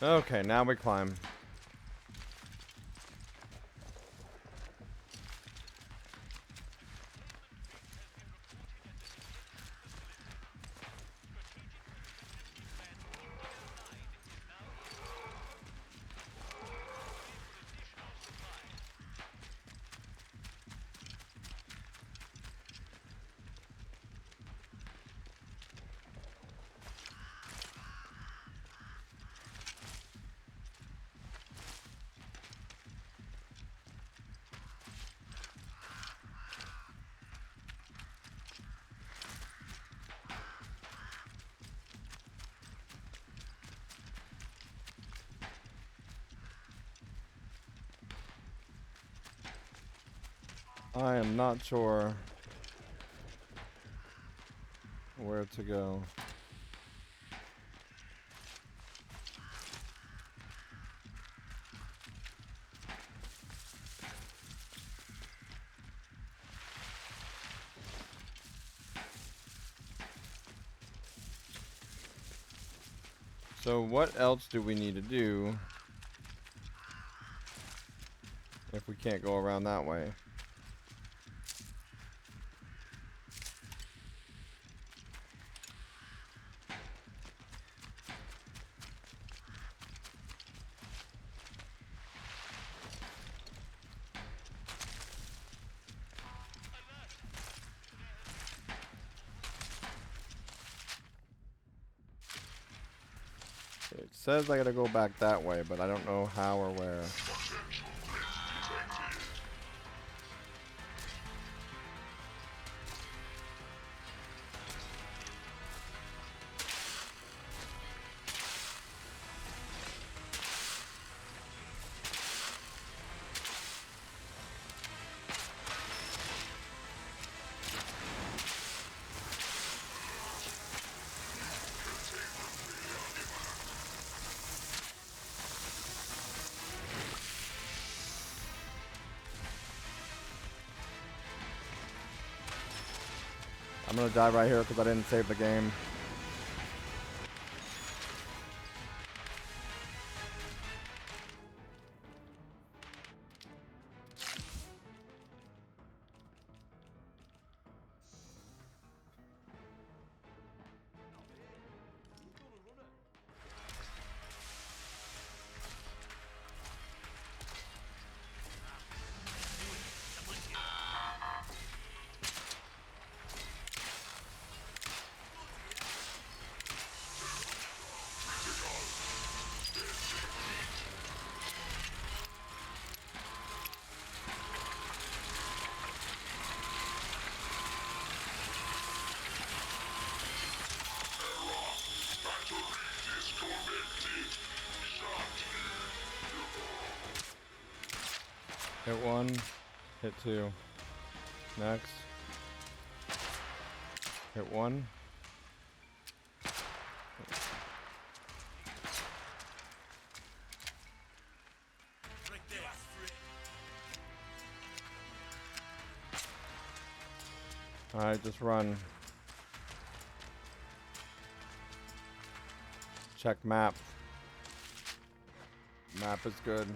S1: Okay, now we climb. I am not sure where to go. So what else do we need to do if we can't go around that way? It says I gotta go back that way, but I don't know how or where. I'm gonna die right here because I didn't save the game. Hit one, hit two. Next. Hit one. Alright, just run. Check map. Map is good.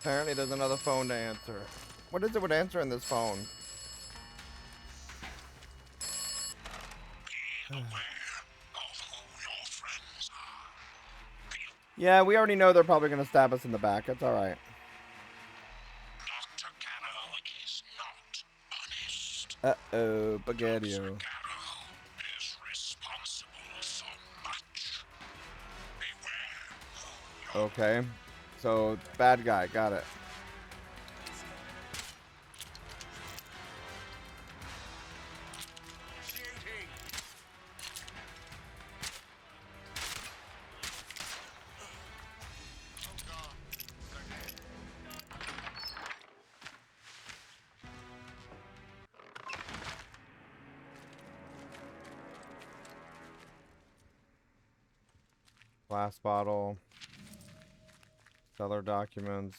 S1: Apparently there's another phone to answer. What is it with answering this phone? Yeah, we already know they're probably going to stab us in the back. It's alright. Uh-oh, Spaghetti-O. Okay. So, bad guy. Got it. Glass bottle. Seller documents.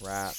S1: Rat.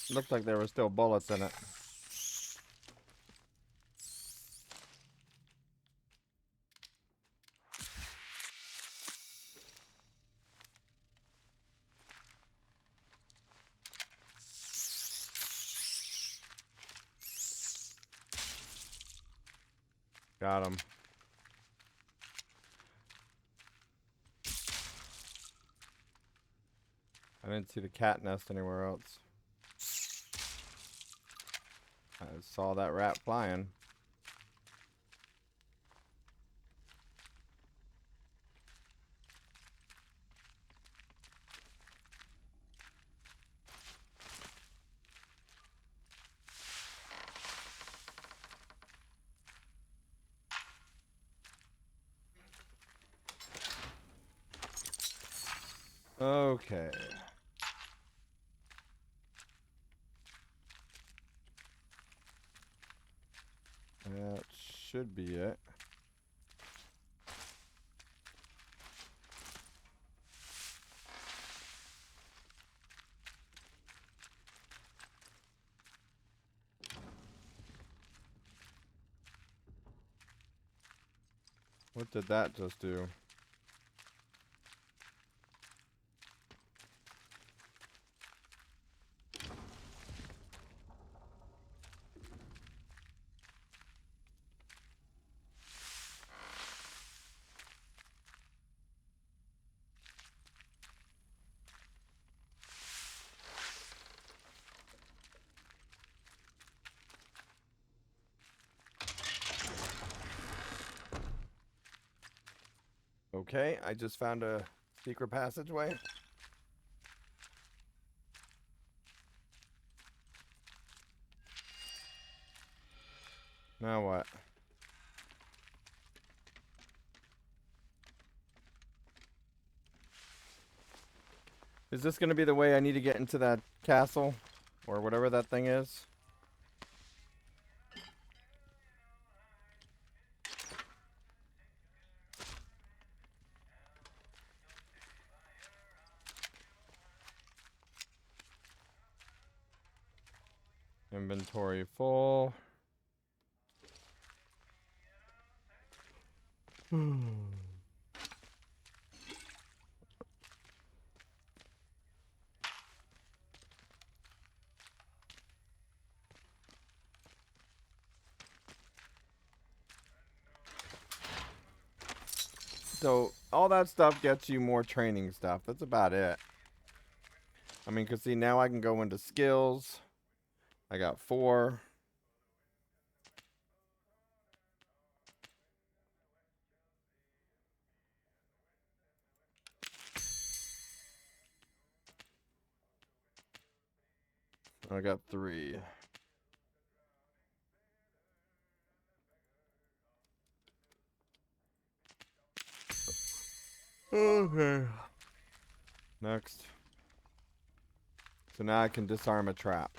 S1: Looks like there were still bullets in it. Got him. I didn't see the cat nest anywhere else. I saw that rat flying. Okay. That should be it. What did that just do? Okay, I just found a secret passageway. Now what? Is this going to be the way I need to get into that castle? Or whatever that thing is? Inventory full. So, all that stuff gets you more training stuff. That's about it. I mean, because see, now I can go into skills. I got 4. I got 3. Okay. Next. So now I can disarm a trap.